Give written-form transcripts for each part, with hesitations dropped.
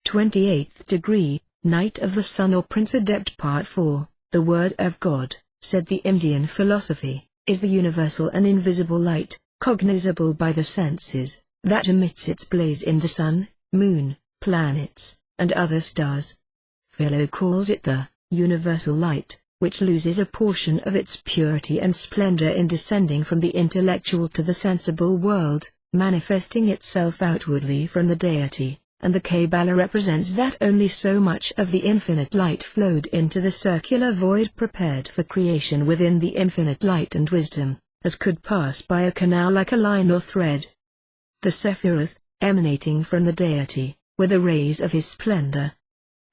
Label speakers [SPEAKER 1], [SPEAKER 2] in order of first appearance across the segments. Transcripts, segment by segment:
[SPEAKER 1] 28th degree, Knight of the Sun or Prince Adept Part 4, the Word of God, said the Indian philosophy, is the universal and invisible light, cognizable by the senses, that emits its blaze in the sun, moon, planets, and other stars. Philo calls it the universal light, which loses a portion of its purity and splendor in descending from the intellectual to the sensible world, manifesting itself outwardly from the deity, and the Kabbalah represents that only so much of the infinite light flowed into the circular void prepared for creation within the infinite light and wisdom, as could pass by a canal like a line or thread. The Sephiroth, emanating from the deity, were the rays of his splendor.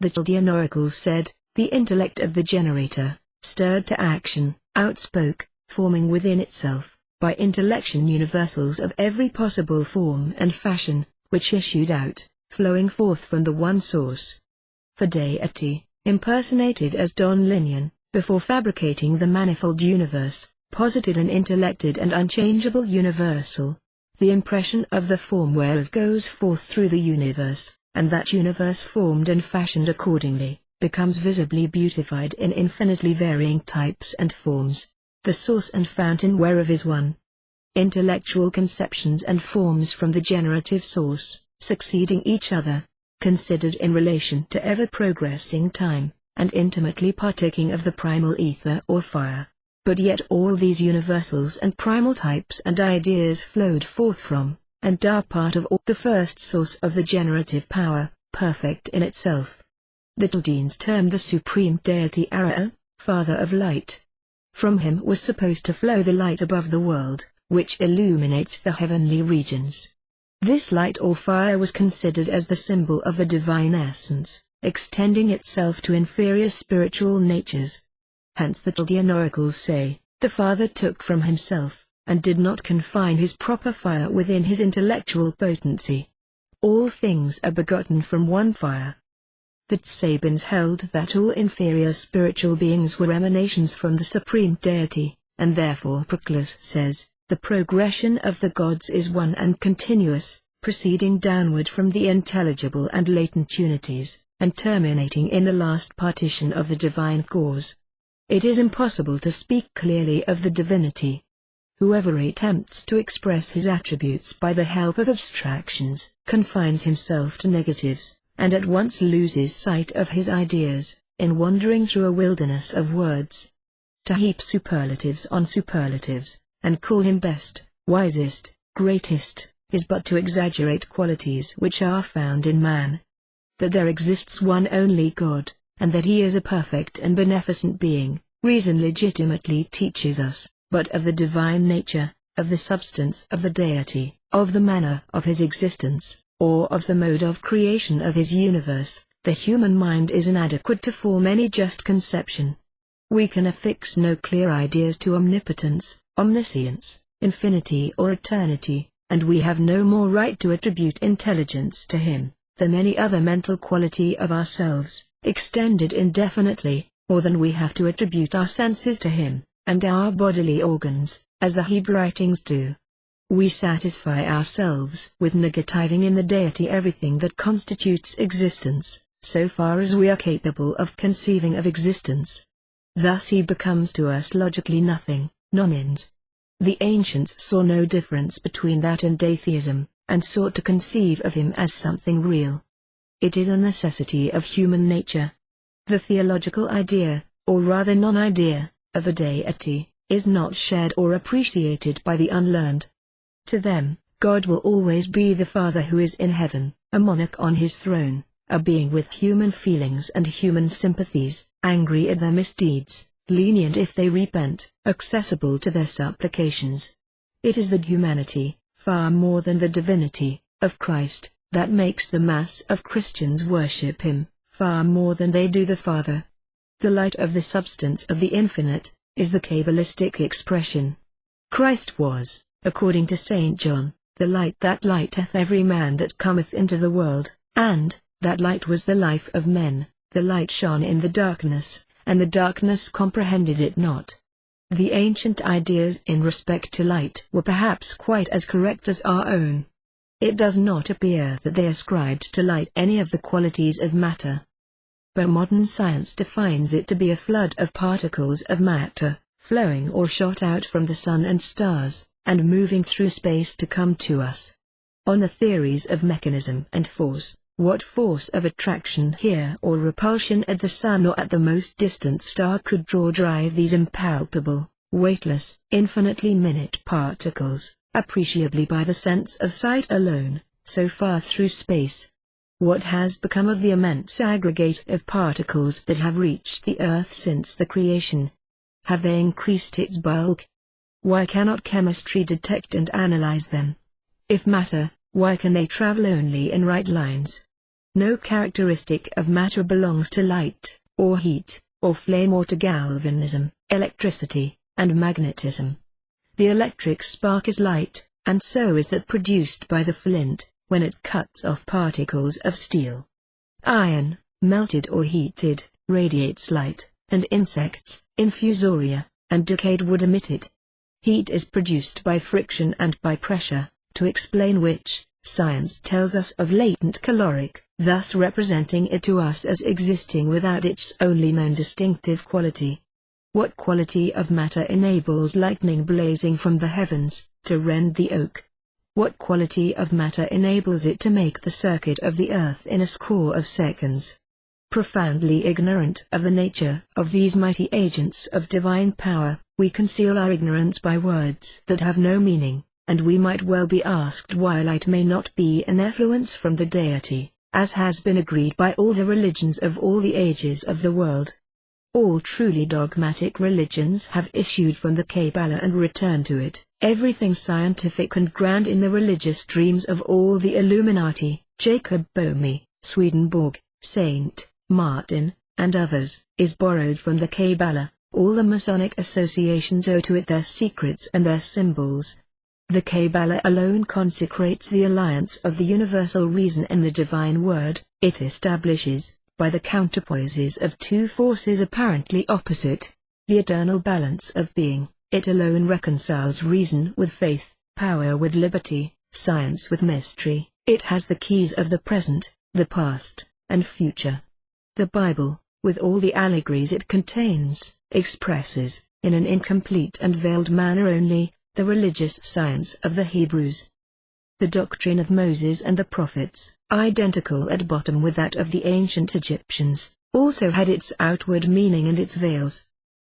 [SPEAKER 1] The Chaldean oracles said, the intellect of the generator, stirred to action, outspoke, forming within itself, by intellection universals of every possible form and fashion, which issued out, flowing forth from the one source. For deity, impersonated as Don Linnean, before fabricating the manifold universe, posited an intellected and unchangeable universal. The impression of the form whereof goes forth through the universe, and that universe formed and fashioned accordingly, becomes visibly beautified in infinitely varying types and forms, the source and fountain whereof is one. Intellectual conceptions and forms from the generative source, succeeding each other, considered in relation to ever-progressing time, and intimately partaking of the primal ether or fire. But yet all these universals and primal types and ideas flowed forth from, and are part of the first source of the generative power, perfect in itself. The Chaldeans termed the supreme deity Ara, father of light. From him was supposed to flow the light above the world, which illuminates the heavenly regions. This light or fire was considered as the symbol of the divine essence, extending itself to inferior spiritual natures. Hence the Chaldean oracles say, the Father took from himself, and did not confine his proper fire within his intellectual potency. All things are begotten from one fire. The Sabines held that all inferior spiritual beings were emanations from the supreme deity, and therefore Proclus says, the progression of the gods is one and continuous, proceeding downward from the intelligible and latent unities, and terminating in the last partition of the divine cause. It is impossible to speak clearly of the divinity. Whoever attempts to express his attributes by the help of abstractions, confines himself to negatives, and at once loses sight of his ideas, in wandering through a wilderness of words. To heap superlatives on superlatives, and call him best, wisest, greatest, is but to exaggerate qualities which are found in man. That there exists one only God, and that he is a perfect and beneficent being, reason legitimately teaches us, but of the divine nature, of the substance of the deity, of the manner of his existence, or of the mode of creation of his universe, the human mind is inadequate to form any just conception. We can affix no clear ideas to omnipotence, omniscience, infinity or eternity, and we have no more right to attribute intelligence to him, than any other mental quality of ourselves, extended indefinitely, or than we have to attribute our senses to him, and our bodily organs, as the Hebrew writings do. We satisfy ourselves with negativing in the deity everything that constitutes existence, so far as we are capable of conceiving of existence. Thus he becomes to us logically nothing, non-ins. The ancients saw no difference between that and atheism, and sought to conceive of him as something real. It is a necessity of human nature. The theological idea, or rather non-idea, of a deity, is not shared or appreciated by the unlearned. To them, God will always be the Father who is in heaven, a monarch on his throne, a being with human feelings and human sympathies, angry at their misdeeds, lenient if they repent, accessible to their supplications. It is the humanity, far more than the divinity, of Christ, that makes the mass of Christians worship him, far more than they do the Father. The light of the substance of the infinite, is the Kabbalistic expression. Christ was, according to St. John, the light that lighteth every man that cometh into the world, and, that light was the life of men. The light shone in the darkness, and the darkness comprehended it not. The ancient ideas in respect to light were perhaps quite as correct as our own. It does not appear that they ascribed to light any of the qualities of matter. But modern science defines it to be a flood of particles of matter, flowing or shot out from the sun and stars, and moving through space to come to us. On the theories of mechanism and force, what force of attraction here or repulsion at the sun or at the most distant star could drive these impalpable, weightless, infinitely minute particles, appreciably by the sense of sight alone, so far through space? What has become of the immense aggregate of particles that have reached the earth since the creation? Have they increased its bulk? Why cannot chemistry detect and analyze them? If matter, why can they travel only in right lines? No characteristic of matter belongs to light, or heat, or flame, or to galvanism, electricity, and magnetism. The electric spark is light, and so is that produced by the flint, when it cuts off particles of steel. Iron, melted or heated, radiates light, and insects, infusoria, and decayed wood emit it. Heat is produced by friction and by pressure, to explain which, science tells us of latent caloric, thus representing it to us as existing without its only known distinctive quality. What quality of matter enables lightning blazing from the heavens, to rend the oak? What quality of matter enables it to make the circuit of the earth in a score of seconds? Profoundly ignorant of the nature of these mighty agents of divine power, we conceal our ignorance by words that have no meaning, and we might well be asked why light may not be an effluence from the deity, as has been agreed by all the religions of all the ages of the world. All truly dogmatic religions have issued from the Kabbalah and returned to it. Everything scientific and grand in the religious dreams of all the Illuminati, Jacob Boehme, Swedenborg, Saint Martin, and others, is borrowed from the Kabbalah. All the Masonic associations owe to it their secrets and their symbols. The Kabbalah alone consecrates the alliance of the universal reason and the divine word. It establishes, by the counterpoises of two forces apparently opposite, the eternal balance of being. It alone reconciles reason with faith, power with liberty, science with mystery. It has the keys of the present, the past, and future. The Bible, with all the allegories it contains, expresses, in an incomplete and veiled manner only, the religious science of the Hebrews. The doctrine of Moses and the prophets, identical at bottom with that of the ancient Egyptians, also had its outward meaning and its veils.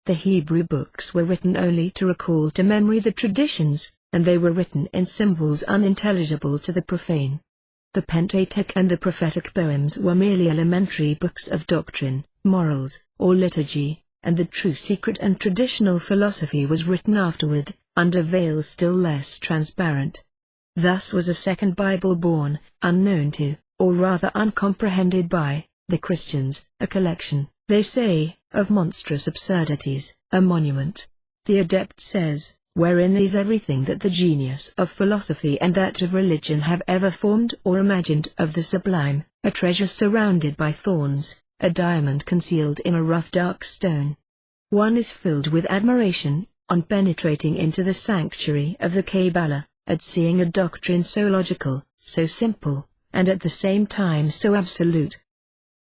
[SPEAKER 1] The Hebrew books were written only to recall to memory the traditions, and they were written in symbols unintelligible to the profane. The Pentateuch and the prophetic poems were merely elementary books of doctrine, morals, or liturgy, and the true secret and traditional philosophy was written afterward, under veils still less transparent. Thus was a second Bible born, unknown to, or rather uncomprehended by, the Christians, a collection, they say, of monstrous absurdities, a monument. The Adept says, wherein is everything that the genius of philosophy and that of religion have ever formed or imagined of the sublime, a treasure surrounded by thorns, a diamond concealed in a rough dark stone. One is filled with admiration, on penetrating into the sanctuary of the Kabbalah, at seeing a doctrine so logical, so simple, and at the same time so absolute.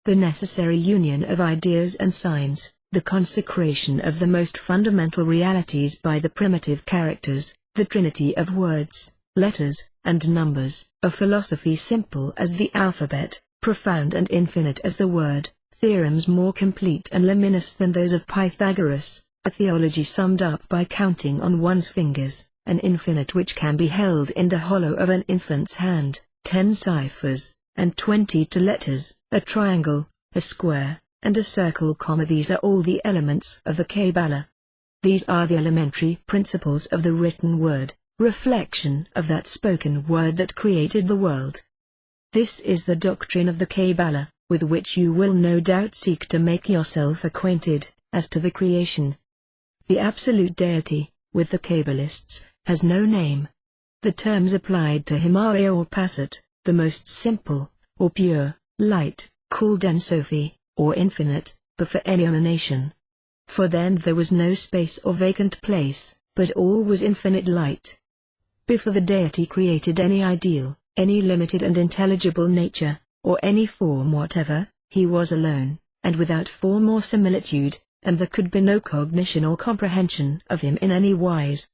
[SPEAKER 1] The necessary union of ideas and signs, the consecration of the most fundamental realities by the primitive characters, the trinity of words, letters, and numbers, a philosophy simple as the alphabet, profound and infinite as the word, theorems more complete and luminous than those of Pythagoras, a theology summed up by counting on one's fingers, an infinite which can be held in the hollow of an infant's hand, 10 ciphers, and 22 letters, a triangle, a square, and a circle. These are all the elements of the Kabbalah. These are the elementary principles of the written word, reflection of that spoken word that created the world. This is the doctrine of the Kabbalah, with which you will no doubt seek to make yourself acquainted, as to the creation. The absolute deity, with the Kabbalists, has no name. The terms applied to him are or passat, the most simple, or pure, light, called En Sophie, or infinite, before any emanation. For then there was no space or vacant place, but all was infinite light. Before the deity created any ideal, any limited and intelligible nature, or any form whatever. He was alone, and without form or similitude, and there could be no cognition or comprehension of him in any wise.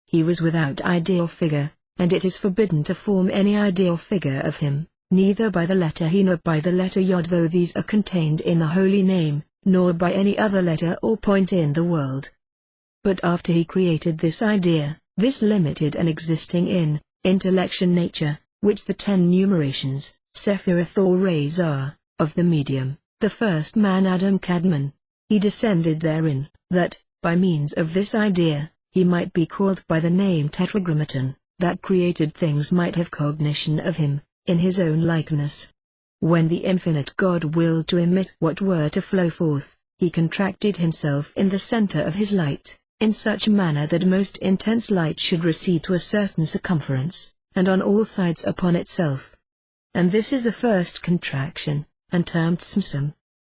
[SPEAKER 1] He was without idea or figure, and it is forbidden to form any idea or figure of him, neither by the letter He nor by the letter Yod, though these are contained in the holy name, nor by any other letter or point in the world. But after he created this idea, this limited and existing in intellection nature, which the 10 numerations, Sephirith or rays are, of the medium, the first man Adam Kadmon, he descended therein, that, by means of this idea, he might be called by the name Tetragrammaton, that created things might have cognition of him, in his own likeness. When the infinite God willed to emit what were to flow forth, he contracted himself in the center of his light, in such a manner that most intense light should recede to a certain circumference, and on all sides upon itself. And this is the first contraction, and termed Samsam.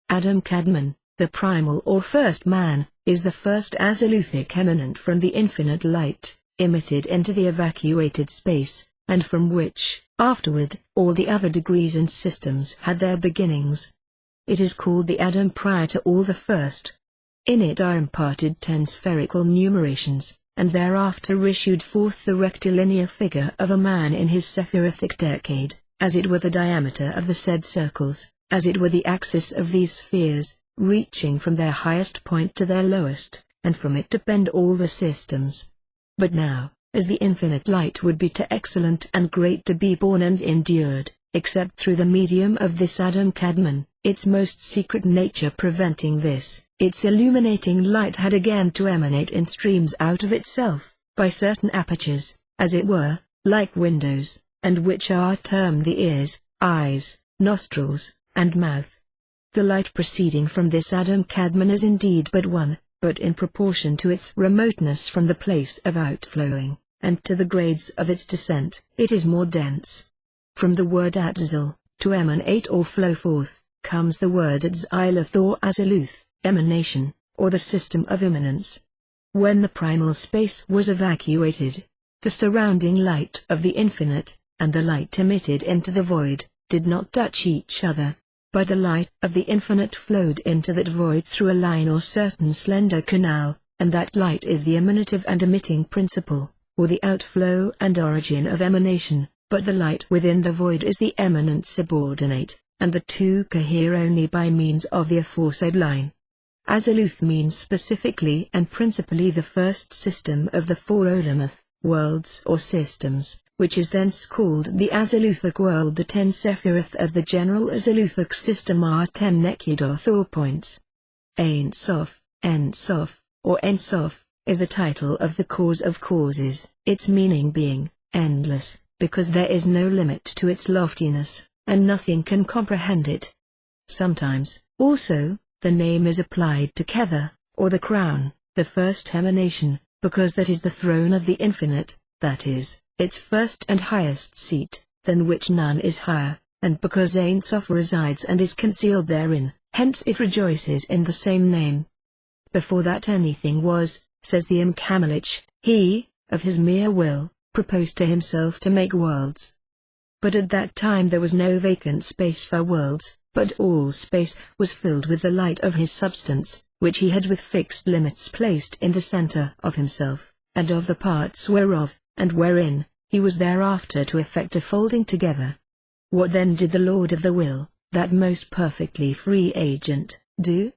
[SPEAKER 1] Adam Kadmon, the primal or first man, is the first Azaluthic emanant from the infinite light, emitted into the evacuated space, and from which, afterward, all the other degrees and systems had their beginnings. It is called the Adam prior to all the first. In it are imparted 10 spherical numerations, and thereafter issued forth the rectilinear figure of a man in his Sephirithic decade, as it were the diameter of the said circles, as it were the axis of these spheres, reaching from their highest point to their lowest, and from it depend all the systems. But now, as the infinite light would be too excellent and great to be borne and endured, except through the medium of this Adam Kadmon, its most secret nature preventing this, its illuminating light had again to emanate in streams out of itself, by certain apertures, as it were, like windows, and which are termed the ears, eyes, nostrils, and mouth. The light proceeding from this Adam Kadmon is indeed but one, but in proportion to its remoteness from the place of outflowing, and to the grades of its descent, it is more dense. From the word Atzel, to emanate or flow forth, comes the word Atziluth or Azaluth, emanation, or the system of immanence. When the primal space was evacuated, the surrounding light of the infinite, and the light emitted into the void, did not touch each other, but the light of the infinite flowed into that void through a line or certain slender canal, and that light is the emanative and emitting principle, or the outflow and origin of emanation, but the light within the void is the eminent subordinate, and the two cohere only by means of the aforesaid line. Azaluth means specifically and principally the first system of the 4 Olamuth, worlds or systems, which is thence called the Azaluthic world. The 10 Sephirith of the general Azaluthic system are 10 Nekidoth or points. Ein Sof, or Ein Sof, is the title of the cause of causes, its meaning being endless, because there is no limit to its loftiness, and nothing can comprehend it. Sometimes, also, the name is applied to Kether, or the crown, the first emanation, because that is the throne of the infinite, that is, its first and highest seat, than which none is higher, and because Ein Sof resides and is concealed therein, hence it rejoices in the same name. Before that anything was, says the Imkamelich, he, of his mere will, proposed to himself to make worlds. But at that time there was no vacant space for worlds, but all space was filled with the light of his substance, which he had with fixed limits placed in the center of himself, and of the parts whereof, and wherein, he was thereafter to effect a folding together. What then did the Lord of the Will, that most perfectly free agent, do?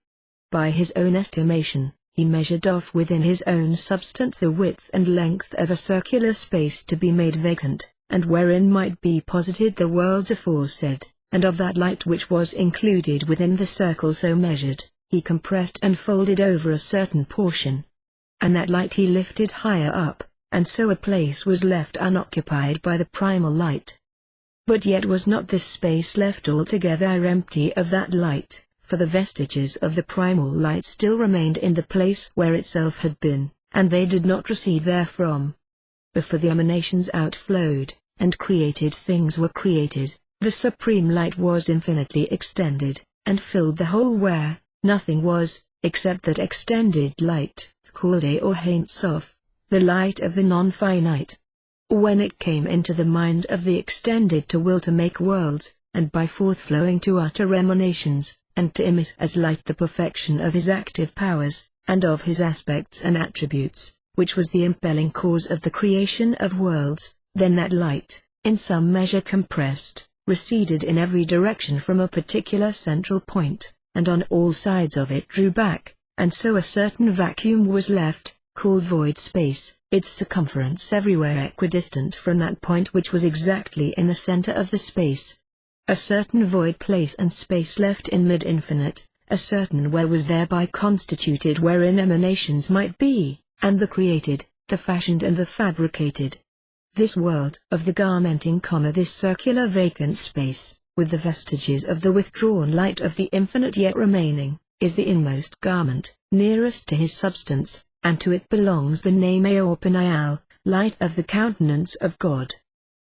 [SPEAKER 1] By his own estimation, he measured off within his own substance the width and length of a circular space to be made vacant, and wherein might be posited the worlds aforesaid, and of that light which was included within the circle so measured, he compressed and folded over a certain portion. And that light he lifted higher up, and so a place was left unoccupied by the primal light. But yet was not this space left altogether empty of that light, for the vestiges of the primal light still remained in the place where itself had been, and they did not recede therefrom. Before the emanations outflowed, and created things were created, the supreme light was infinitely extended, and filled the whole where nothing was, except that extended light, called A or Ein Sof, the light of the non-finite. When it came into the mind of the extended to will to make worlds, and by forth flowing to utter emanations, and to emit as light the perfection of his active powers, and of his aspects and attributes, which was the impelling cause of the creation of worlds, then that light, in some measure compressed, receded in every direction from a particular central point, and on all sides of it drew back, and so a certain vacuum was left, called void space, its circumference everywhere equidistant from that point which was exactly in the center of the space. A certain void place and space left in mid-infinite, a certain where was thereby constituted wherein emanations might be, and the created, the fashioned and the fabricated. This world of the garmenting, this circular vacant space, with the vestiges of the withdrawn light of the infinite yet remaining, is the inmost garment, nearest to his substance, and to it belongs the name Aorpanial, light of the countenance of God.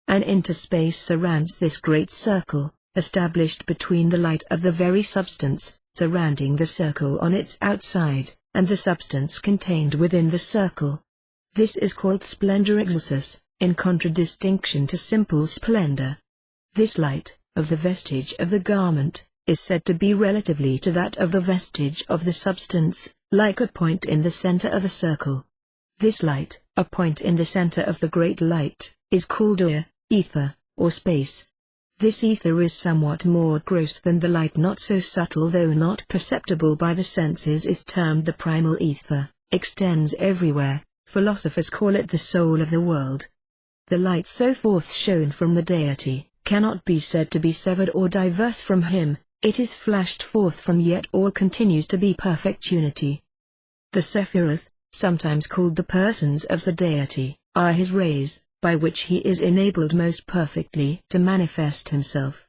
[SPEAKER 1] An interspace surrounds this great circle, established between the light of the very substance, surrounding the circle on its outside, and the substance contained within the circle. This is called splendor excelsis, in contradistinction to simple splendor. This light, of the vestige of the garment, is said to be relatively to that of the vestige of the substance, like a point in the center of a circle. This light, a point in the center of the great light, is called ether, or space. This ether is somewhat more gross than the light, not so subtle though not perceptible by the senses, is termed the primal ether, extends everywhere. Philosophers call it the soul of the world. The light so forth shown from the deity, cannot be said to be severed or diverse from him, it is flashed forth from yet all continues to be perfect unity. The Sephiroth, sometimes called the persons of the deity, are his rays, by which he is enabled most perfectly to manifest himself.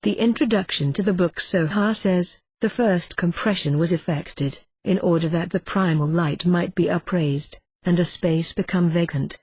[SPEAKER 1] The introduction to the book Soha says, the first compression was effected, in order that the primal light might be upraised, and a space become vacant.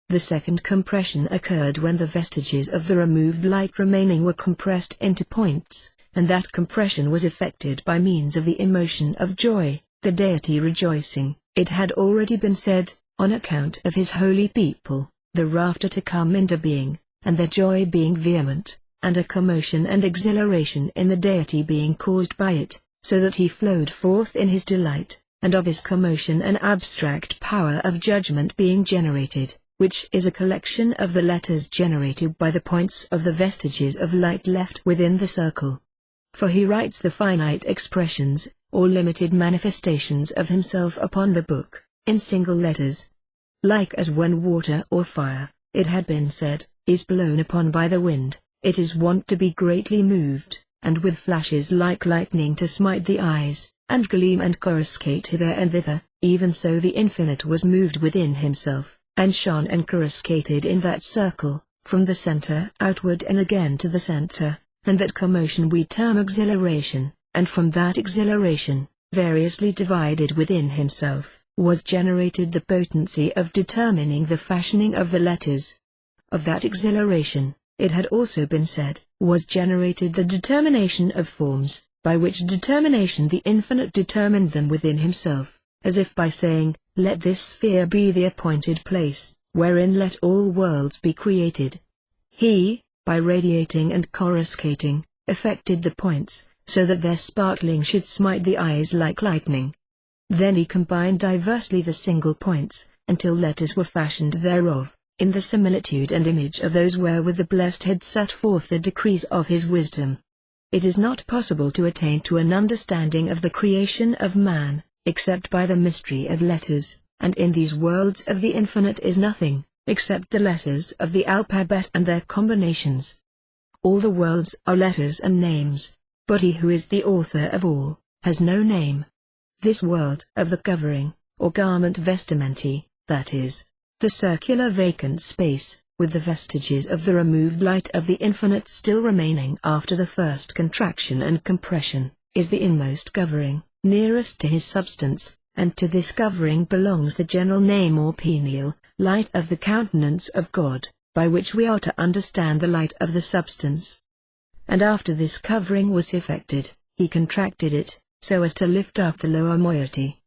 [SPEAKER 1] The second compression occurred when the vestiges of the removed light remaining were compressed into points, and that compression was effected by means of the emotion of joy, the deity rejoicing. It had already been said, on account of his holy people, the rafter to come into being, and their joy being vehement, and a commotion and exhilaration in the deity being caused by it, so that he flowed forth in his delight, and of his commotion an abstract power of judgment being generated, which is a collection of the letters generated by the points of the vestiges of light left within the circle. For he writes the finite expressions, or limited manifestations of himself upon the book, in single letters. Like as when water or fire, it had been said, is blown upon by the wind, it is wont to be greatly moved, and with flashes like lightning to smite the eyes, and gleam and coruscate hither and thither, even so the infinite was moved within himself, and shone and coruscated in that circle, from the center outward and again to the center, and that commotion we term exhilaration, and from that exhilaration, variously divided within himself, was generated the potency of determining the fashioning of the letters. Of that exhilaration, it had also been said, was generated the determination of forms, by which determination the infinite determined them within himself, as if by saying, let this sphere be the appointed place, wherein let all worlds be created. He, by radiating and coruscating, effected the points, so that their sparkling should smite the eyes like lightning. Then he combined diversely the single points, until letters were fashioned thereof, in the similitude and image of those wherewith the blessed had set forth the decrees of his wisdom. It is not possible to attain to an understanding of the creation of man, except by the mystery of letters, and in these worlds of the infinite is nothing, except the letters of the alphabet and their combinations. All the worlds are letters and names, but he who is the author of all, has no name. This world of the covering, or garment vestimenti, that is, the circular vacant space, with the vestiges of the removed light of the infinite still remaining after the first contraction and compression, is the inmost covering, nearest to his substance, and to this covering belongs the general name or penial, light of the countenance of God, by which we are to understand the light of the substance. And after this covering was effected, he contracted it, so as to lift up the lower moiety.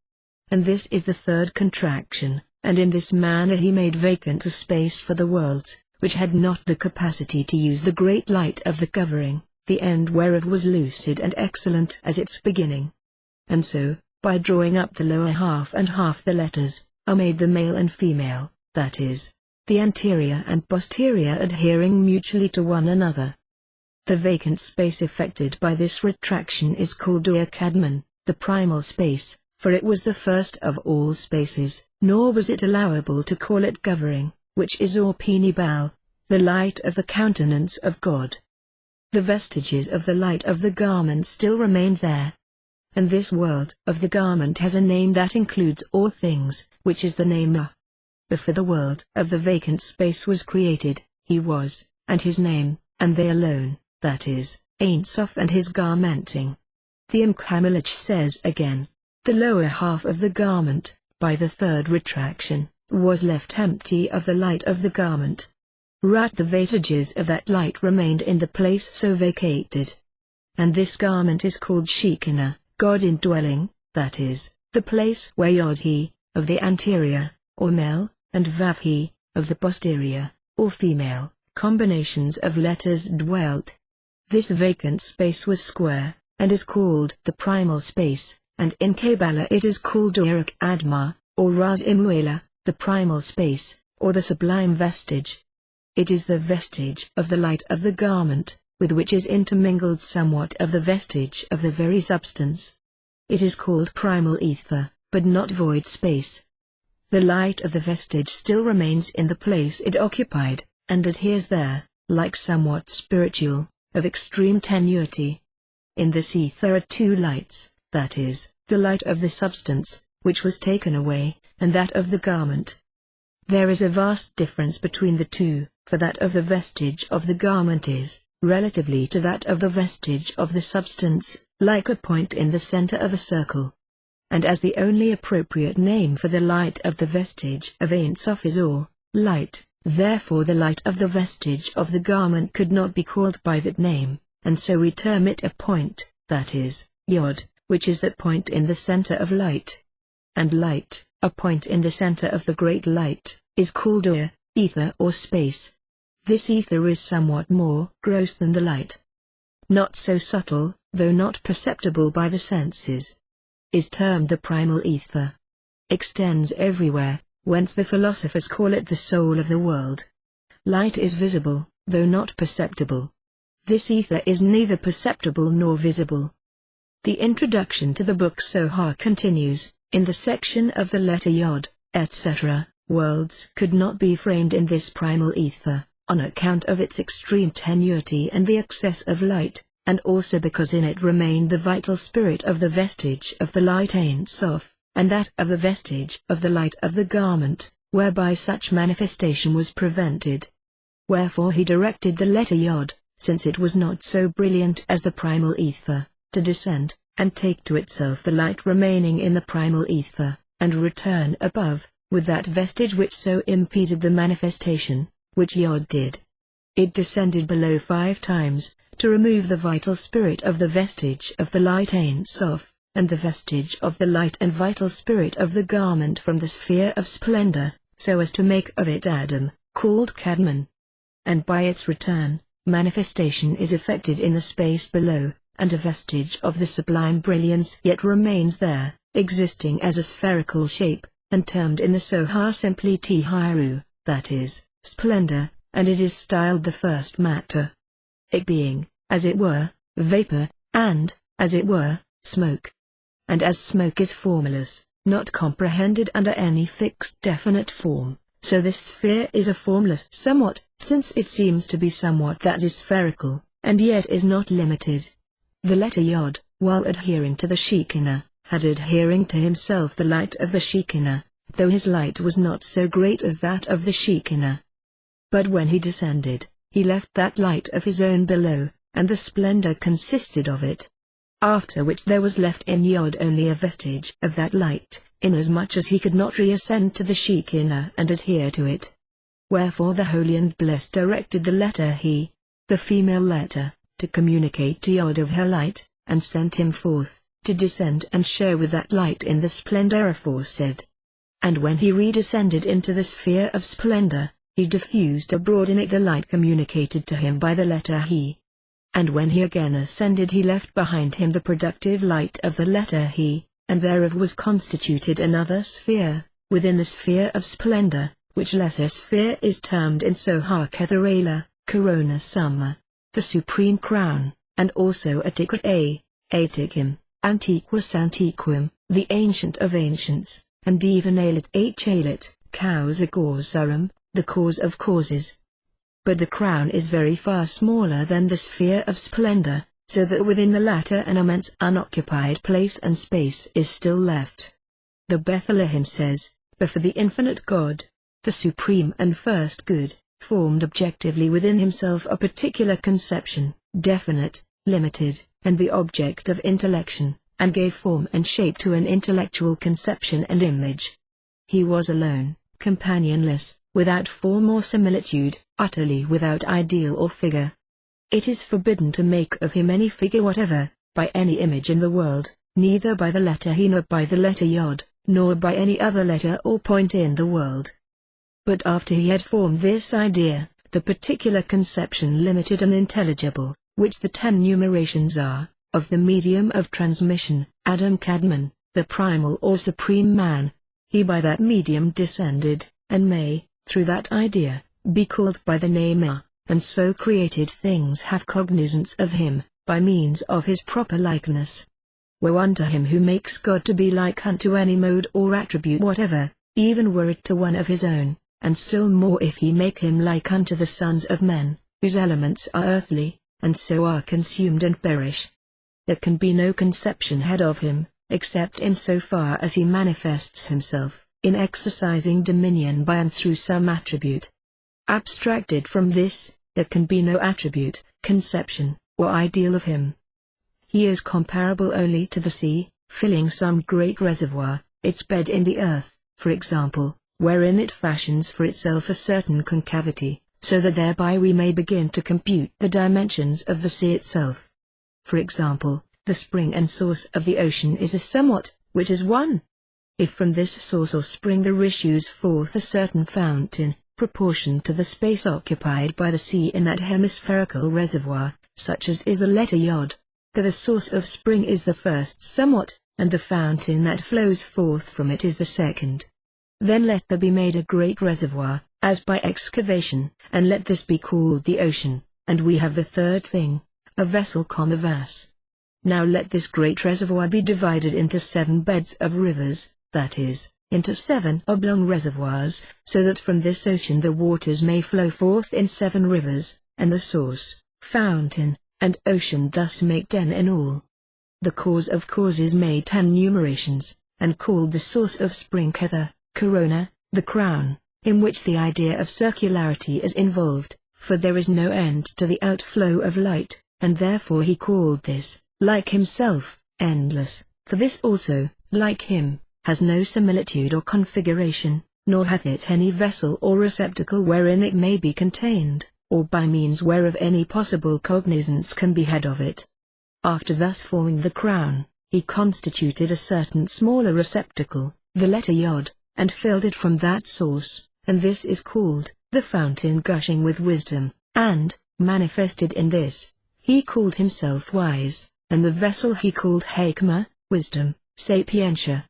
[SPEAKER 1] And this is the third contraction, and in this manner he made vacant a space for the worlds, which had not the capacity to use the great light of the covering, the end whereof was lucid and excellent as its beginning. And so, by drawing up the lower half and half the letters, are made the male and female, that is, the anterior and posterior adhering mutually to one another. The vacant space effected by this retraction is called Kadmon, the primal space, for it was the first of all spaces, nor was it allowable to call it covering, which is Penibal, the light of the countenance of God. The vestiges of the light of the garment still remained there. And this world of the garment has a name that includes all things, which is the name Ma. Before the world of the vacant space was created, he was, and his name, and they alone, that is, Ein Sof and his garmenting. The Imkamalach says again, the lower half of the garment, by the third retraction, was left empty of the light of the garment. The vestiges of that light remained in the place so vacated. And this garment is called Shekinah, God indwelling, that is, the place where Yod-He, of the anterior, or male, and Vav-He, of the posterior, or female, combinations of letters dwelt. This vacant space was square, and is called the primal space, and in Kabbalah it is called Uruk Adma, or Raz Imuela, the primal space, or the sublime vestige. It is the vestige of the light of the garment, with which is intermingled somewhat of the vestige of the very substance. It is called primal ether, but not void space. The light of the vestige still remains in the place it occupied, and adheres there, like somewhat spiritual, of extreme tenuity. In this ether are two lights, that is, the light of the substance, which was taken away, and that of the garment. There is a vast difference between the two, for that of the vestige of the garment is, relatively to that of the vestige of the substance, like a point in the center of a circle. And as the only appropriate name for the light of the vestige of Ein Sof is light, therefore the light of the vestige of the garment could not be called by that name, and so we term it a point, that is, Yod, which is that point in the center of light. And light, a point in the center of the great light, is called ether or space. This ether is somewhat more gross than the light. Not so subtle, though not perceptible by the senses. Is termed the primal ether. Extends everywhere, whence the philosophers call it the soul of the world. Light is visible, though not perceptible. This ether is neither perceptible nor visible. The introduction to the book Sohar continues, in the section of the letter Yod, etc., worlds could not be framed in this primal ether, on account of its extreme tenuity and the excess of light, and also because in it remained the vital spirit of the vestige of the light Ein Sof, and that of the vestige of the light of the garment, whereby such manifestation was prevented. Wherefore he directed the letter Yod, since it was not so brilliant as the primal ether, to descend, and take to itself the light remaining in the primal ether, and return above, with that vestige which so impeded the manifestation, which Yod did. It descended below 5 times, to remove the vital spirit of the vestige of the light Ein Sof, and the vestige of the light and vital spirit of the garment from the sphere of splendor, so as to make of it Adam, called Kadmon. And by its return, manifestation is effected in the space below, and a vestige of the sublime brilliance yet remains there, existing as a spherical shape, and termed in the Sohar simply Tihiru, that is, splendor, and it is styled the first matter. It being, as it were, vapor, and, as it were, smoke. And as smoke is formless, not comprehended under any fixed definite form, so this sphere is a formless somewhat, since it seems to be somewhat that is spherical, and yet is not limited. The letter Yod, while adhering to the Shekinah, had adhering to himself the light of the Shekinah, though his light was not so great as that of the Shekinah. But when he descended, he left that light of his own below, and the splendor consisted of it. After which there was left in Yod only a vestige of that light, inasmuch as he could not reascend to the Shekinah and adhere to it. Wherefore the Holy and Blessed directed the letter He, the female letter, to communicate to Yod of her light, and sent him forth, to descend and share with that light in the splendor aforesaid. And when he redescended into the sphere of splendor, he diffused abroad in it the light communicated to him by the letter He. And when he again ascended, he left behind him the productive light of the letter He, and thereof was constituted another sphere, within the sphere of splendor, which lesser sphere is termed in Soha Ketherala, Corona Summa, the supreme crown, and also Atiquet Atiquim, Antiquus Antiquum, the ancient of ancients, and even Alit Alit, Causa Causarum, the cause of causes. But the crown is very far smaller than the sphere of splendor, so that within the latter an immense unoccupied place and space is still left. The Bethlehem says, but for the infinite God, the supreme and first good, formed objectively within himself a particular conception, definite, limited, and the object of intellection, and gave form and shape to an intellectual conception and image. He was alone, companionless, without form or similitude, utterly without ideal or figure. It is forbidden to make of him any figure whatever, by any image in the world, neither by the letter He nor by the letter Yod, nor by any other letter or point in the world. But after he had formed this idea, the particular conception limited and intelligible, which the 10 numerations are, of the medium of transmission, Adam Kadmon, the primal or supreme man, he by that medium descended, and may, through that idea, be called by the name A, and so created things have cognizance of him, by means of his proper likeness. Woe unto him who makes God to be like unto any mode or attribute whatever, even were it to one of his own, and still more if he make him like unto the sons of men, whose elements are earthly, and so are consumed and perish. There can be no conception had of him, except in so far as he manifests himself, in exercising dominion by and through some attribute. Abstracted from this, there can be no attribute, conception, or ideal of him. He is comparable only to the sea, filling some great reservoir, its bed in the earth, for example, wherein it fashions for itself a certain concavity, so that thereby we may begin to compute the dimensions of the sea itself. For example, the spring and source of the ocean is a somewhat, which is one. If from this source or spring there issues forth a certain fountain, proportioned to the space occupied by the sea in that hemispherical reservoir, such as is the letter Yod, the source of spring is the first somewhat, and the fountain that flows forth from it is the second. Then let there be made a great reservoir, as by excavation, and let this be called the ocean, and we have the third thing, a vessel vas. Now let this great reservoir be divided into 7 beds of rivers, that is, into 7 oblong reservoirs, so that from this ocean the waters may flow forth in 7 rivers, and the source, fountain, and ocean thus make 10 in all. The cause of causes made 10 numerations, and called the source of spring Kether, Corona, the crown, in which the idea of circularity is involved, for there is no end to the outflow of light, and therefore he called this, like himself, endless, for this also, like him, has no similitude or configuration, nor hath it any vessel or receptacle wherein it may be contained, or by means whereof any possible cognizance can be had of it. After thus forming the crown, he constituted a certain smaller receptacle, the letter Yod, and filled it from that source, and this is called, the fountain gushing with wisdom, and, manifested in this, he called himself wise, and the vessel he called Hekmah, wisdom, sapientia.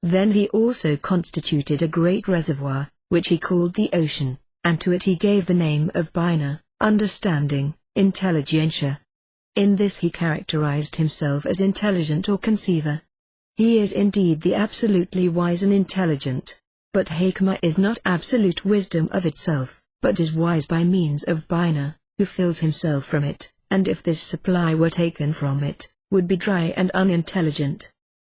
[SPEAKER 1] Then he also constituted a great reservoir, which he called the ocean, and to it he gave the name of Bina, understanding, intelligentia. In this he characterized himself as intelligent or conceiver. He is indeed the absolutely wise and intelligent, but Hekmah is not absolute wisdom of itself, but is wise by means of Bina, who fills himself from it, and if this supply were taken from it, would be dry and unintelligent.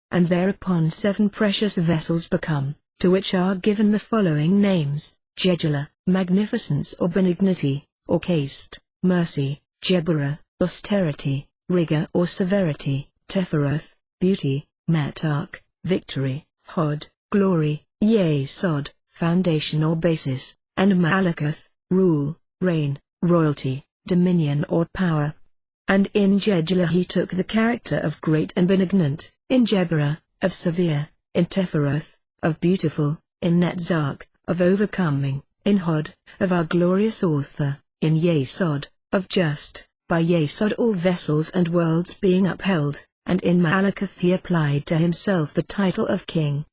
[SPEAKER 1] And thereupon 7 precious vessels become, to which are given the following names: Jedula, magnificence or benignity, or caste, mercy; Jebura, austerity, rigor or severity; Tepharoth, beauty; Metarch, victory; Hod, glory; Yesod, foundation or basis; and Malakoth, rule, reign, royalty, dominion or power. And in Jedula he took the character of great and benignant, in Jebura, of severe, in Tepharoth, of beautiful, in Netzach, of overcoming, in Hod, of our glorious author, in Yesod, of just, by Yesod all vessels and worlds being upheld, and in Malakath he applied to himself the title of king.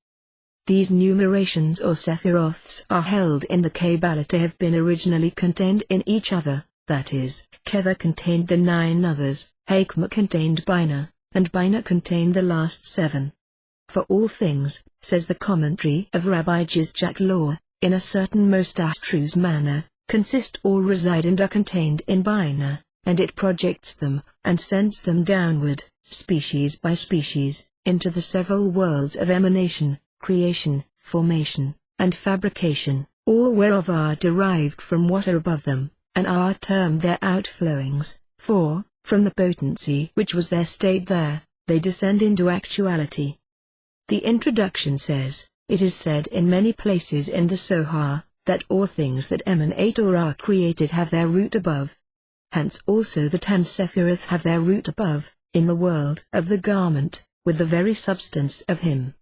[SPEAKER 1] These numerations or sephiroths are held in the Kabbalah to have been originally contained in each other, that is, Kether contained the 9 others, Hakma contained Bina, and Bina contained the last 7. For all things, says the commentary of Rabbi Jizjak Law, in a certain most abstruse manner, consist or reside and are contained in Bina, and it projects them, and sends them downward, species by species, into the several worlds of emanation, creation, formation, and fabrication, all whereof are derived from what are above them, and are termed their outflowings, for, from the potency which was their state there, they descend into actuality. The introduction says, it is said in many places in the Sohar, that all things that emanate or are created have their root above. Hence also the 10 Sephiroth have their root above, in the world of the garment, with the very substance of him.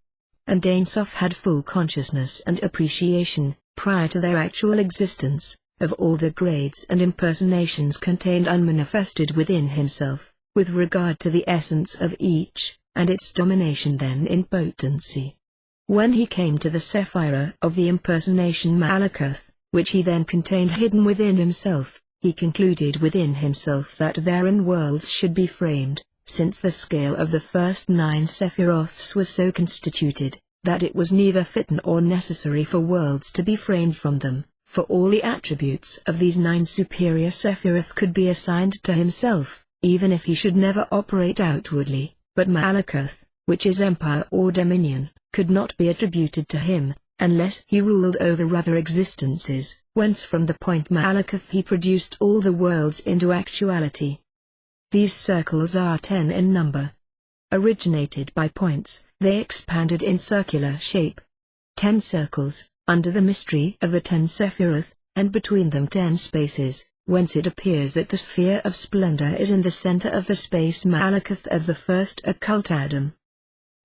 [SPEAKER 1] And Ein Sof had full consciousness and appreciation, prior to their actual existence, of all the grades and impersonations contained unmanifested within himself, with regard to the essence of each, and its domination then in potency. When he came to the Sephirah of the impersonation Malakath, which he then contained hidden within himself, he concluded within himself that therein worlds should be framed, since the scale of the first 9 Sephiroths was so constituted, that it was neither fit nor necessary for worlds to be framed from them, for all the attributes of these 9 superior Sephiroth could be assigned to himself, even if he should never operate outwardly, but Malakath, which is empire or dominion, could not be attributed to him, unless he ruled over other existences, whence from the point Malakath he produced all the worlds into actuality. These circles are 10 in number. Originated by points, they expanded in circular shape. 10 circles, under the mystery of the 10 Sephiroth, and between them 10 spaces, whence it appears that the sphere of splendor is in the center of the space Malakath of the first occult Adam.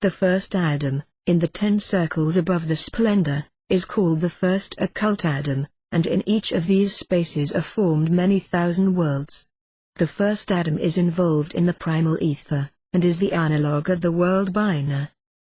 [SPEAKER 1] The first Adam, in the 10 circles above the splendor, is called the first occult Adam, and in each of these spaces are formed many thousand worlds. The first Adam is involved in the primal ether, and is the analog of the world Bina.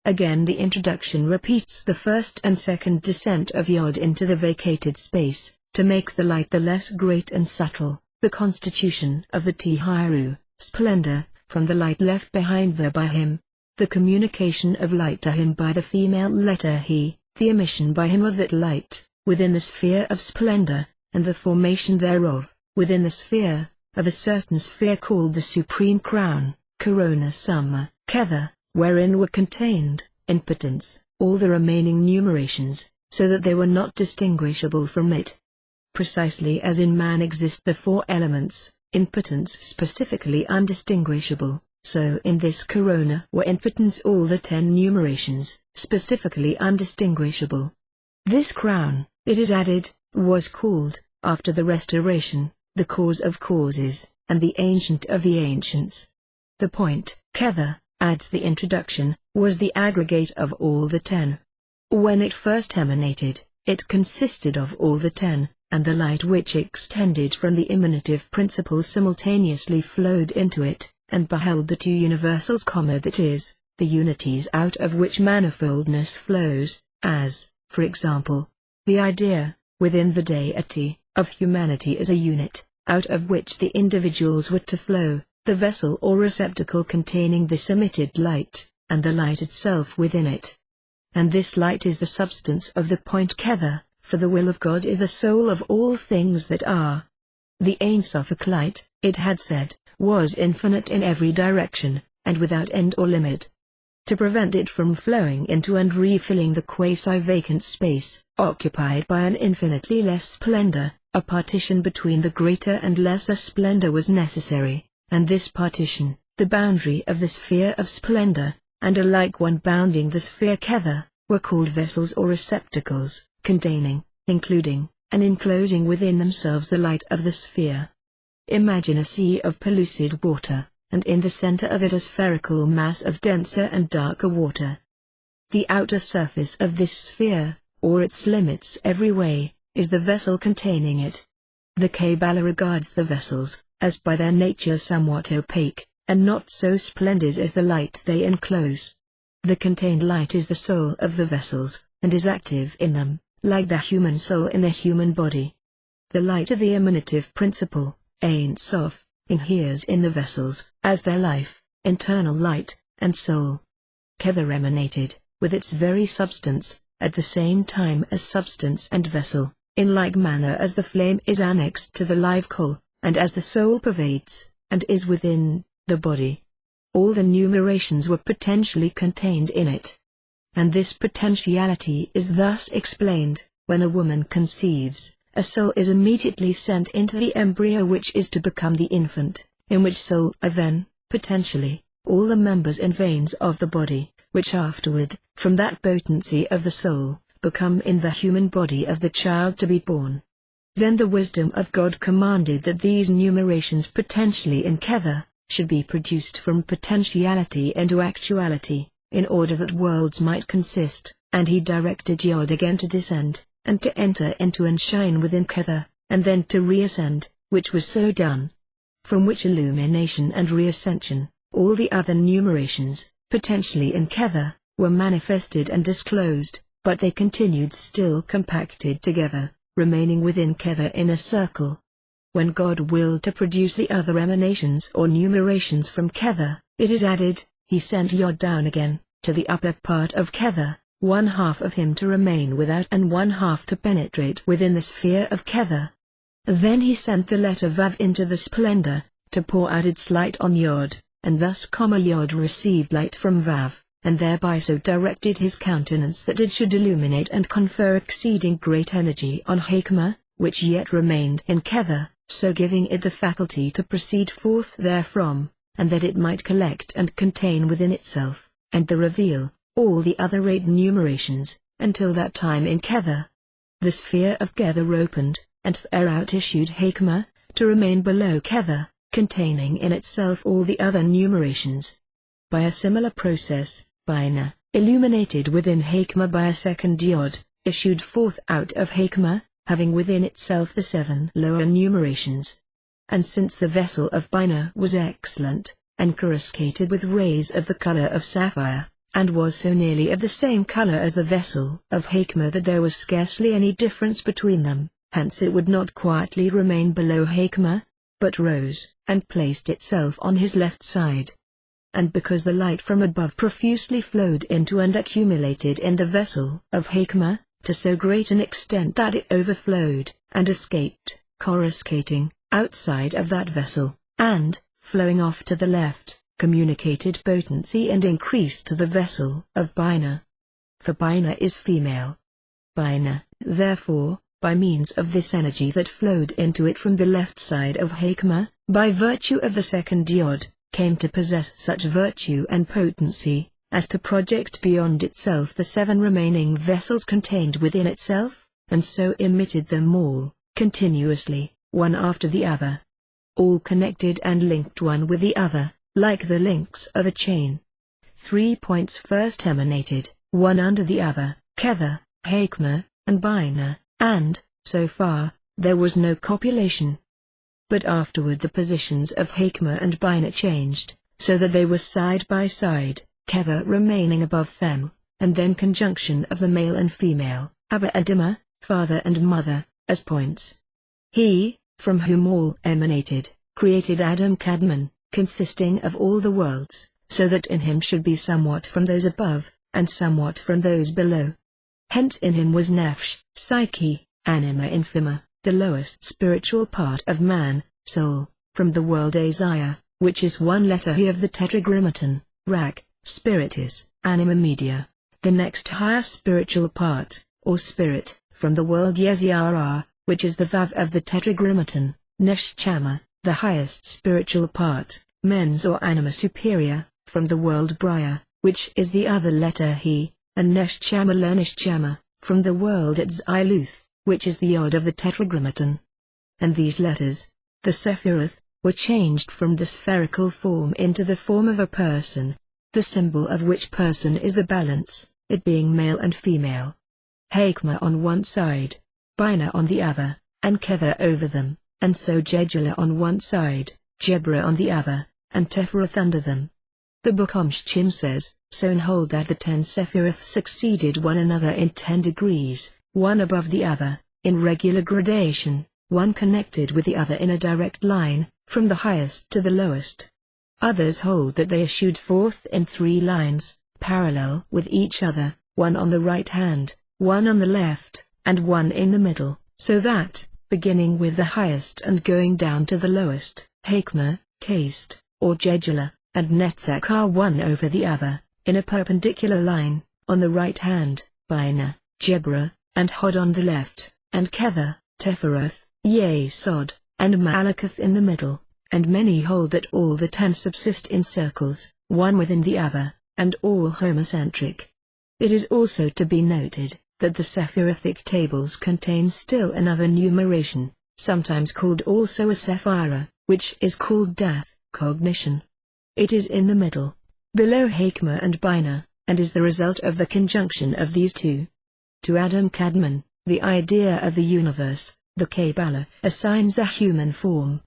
[SPEAKER 1] Again the introduction repeats the first and second descent of Yod into the vacated space, to make the light the less great and subtle, the constitution of the Tihiru, splendor, from the light left behind there by him, the communication of light to him by the female letter He, the emission by him of that light, within the sphere of splendor, and the formation thereof, within the sphere, of a certain sphere called the Supreme Crown, Corona Summa, Kether, wherein were contained, in potence, all the remaining numerations, so that they were not distinguishable from it. Precisely as in man exist the 4 elements, in potence specifically undistinguishable, so in this corona were in potence all the 10 numerations, specifically undistinguishable. This crown, it is added, was called, after the restoration, the cause of causes, and the ancient of the ancients. The point, Kether, adds the introduction, was the aggregate of all the 10. When it first emanated, it consisted of all the 10, and the light which extended from the emanative principle simultaneously flowed into it, and beheld the 2 universals, that is, the unities out of which manifoldness flows, as, for example, the idea, within the deity, of humanity as a unit, out of which the individuals were to flow, the vessel or receptacle containing this emitted light, and the light itself within it. And this light is the substance of the point Kether, for the will of God is the soul of all things that are. The Ein Sofic light, it had said, was infinite in every direction, and without end or limit. To prevent it from flowing into and refilling the quasi-vacant space, occupied by an infinitely less splendor, a partition between the greater and lesser splendor was necessary, and this partition, the boundary of the sphere of splendor, and a like one bounding the sphere Kether, were called vessels or receptacles, containing, including, and enclosing within themselves the light of the sphere. Imagine a sea of pellucid water, and in the center of it a spherical mass of denser and darker water. The outer surface of this sphere, or its limits every way, is the vessel containing it. The Kabbalah regards the vessels as by their nature somewhat opaque, and not so splendid as the light they enclose. The contained light is the soul of the vessels, and is active in them, like the human soul in the human body. The light of the emanative principle, Ein Sof, inheres in the vessels as their life, internal light, and soul. Kether emanated, with its very substance, at the same time as substance and vessel, in like manner as the flame is annexed to the live coal, and as the soul pervades, and is within, the body. All the numerations were potentially contained in it. And this potentiality is thus explained: when a woman conceives, a soul is immediately sent into the embryo which is to become the infant, in which soul are then, potentially, all the members and veins of the body, which afterward, from that potency of the soul, become in the human body of the child to be born. Then the wisdom of God commanded that these numerations potentially in Kether, should be produced from potentiality into actuality, in order that worlds might consist, and he directed Yod again to descend, and to enter into and shine within Kether, and then to reascend, which was so done. From which illumination and reascension, all the other numerations, potentially in Kether, were manifested and disclosed, but they continued still compacted together, remaining within Kether in a circle. When God willed to produce the other emanations or numerations from Kether, it is added, he sent Yod down again, to the upper part of Kether, one half of him to remain without and one half to penetrate within the sphere of Kether. Then he sent the letter Vav into the splendor, to pour out its light on Yod, and thus Yod received light from Vav, and thereby so directed his countenance that it should illuminate and confer exceeding great energy on Hakma, which yet remained in Kether, so giving it the faculty to proceed forth therefrom, and that it might collect and contain within itself, and to reveal, all the other 8 numerations, until that time in Kether. The sphere of Kether opened, and thereout issued Hakma, to remain below Kether, containing in itself all the other numerations. By a similar process, Bina, illuminated within Hakma by a second Yod, issued forth out of Hakma, having within itself the 7 lower numerations. And since the vessel of Bina was excellent, and coruscated with rays of the color of sapphire, and was so nearly of the same color as the vessel of Hakma that there was scarcely any difference between them, hence it would not quietly remain below Hakma, but rose, and placed itself on his left side. And because the light from above profusely flowed into and accumulated in the vessel of Hakma, to so great an extent that it overflowed, and escaped, coruscating, outside of that vessel, and, flowing off to the left, communicated potency and increase to the vessel of Bina. For Bina is female. Bina, therefore, by means of this energy that flowed into it from the left side of Hakma, by virtue of the second Yod, came to possess such virtue and potency, as to project beyond itself the 7 remaining vessels contained within itself, and so emitted them all, continuously, one after the other. All connected and linked one with the other, like the links of a chain. 3 points first emanated, one under the other, Kether, Hakma, and Bina, and, so far, there was no copulation. But afterward the positions of Hakma and Bina changed, so that they were side by side, Kether remaining above them, and then conjunction of the male and female, Abba and Imma, father and mother, as points. He, from whom all emanated, created Adam Kadmon, consisting of all the worlds, so that in him should be somewhat from those above, and somewhat from those below. Hence in him was Nefesh, psyche, anima infima, the lowest spiritual part of man, soul, from the world Asiah, which is one letter He of the Tetragrammaton, Rak, spiritus, anima media, the next higher spiritual part, or spirit, from the world Yeziara, which is the Vav of the Tetragrammaton, Neshchama, the highest spiritual part, mens or anima superior, from the world Briah, which is the other letter He, and Neshchama Leneshchama, from the world Tzailuth, which is the Yod of the Tetragrammaton. And these letters, the Sephiroth, were changed from the spherical form into the form of a person, the symbol of which person is the balance, it being male and female. Hakma on one side, Bina on the other, and Kether over them, and so Jedula on one side, Jebra on the other, and Teferath under them. The Book Shchim says, "So hold that the 10 Sephiroth succeeded one another in 10 degrees, one above the other, in regular gradation, one connected with the other in a direct line, from the highest to the lowest." Others hold that they issued forth in 3 lines, parallel with each other, one on the right hand, one on the left, and one in the middle, so that, beginning with the highest and going down to the lowest, Hakma, Caste, or Jedula, and Netzach are one over the other, in a perpendicular line, on the right hand, Bina, Jebra, and Hod on the left, and Kether, Teferath, Yesod, and Malakath in the middle, and many hold that all the 10 subsist in circles, one within the other, and all homocentric. It is also to be noted, that the Sephirothic tables contain still another numeration, sometimes called also a Sephira, which is called Dath, cognition. It is in the middle, below Hakma and Bina, and is the result of the conjunction of these two. To Adam Kadmon, the idea of the universe, the Kabbalah assigns a human form.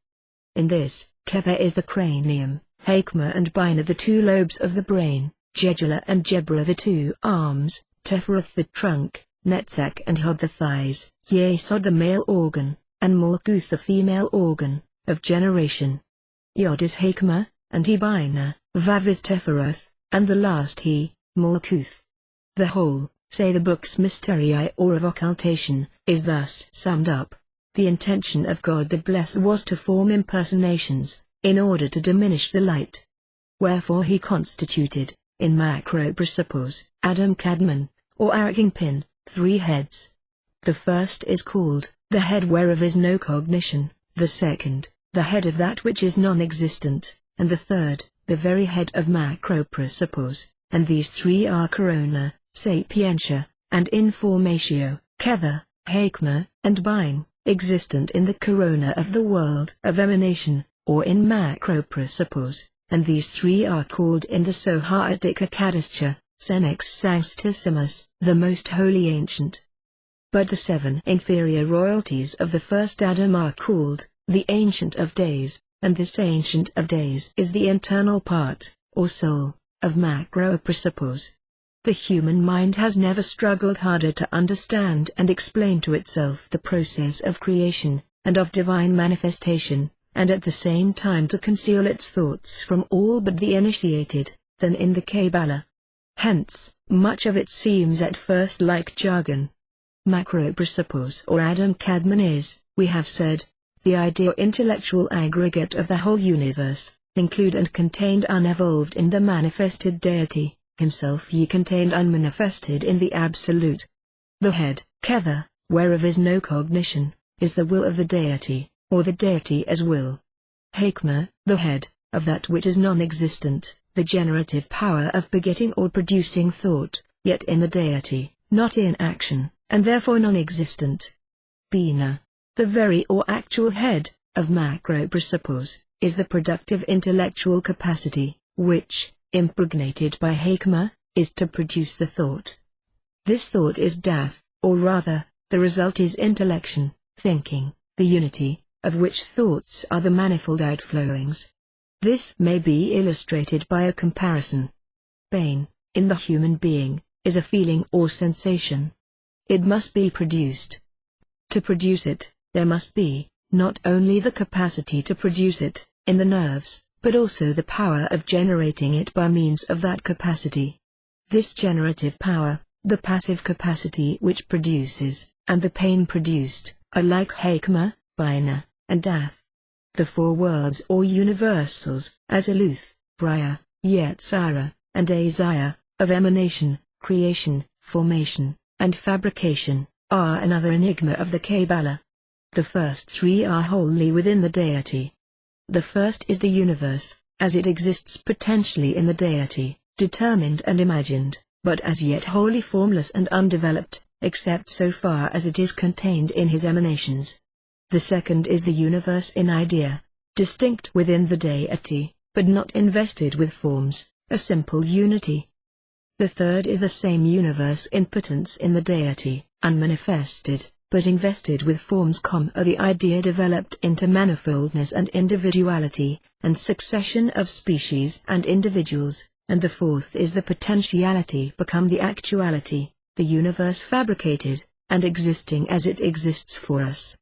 [SPEAKER 1] In this, Kether is the cranium, Hakma and Bina the 2 lobes of the brain, Jedula and Jebra the 2 arms, Teferath the trunk, Netzach and Hod the thighs, Yesod the male organ, and Malkuth the female organ, of generation. Yod is Hakma, and he Bina, Vav is Teferath, and the last he, Malkuth. The whole, say the books Mysterii or of Occultation, is thus summed up. The intention of God the Blessed was to form impersonations, in order to diminish the light. Wherefore he constituted, in macroprosopos, Adam Kadmon, or Arakingpin, 3 heads. The first is called, the head whereof is no cognition, the second, the head of that which is non-existent, and the third, the very head of macroprosopos, and these 3 are Corona, Sapientia, and Informatio, Kether, Hakma, and Bine, existent in the corona of the world of emanation, or in macroprosopos, and these 3 are called in the Sohatic Akadischa, Senex Sanctissimus, the most holy ancient. But the 7 inferior royalties of the first Adam are called, the Ancient of Days, and this Ancient of Days is the internal part, or soul, of macroprosopos. The human mind has never struggled harder to understand and explain to itself the process of creation, and of divine manifestation, and at the same time to conceal its thoughts from all but the initiated, than in the Kabbalah. Hence, much of it seems at first like jargon. Macroprosopos or Adam Kadmon is, we have said, the idea intellectual aggregate of the whole universe, include and contained unevolved in the manifested deity, himself ye contained unmanifested in the absolute. The head, Kether, whereof is no cognition, is the will of the deity, or the deity as will. Hakma, the head, of that which is non-existent, the generative power of begetting or producing thought, yet in the deity, not in action, and therefore non-existent. Bina, the very or actual head, of macroprosopos, is the productive intellectual capacity, which, impregnated by Hakma, is to produce the thought. This thought is Dath, or rather, the result is intellection, thinking, the unity, of which thoughts are the manifold outflowings. This may be illustrated by a comparison. Pain, in the human being, is a feeling or sensation. It must be produced. To produce it, there must be, not only the capacity to produce it, in the nerves, but also the power of generating it by means of that capacity. This generative power, the passive capacity which produces, and the pain produced, are like Hakma, Bina, and Dath. The 4 worlds or universals, as Aluth, Briah, Yetzirah, and Azziah, of emanation, creation, formation, and fabrication, are another enigma of the Kabbalah. The first 3 are wholly within the deity. The first is the universe, as it exists potentially in the deity, determined and imagined, but as yet wholly formless and undeveloped, except so far as it is contained in his emanations. The second is the universe in idea, distinct within the deity, but not invested with forms, a simple unity. The third is the same universe in potence in the deity, unmanifested, but invested with forms, the idea developed into manifoldness and individuality, and succession of species and individuals, and the fourth is the potentiality become the actuality, the universe fabricated, and existing as it exists for us.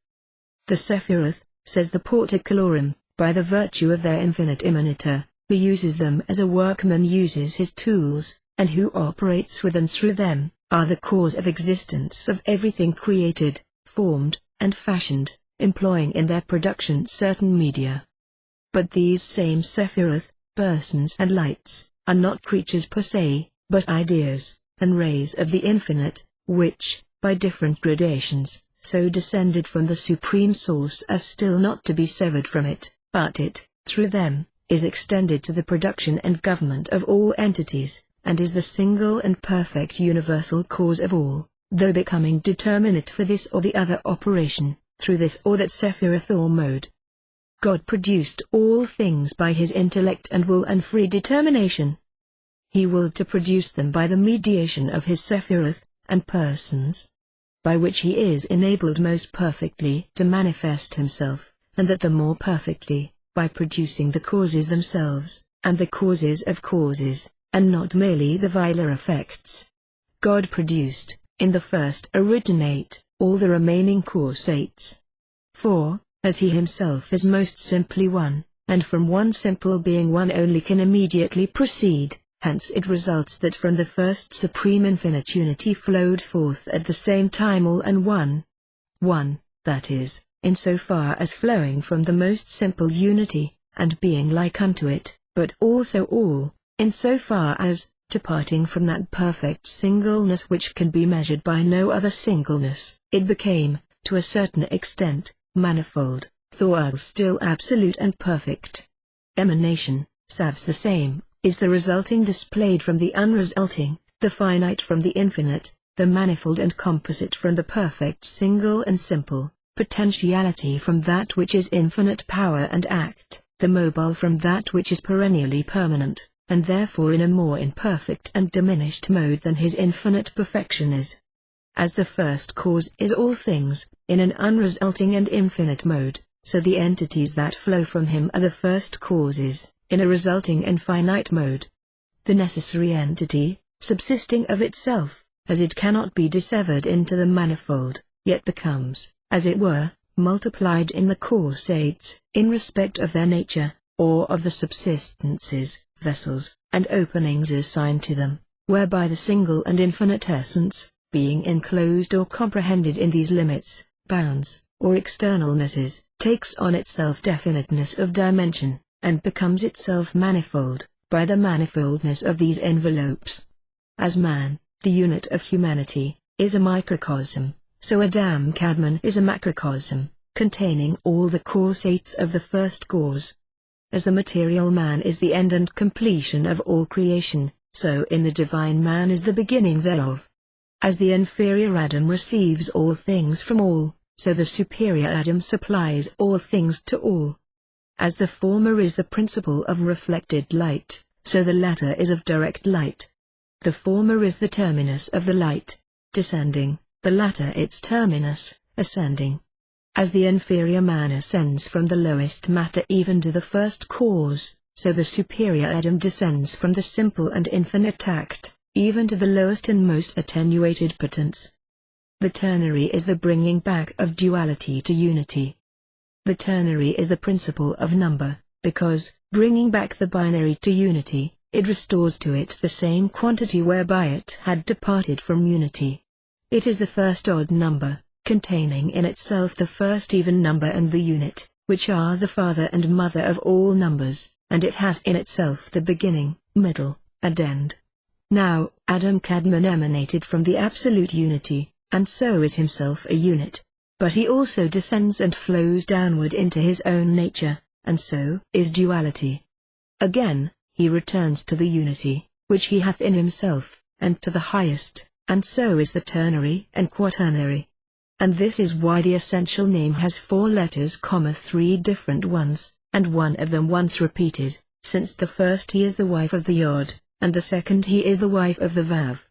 [SPEAKER 1] The Sephiroth, says the Porticolorum, by the virtue of their infinite immanenter, who uses them as a workman uses his tools, and who operates with and through them, are the cause of existence of everything created, formed, and fashioned, employing in their production certain media. But these same Sephiroth, persons and lights, are not creatures per se, but ideas, and rays of the infinite, which, by different gradations, so descended from the Supreme Source as still not to be severed from it, but it, through them, is extended to the production and government of all entities, and is the single and perfect universal cause of all, though becoming determinate for this or the other operation, through this or that Sephiroth or mode. God produced all things by his intellect and will and free determination. He willed to produce them by the mediation of his Sephiroth, and persons, by which he is enabled most perfectly to manifest himself, and that the more perfectly, by producing the causes themselves, and the causes of causes, and not merely the viler effects. God produced, in the first originate, all the remaining causates. For, as he himself is most simply one, and from one simple being one only can immediately proceed, hence it results that from the first supreme infinite unity flowed forth at the same time all and one. One, that is, in so far as flowing from the most simple unity, and being like unto it, but also all, in so far as, departing from that perfect singleness which can be measured by no other singleness, it became, to a certain extent, manifold, though still absolute and perfect. Emanation, salves the same, is the resulting displayed from the unresulting, the finite from the infinite, the manifold and composite from the perfect single and simple, potentiality from that which is infinite power and act, the mobile from that which is perennially permanent, and therefore in a more imperfect and diminished mode than his infinite perfection is. As the first cause is all things, in an unresulting and infinite mode, so the entities that flow from him are the first causes, in a resulting and finite mode. The necessary entity, subsisting of itself, as it cannot be dissevered into the manifold, yet becomes, as it were, multiplied in the causates, in respect of their nature, or of the subsistences, vessels, and openings assigned to them, whereby the single and infinite essence, being enclosed or comprehended in these limits, bounds, or externalnesses, takes on itself definiteness of dimension, and becomes itself manifold, by the manifoldness of these envelopes. As man, the unit of humanity, is a microcosm, so Adam Kadmon is a macrocosm, containing all the causates of the first cause. As the material man is the end and completion of all creation, so in the divine man is the beginning thereof. As the inferior Adam receives all things from all, so the superior Adam supplies all things to all. As the former is the principle of reflected light, so the latter is of direct light. The former is the terminus of the light, descending, the latter its terminus, ascending. As the inferior man ascends from the lowest matter even to the first cause, so the superior Adam descends from the simple and infinite act, even to the lowest and most attenuated potence. The ternary is the bringing back of duality to unity. The ternary is the principle of number, because, bringing back the binary to unity, it restores to it the same quantity whereby it had departed from unity. It is the first odd number, containing in itself the first even number and the unit, which are the father and mother of all numbers, and it has in itself the beginning, middle, and end. Now, Adam Kadmon emanated from the absolute unity, and so is himself a unit. But he also descends and flows downward into his own nature, and so is duality. Again, he returns to the unity, which he hath in himself, and to the highest, and so is the ternary and quaternary. And this is why the essential name has 4 letters, 3 different ones, and one of them once repeated, since the first he is the wife of the Yod, and the second he is the wife of the Vav.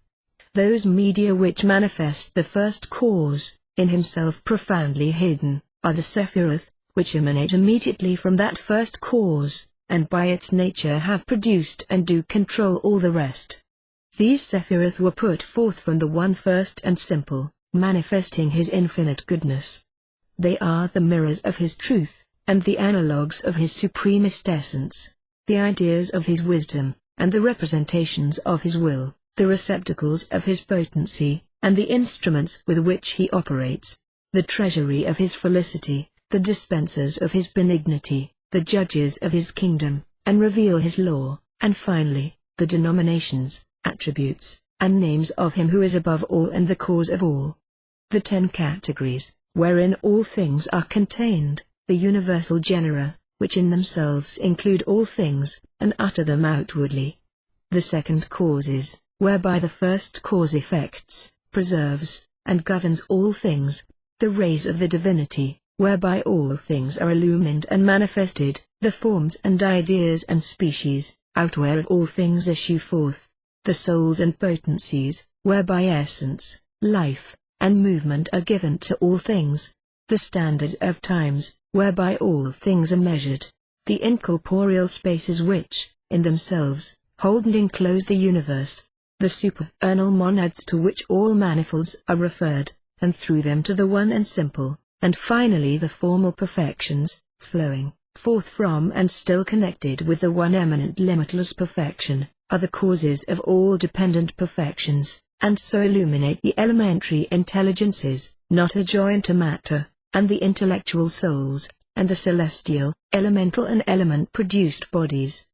[SPEAKER 1] Those media which manifest the first cause, in himself profoundly hidden, are the Sephiroth, which emanate immediately from that first cause, and by its nature have produced and do control all the rest. These Sephiroth were put forth from the one first and simple, manifesting his infinite goodness. They are the mirrors of his truth, and the analogues of his supremest essence, the ideas of his wisdom, and the representations of his will, the receptacles of his potency, and the instruments with which he operates, the treasury of his felicity, the dispensers of his benignity, the judges of his kingdom, and reveal his law, and finally, the denominations, attributes, and names of him who is above all and the cause of all. The 10 categories, wherein all things are contained, the universal genera, which in themselves include all things, and utter them outwardly. The second causes, whereby the first cause effects, preserves, and governs all things. The rays of the divinity, whereby all things are illumined and manifested. The forms and ideas and species, out whereof all things issue forth. The souls and potencies, whereby essence, life, and movement are given to all things. The standard of times, whereby all things are measured. The incorporeal spaces which, in themselves, hold and enclose the universe. The supernal monads to which all manifolds are referred, and through them to the one and simple, and finally the formal perfections, flowing forth from and still connected with the one eminent limitless perfection, are the causes of all dependent perfections, and so illuminate the elementary intelligences, not adjoined to matter, and the intellectual souls, and the celestial, elemental and element-produced bodies.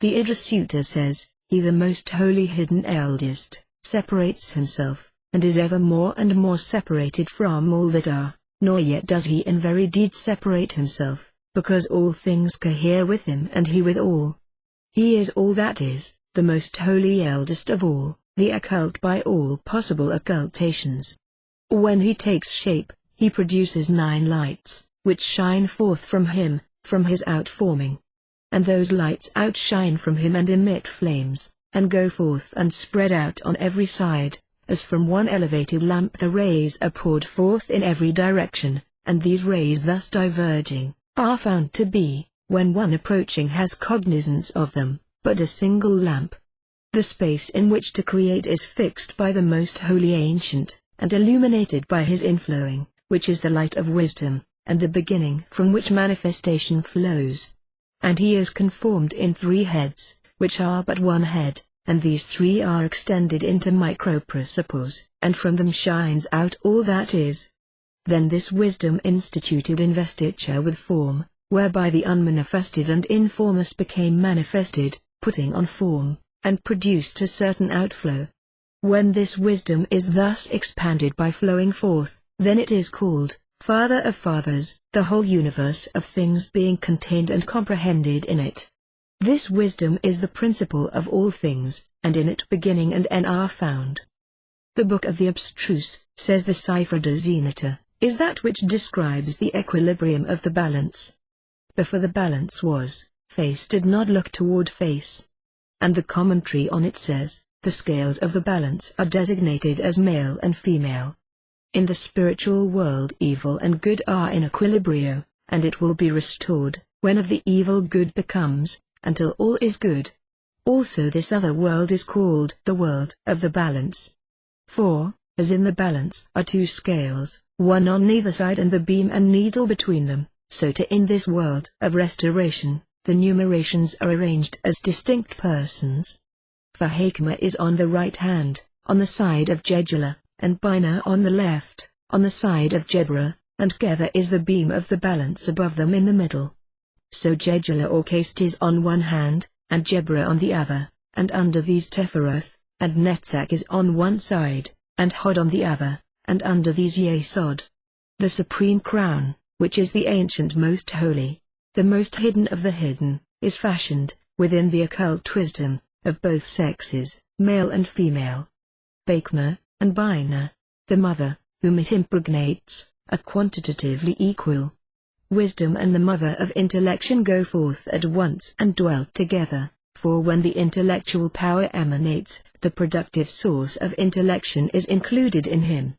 [SPEAKER 1] The Idra says, he the most holy hidden eldest, separates himself, and is ever more and more separated from all that are, nor yet does he in very deed separate himself, because all things cohere with him and he with all. He is all that is, the most holy eldest of all, the occult by all possible occultations. When he takes shape, he produces 9 lights, which shine forth from him, from his outforming. And those lights outshine from him and emit flames, and go forth and spread out on every side, as from one elevated lamp the rays are poured forth in every direction, and these rays thus diverging, are found to be, when one approaching has cognizance of them, but a single lamp. The space in which to create is fixed by the most holy ancient, and illuminated by his inflowing, which is the light of wisdom, and the beginning from which manifestation flows. And he is conformed in 3 heads, which are but one head, and these 3 are extended into microprinciples, and from them shines out all that is. Then this wisdom instituted investiture with form, whereby the unmanifested and informous became manifested, putting on form, and produced a certain outflow. When this wisdom is thus expanded by flowing forth, then it is called, Father of Fathers, the whole universe of things being contained and comprehended in it. This wisdom is the principle of all things, and in it beginning and end are found. The Book of the Abstruse, says the Cipher de Zenata, is that which describes the equilibrium of the balance. Before the balance was, face did not look toward face. And the commentary on it says, the scales of the balance are designated as male and female. In the spiritual world evil and good are in equilibrio, and it will be restored, when of the evil good becomes, until all is good. Also this other world is called the world of the balance. For, as in the balance are 2 scales, one on neither side and the beam and needle between them, so too in this world of restoration, the numerations are arranged as distinct persons. For Hakma is on the right hand, on the side of Jedula, and Bina on the left, on the side of Jedra, and together is the beam of the balance above them in the middle. So Jedula or Caste is on one hand, and Jebra on the other, and under these Tepharoth, and Netzach is on one side, and Hod on the other, and under these Yesod. The supreme crown, which is the ancient most holy, the most hidden of the hidden, is fashioned, within the occult wisdom, of both sexes, male and female. Bakma, and Bina, the mother, whom it impregnates, are quantitatively equal. Wisdom and the mother of intellection go forth at once and dwell together, for when the intellectual power emanates, the productive source of intellection is included in him.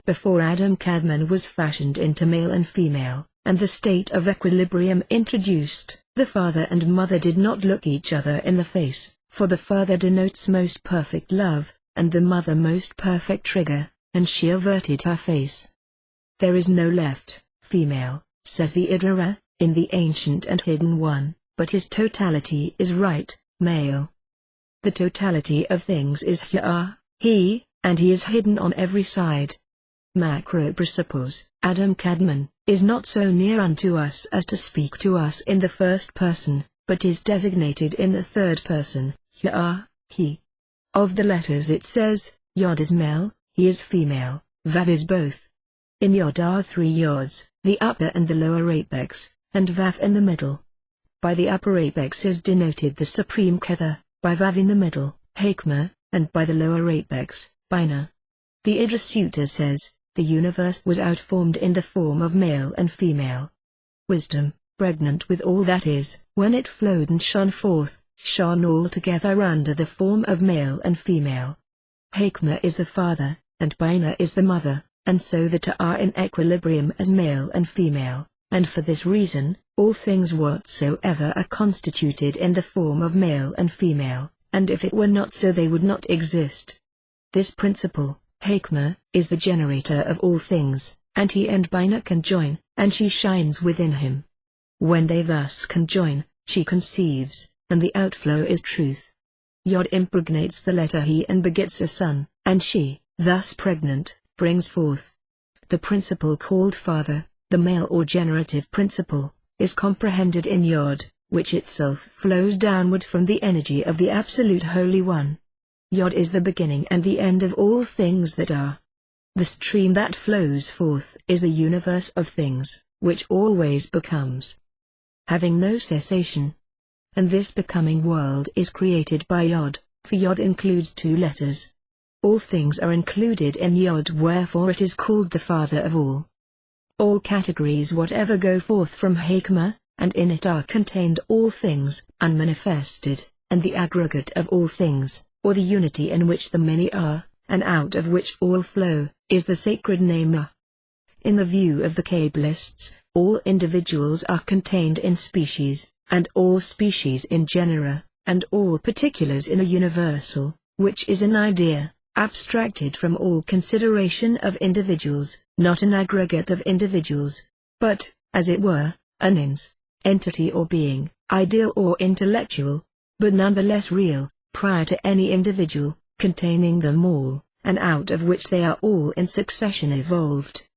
[SPEAKER 1] Before Adam Kadmon was fashioned into male and female, and the state of equilibrium introduced, the father and mother did not look each other in the face, for the father denotes most perfect love, and the mother most perfect trigger, and she averted her face. There is no left, female, says the Idara, in the ancient and hidden one, but his totality is right, male. The totality of things is he, and he is hidden on every side. Macro presuppose, Adam Kadmon, is not so near unto us as to speak to us in the first person, but is designated in the third person, he. Of the letters it says, Yod is male, he is female, Vav is both. In Yod are 3 yods, the upper and the lower apex, and Vav in the middle. By the upper apex is denoted the supreme Kether, by Vav in the middle, Hakma, and by the lower apex, Bina. The Idra Sutta says, the universe was outformed in the form of male and female. Wisdom, pregnant with all that is, when it flowed and shone forth, shone all together under the form of male and female. Hakma is the father, and Bina is the mother, and so the two are in equilibrium as male and female, and for this reason, all things whatsoever are constituted in the form of male and female, and if it were not so they would not exist. This principle, Hakma, is the generator of all things, and he and Bina conjoin, and she shines within him. When they thus conjoin, she conceives, and the outflow is truth. Yod impregnates the letter he and begets a son, and she, thus pregnant, brings forth. The principle called father, the male or generative principle, is comprehended in Yod, which itself flows downward from the energy of the Absolute Holy One. Yod is the beginning and the end of all things that are. The stream that flows forth is the universe of things, which always becomes, having no cessation. And this becoming world is created by Yod, for Yod includes 2 letters. All things are included in Yod, wherefore it is called the father of all. All categories whatever go forth from Hakma, and in it are contained all things, unmanifested, and the aggregate of all things, or the unity in which the many are, and out of which all flow, is the sacred name Ah. In the view of the Kabbalists, all individuals are contained in species, and all species in genera, and all particulars in a universal, which is an idea, abstracted from all consideration of individuals, not an aggregate of individuals, but, as it were, an entity or being, ideal or intellectual, but nonetheless real, prior to any individual, containing them all, and out of which they are all in succession evolved.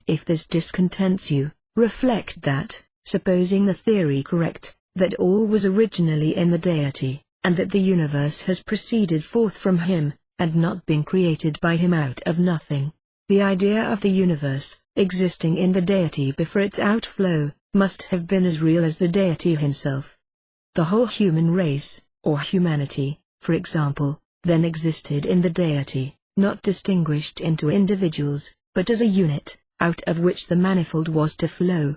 [SPEAKER 1] If this discontents you, reflect that, supposing the theory correct, that all was originally in the deity, and that the universe has proceeded forth from him, and not been created by him out of nothing, the idea of the universe, existing in the deity before its outflow, must have been as real as the deity himself. The whole human race, or humanity, for example, then existed in the deity, not distinguished into individuals, but as a unit, out of which the manifold was to flow.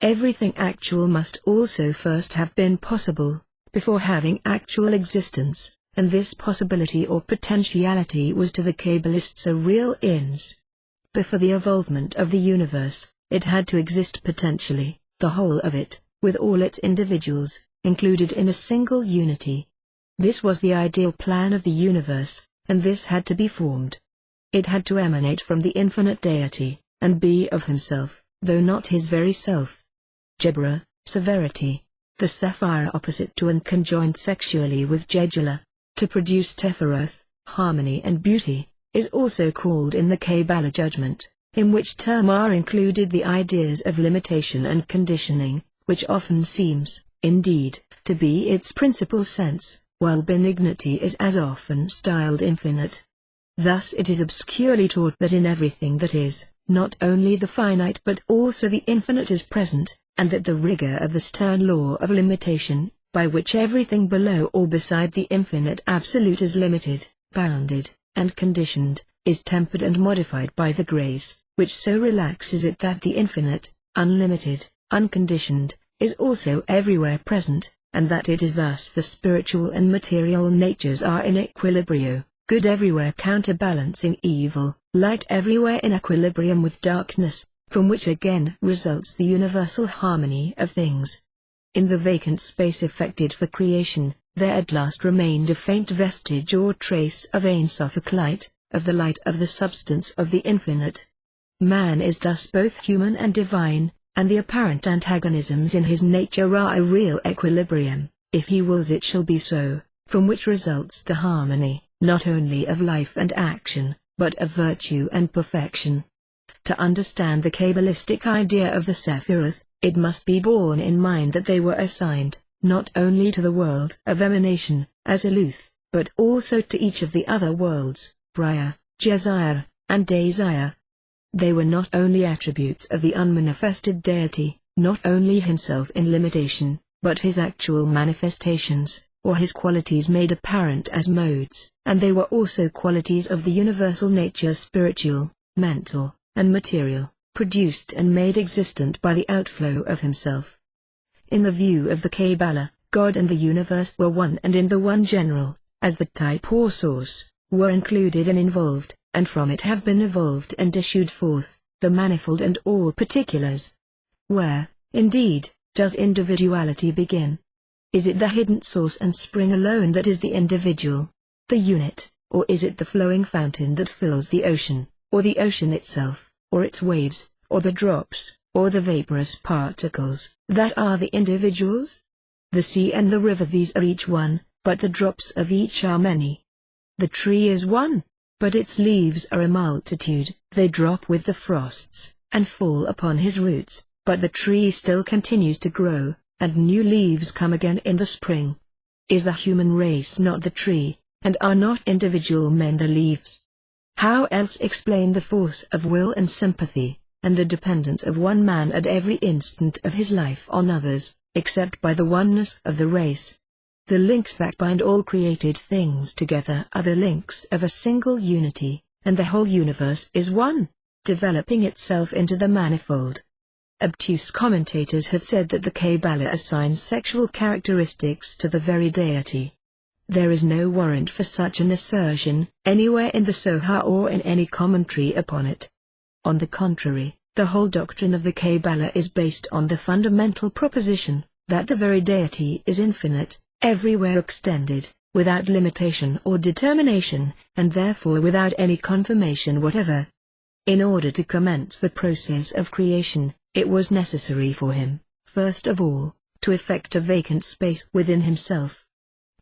[SPEAKER 1] Everything actual must also first have been possible, before having actual existence, and this possibility or potentiality was to the Kabbalists a real ins. Before the evolvement of the universe, it had to exist potentially, the whole of it, with all its individuals, included in a single unity. This was the ideal plan of the universe, and this had to be formed. It had to emanate from the infinite deity, and be of himself, though not his very self. Jebra, severity, the sapphire opposite to and conjoined sexually with Jedula, to produce Teferoth, harmony and beauty, is also called in the Kabbalah judgment, in which term are included the ideas of limitation and conditioning, which often seems, indeed, to be its principal sense, while benignity is as often styled infinite. Thus it is obscurely taught that in everything that is, not only the finite but also the infinite is present, and that the rigor of the stern law of limitation, by which everything below or beside the infinite absolute is limited, bounded, and conditioned, is tempered and modified by the grace, which so relaxes it that the infinite, unlimited, unconditioned, is also everywhere present, and that it is thus the spiritual and material natures are in equilibrio, good everywhere counterbalancing evil, light everywhere in equilibrium with darkness, from which again results the universal harmony of things. In the vacant space effected for creation, there at last remained a faint vestige or trace of Ein Sofic light, of the light of the substance of the infinite. Man is thus both human and divine, and the apparent antagonisms in his nature are a real equilibrium. If he wills it shall be so, from which results the harmony, not only of life and action, but of virtue and perfection. To understand the Kabbalistic idea of the Sephiroth, it must be borne in mind that they were assigned, not only to the world of emanation, as Eluth, but also to each of the other worlds, Briar, Jezire, and Desire. They were not only attributes of the unmanifested deity, not only himself in limitation, but his actual manifestations, or his qualities made apparent as modes, and they were also qualities of the universal nature, spiritual, mental, and material, produced and made existent by the outflow of himself. In the view of the Kabbalah, God and the universe were one, and in the one general, as the type or source, were included and involved, and from it have been evolved and issued forth, the manifold and all particulars. Where, indeed, does individuality begin? Is it the hidden source and spring alone that is the individual, the unit, or is it the flowing fountain that fills the ocean, or the ocean itself, or its waves, or the drops, or the vaporous particles, that are the individuals? The sea and the river, these are each one, but the drops of each are many. The tree is one, but its leaves are a multitude. They drop with the frosts, and fall upon his roots, but the tree still continues to grow, and new leaves come again in the spring. Is the human race not the tree, and are not individual men the leaves? How else explain the force of will and sympathy, and the dependence of one man at every instant of his life on others, except by the oneness of the race? The links that bind all created things together are the links of a single unity, and the whole universe is one, developing itself into the manifold. Obtuse commentators have said that the Kabbalah assigns sexual characteristics to the very deity. There is no warrant for such an assertion, anywhere in the Sohar or in any commentary upon it. On the contrary, the whole doctrine of the Kabbalah is based on the fundamental proposition, that the very deity is infinite, everywhere extended, without limitation or determination, and therefore without any confirmation whatever. In order to commence the process of creation, it was necessary for him, first of all, to effect a vacant space within himself.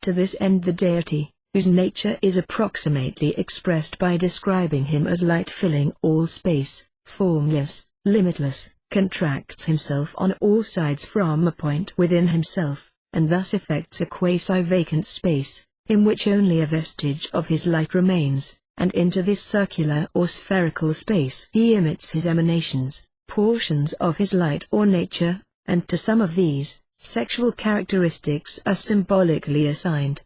[SPEAKER 1] To this end the deity, whose nature is approximately expressed by describing him as light filling all space, formless, limitless, contracts himself on all sides from a point within himself, and thus effects a quasi-vacant space, in which only a vestige of his light remains, and into this circular or spherical space he emits his emanations, portions of his light or nature, and to some of these, sexual characteristics are symbolically assigned.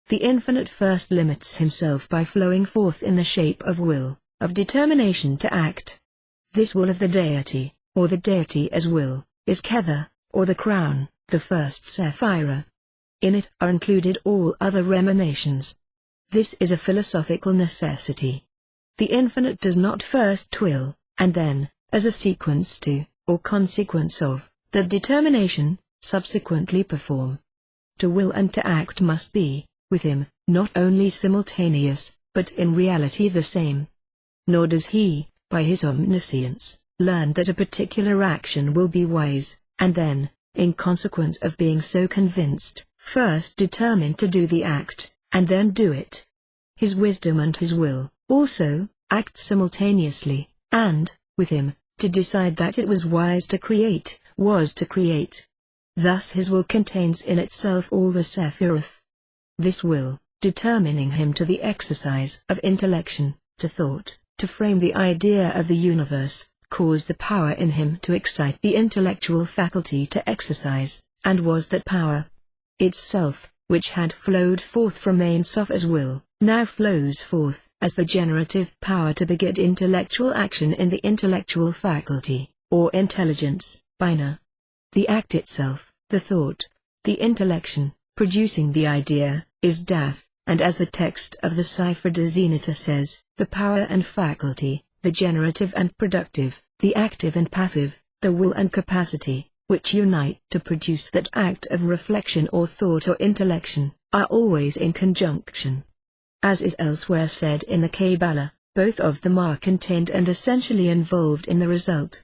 [SPEAKER 1] The infinite first limits himself by flowing forth in the shape of will, of determination to act. This will of the deity, or the deity as will, is Kether, or the crown, the first Sephira. In it are included all other emanations. This is a philosophical necessity. The infinite does not first will, and then, as a sequence to, or consequence of, the determination, subsequently perform. To will and to act must be, with him, not only simultaneous, but in reality the same. Nor does he, by his omniscience, learn that a particular action will be wise, and then, in consequence of being so convinced, first determine to do the act, and then do it. His wisdom and his will, also, act simultaneously, and, with him, to decide that it was wise to create, was to create. Thus his will contains in itself all the Sephiroth. This will, determining him to the exercise of intellection, to thought, to frame the idea of the universe, caused the power in him to excite the intellectual faculty to exercise, and was that power itself, which had flowed forth from Ein Sof as will, now flows forth as the generative power to beget intellectual action in the intellectual faculty, or intelligence, Bina. The act itself, the thought, the intellection, producing the idea, is Dath, and as the text of the Cipher de Zenita says, the power and faculty, the generative and productive, the active and passive, the will and capacity, which unite to produce that act of reflection or thought or intellection, are always in conjunction. As is elsewhere said in the Kabbalah, both of them are contained and essentially involved in the result.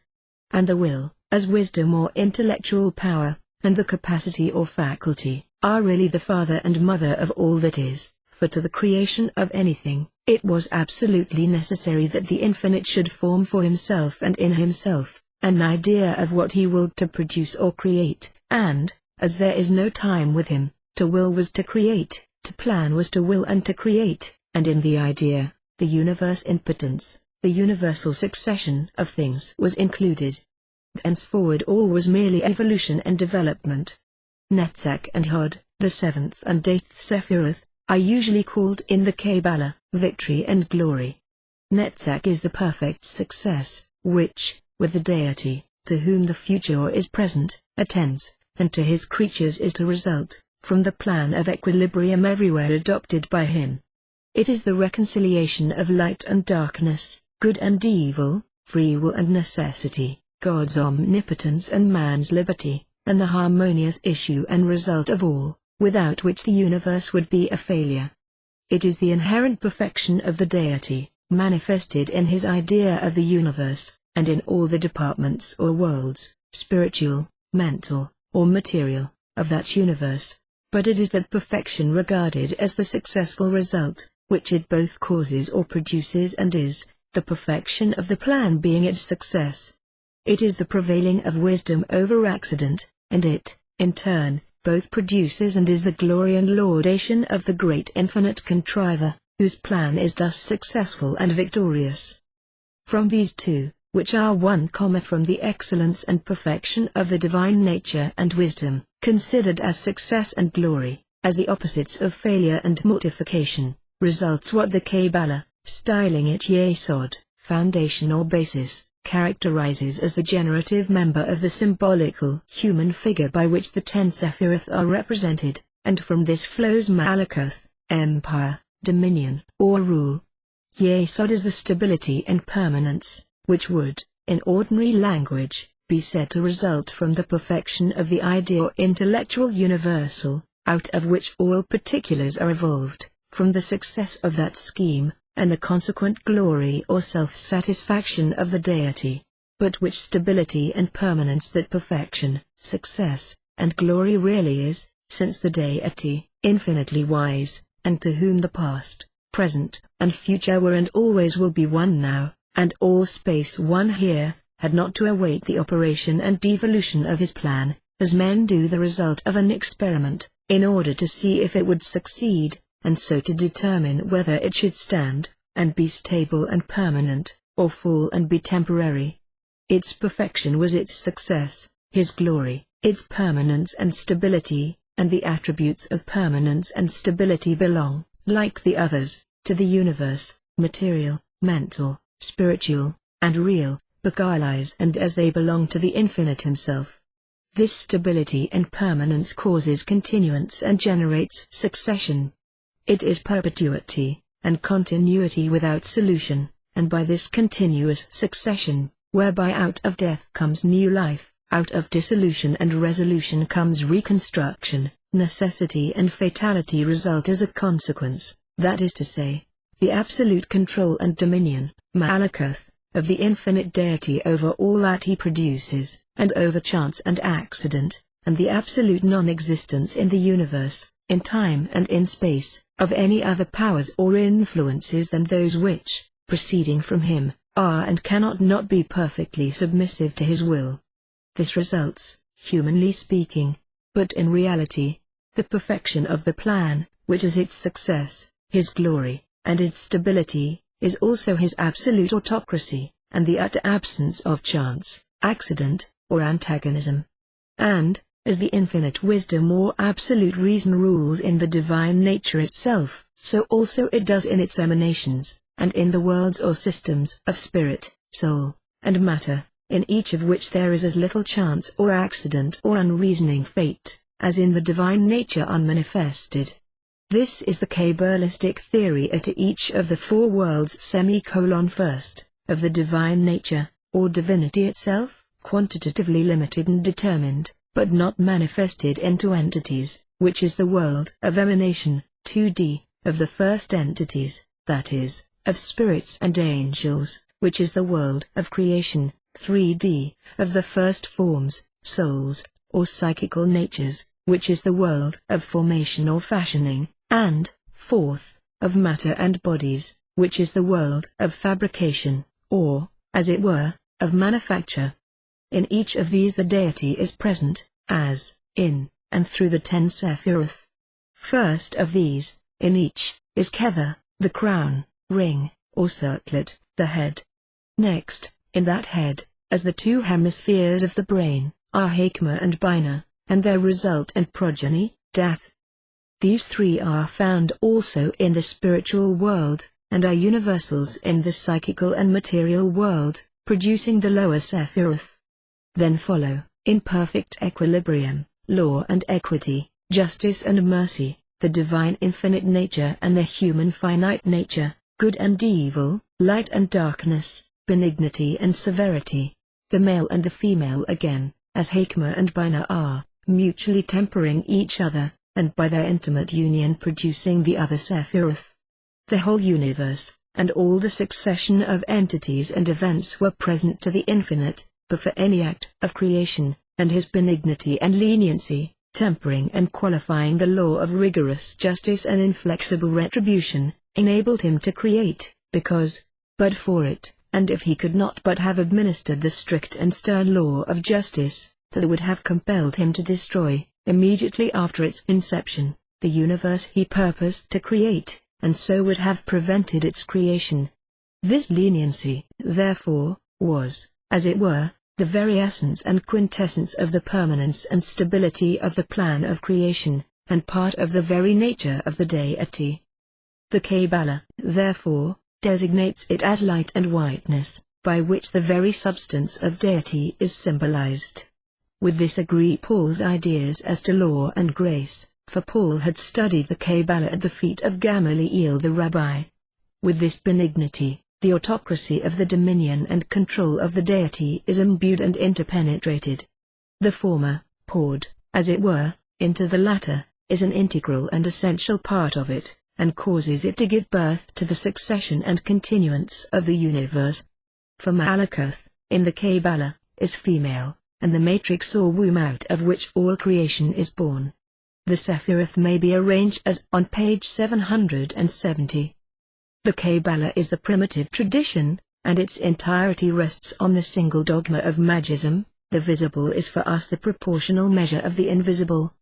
[SPEAKER 1] And the will, as wisdom or intellectual power, and the capacity or faculty, are really the father and mother of all that is, for to the creation of anything, it was absolutely necessary that the Infinite should form for himself and in himself an idea of what he willed to produce or create, and, as there is no time with him, to will was to create, to plan was to will and to create, and in the idea, the universe impotence, the universal succession of things was included. Henceforward all was merely evolution and development. Netzach and Hod, the seventh and eighth Sephiroth, are usually called in the Kabbalah, victory and glory. Netzach is the perfect success, which, with the deity, to whom the future is present, attends, and to his creatures is to result, from the plan of equilibrium everywhere adopted by him. It is the reconciliation of light and darkness, good and evil, free will and necessity, God's omnipotence and man's liberty, and the harmonious issue and result of all, without which the universe would be a failure. It is the inherent perfection of the deity, manifested in his idea of the universe, and in all the departments or worlds, spiritual, mental, or material, of that universe. But it is that perfection regarded as the successful result, which it both causes or produces and is, the perfection of the plan being its success. It is the prevailing of wisdom over accident, and it, in turn, both produces and is the glory and laudation of the great infinite contriver, whose plan is thus successful and victorious. From these two, which are one, from the excellence and perfection of the divine nature and wisdom, considered as success and glory, as the opposites of failure and mortification, results what the Kabbalah, styling it Yesod, foundation or basis, characterizes as the generative member of the symbolical human figure by which the 10 Sephiroth are represented, and from this flows Malakuth, empire, dominion, or rule. Yesod is the stability and permanence, which would, in ordinary language, be said to result from the perfection of the idea or intellectual universal, out of which all particulars are evolved, from the success of that scheme, and the consequent glory or self-satisfaction of the deity. But which stability and permanence that perfection, success, and glory really is, since the deity, infinitely wise, and to whom the past, present, and future were and always will be one now, and all space one here, had not to await the operation and devolution of his plan, as men do the result of an experiment, in order to see if it would succeed, and so to determine whether it should stand, and be stable and permanent, or fall and be temporary. Its perfection was its success, his glory, its permanence and stability, and the attributes of permanence and stability belong, like the others, to the universe, material, mental, spiritual, and real, beguiles and as they belong to the Infinite himself. This stability and permanence causes continuance and generates succession. It is perpetuity, and continuity without solution, and by this continuous succession, whereby out of death comes new life, out of dissolution and resolution comes reconstruction, necessity and fatality result as a consequence, that is to say, the absolute control and dominion, Malakuth, of the infinite deity over all that he produces, and over chance and accident, and the absolute non-existence in the universe, in time and in space, of any other powers or influences than those which, proceeding from him, are and cannot not be perfectly submissive to his will. This results, humanly speaking, but in reality, the perfection of the plan, which is its success, his glory, and its stability, is also his absolute autocracy, and the utter absence of chance, accident, or antagonism. And, as the infinite wisdom or absolute reason rules in the divine nature itself, so also it does in its emanations, and in the worlds or systems of spirit, soul, and matter, in each of which there is as little chance or accident or unreasoning fate, as in the divine nature unmanifested. This is the Kabbalistic theory as to each of the four worlds. First, of the divine nature, or divinity itself, quantitatively limited and determined, but not manifested into entities, which is the world of emanation. 2d, of the first entities, that is, of spirits and angels, which is the world of creation. 3d, of the first forms, souls, or psychical natures, which is the world of formation or fashioning, and, 4th, of matter and bodies, which is the world of fabrication, or, as it were, of manufacture. In each of these the deity is present, as, in, and through the 10 Sephiroth. First of these, in each, is Kether, the crown, ring, or circlet, the head. Next, in that head, as the 2 hemispheres of the brain, are Hakma and Bina, and their result and progeny, Death. These 3 are found also in the spiritual world, and are universals in the psychical and material world, producing the lower Sephiroth. Then follow, in perfect equilibrium, law and equity, justice and mercy, the divine infinite nature and the human finite nature, good and evil, light and darkness, benignity and severity. The male and the female again, as Hakma and Bina are, mutually tempering each other, and by their intimate union producing the other Sephiroth. The whole universe, and all the succession of entities and events were present to the infinite, but for any act of creation, and his benignity and leniency, tempering and qualifying the law of rigorous justice and inflexible retribution, enabled him to create, because, but for it, and if he could not but have administered the strict and stern law of justice, that would have compelled him to destroy, immediately after its inception, the universe he purposed to create, and so would have prevented its creation. This leniency, therefore, was, as it were, the very essence and quintessence of the permanence and stability of the plan of creation, and part of the very nature of the deity. The Kabbalah, therefore, designates it as light and whiteness, by which the very substance of deity is symbolized. With this agree Paul's ideas as to law and grace, for Paul had studied the Kabbalah at the feet of Gamaliel the rabbi. With this benignity, the autocracy of the dominion and control of the deity is imbued and interpenetrated. The former, poured, as it were, into the latter, is an integral and essential part of it, and causes it to give birth to the succession and continuance of the universe. For Malakuth, in the Kabbalah, is female, and the matrix or womb out of which all creation is born. The Sephiroth may be arranged as on page 770. The Kabbalah is the primitive tradition, and its entirety rests on the single dogma of magism: the visible is for us the proportional measure of the invisible.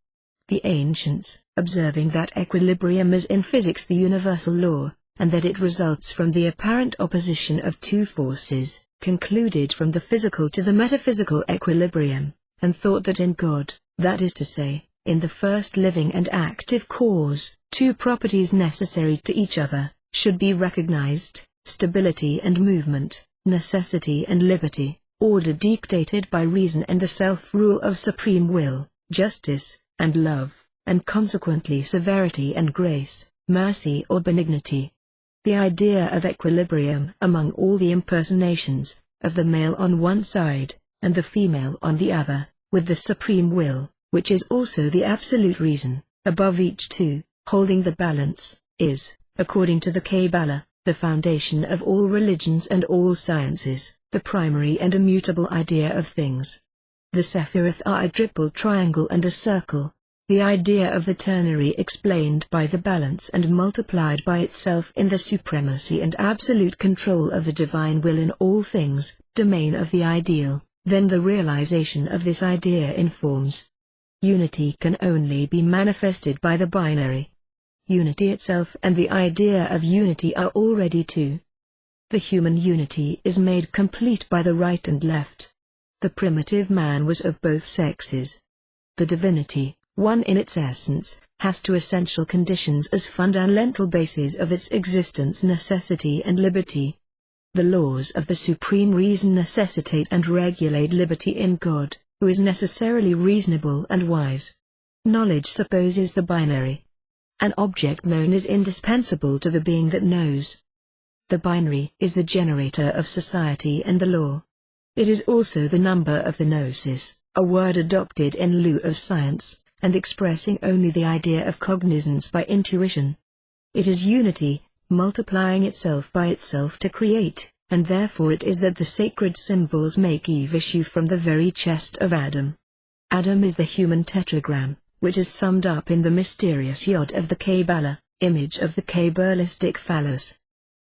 [SPEAKER 1] The ancients, observing that equilibrium is in physics the universal law, and that it results from the apparent opposition of 2 forces, concluded from the physical to the metaphysical equilibrium, and thought that in God, that is to say, in the first living and active cause, 2 properties necessary to each other should be recognized: stability and movement, necessity and liberty, order dictated by reason and the self-rule of supreme will, justice, and love, and consequently severity and grace, mercy or benignity. The idea of equilibrium among all the impersonations, of the male on one side, and the female on the other, with the supreme will, which is also the absolute reason, above each 2, holding the balance, is, according to the Kabbalah, the foundation of all religions and all sciences, the primary and immutable idea of things. The Sephiroth are a triple triangle and a circle, the idea of the ternary explained by the balance and multiplied by itself in the supremacy and absolute control of the divine will in all things, domain of the ideal. Then the realization of this idea in forms. Unity can only be manifested by the binary. Unity itself and the idea of unity are already 2. The human unity is made complete by the right and left. The primitive man was of both sexes. The divinity, one in its essence, has 2 essential conditions as fundamental bases of its existence: necessity and liberty. The laws of the supreme reason necessitate and regulate liberty in God, who is necessarily reasonable and wise. Knowledge supposes the binary. An object known is indispensable to the being that knows. The binary is the generator of society and the law. It is also the number of the gnosis, a word adopted in lieu of science, and expressing only the idea of cognizance by intuition. It is unity, multiplying itself by itself to create, and therefore it is that the sacred symbols make Eve issue from the very chest of Adam. Adam is the human tetragram, which is summed up in the mysterious Yod of the Kabbalah, image of the Kabbalistic phallus.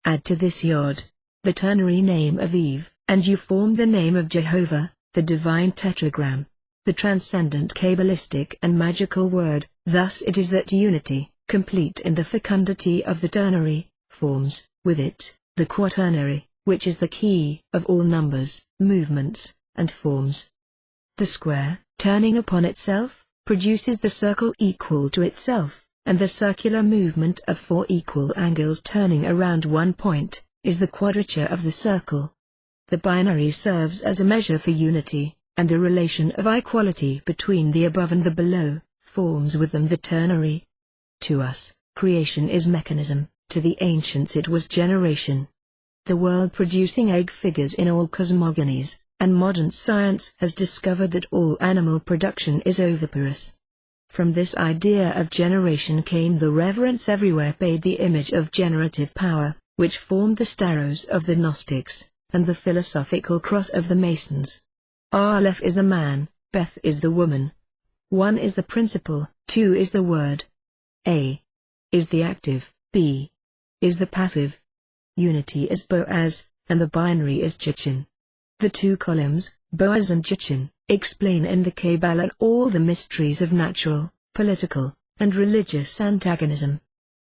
[SPEAKER 1] Add to this Yod, the ternary name of Eve, and you form the name of Jehovah, the divine tetragram, the transcendent Kabbalistic and magical word. Thus it is that unity, complete in the fecundity of the ternary, forms, with it, the quaternary, which is the key of all numbers, movements, and forms. The square, turning upon itself, produces the circle equal to itself, and the circular movement of 4 equal angles turning around one point, is the quadrature of the circle. The binary serves as a measure for unity, and the relation of equality between the above and the below, forms with them the ternary. To us, creation is mechanism, to the ancients it was generation. The world producing egg figures in all cosmogonies, and modern science has discovered that all animal production is oviparous. From this idea of generation came the reverence everywhere paid the image of generative power, which formed the staros of the Gnostics, and the philosophical cross of the Masons. Aleph is the man, Beth is the woman. 1 is the principle, 2 is the word. A is the active, B is the passive. Unity is Boaz, and the binary is Jichin. The 2 columns, Boaz and Jichin, explain in the Kabbalah all the mysteries of natural, political, and religious antagonism.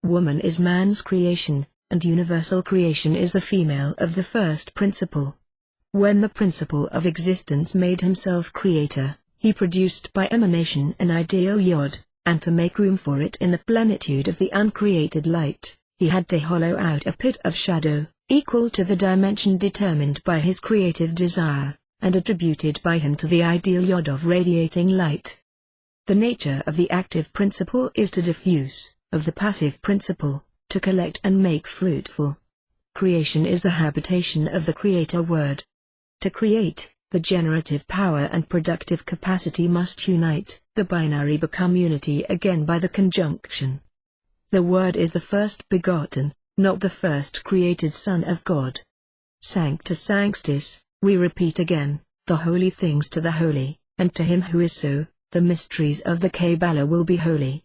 [SPEAKER 1] Woman is man's creation, and universal creation is the female of the first principle. When the principle of existence made himself creator, he produced by emanation an ideal Yod, and to make room for it in the plenitude of the uncreated light, he had to hollow out a pit of shadow, equal to the dimension determined by his creative desire, and attributed by him to the ideal Yod of radiating light. The nature of the active principle is to diffuse, of the passive principle, to collect and make fruitful. Creation is the habitation of the Creator Word. To create, the generative power and productive capacity must unite, the binary become unity again by the conjunction. The Word is the first begotten, not the first created Son of God. Sanctus Sanctis, we repeat again, the holy things to the holy, and to him who is so, the mysteries of the Kabbalah will be holy.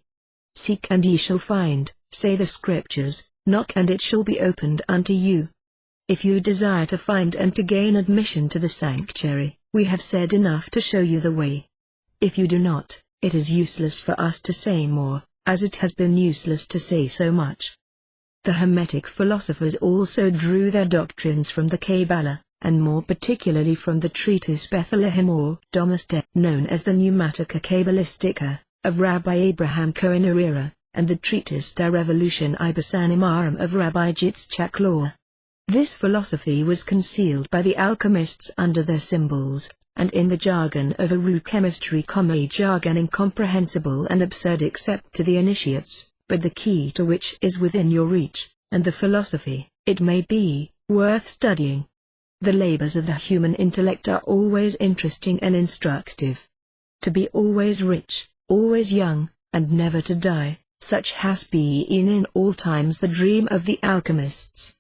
[SPEAKER 1] Seek and ye shall find, say the Scriptures, knock and it shall be opened unto you. If you desire to find and to gain admission to the sanctuary, we have said enough to show you the way. If you do not, it is useless for us to say more, as it has been useless to say so much. The Hermetic philosophers also drew their doctrines from the Kabbalah, and more particularly from the treatise Bethlehem or Domesday, known as the Pneumatica Kabbalistica, of Rabbi Abraham Cohen Arira, and the treatise De Revolutione Ibisanimarum of Rabbi Yitzchak Law. This philosophy was concealed by the alchemists under their symbols, and in the jargon of a rude chemistry, a jargon incomprehensible and absurd except to the initiates, but the key to which is within your reach, and the philosophy, it may be, worth studying. The labors of the human intellect are always interesting and instructive. To be always rich, always young, and never to die, such has been in all times the dream of the alchemists.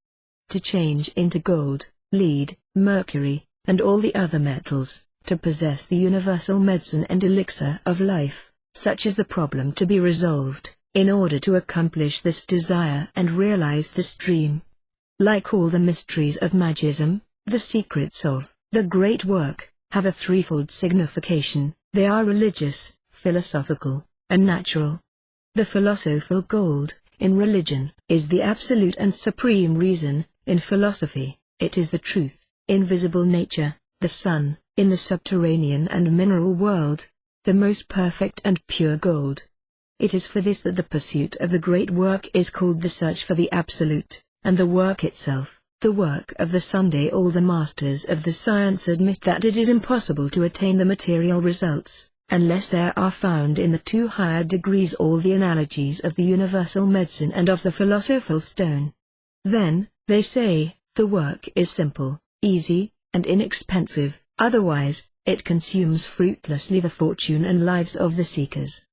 [SPEAKER 1] To change into gold, lead, mercury, and all the other metals, to possess the universal medicine and elixir of life, such is the problem to be resolved, in order to accomplish this desire and realize this dream. Like all the mysteries of magism, the secrets of the great work have a threefold signification. They are religious, philosophical, and natural. The philosophical gold, in religion, is the absolute and supreme reason. In philosophy, it is the truth, invisible nature, the sun, in the subterranean and mineral world, the most perfect and pure gold. It is for this that the pursuit of the great work is called the search for the absolute, and the work itself, the work of the Sunday. All the masters of the science admit that it is impossible to attain the material results, unless there are found in the two higher degrees all the analogies of the universal medicine and of the philosophical stone. Then, they say, the work is simple, easy, and inexpensive, otherwise, it consumes fruitlessly the fortune and lives of the seekers.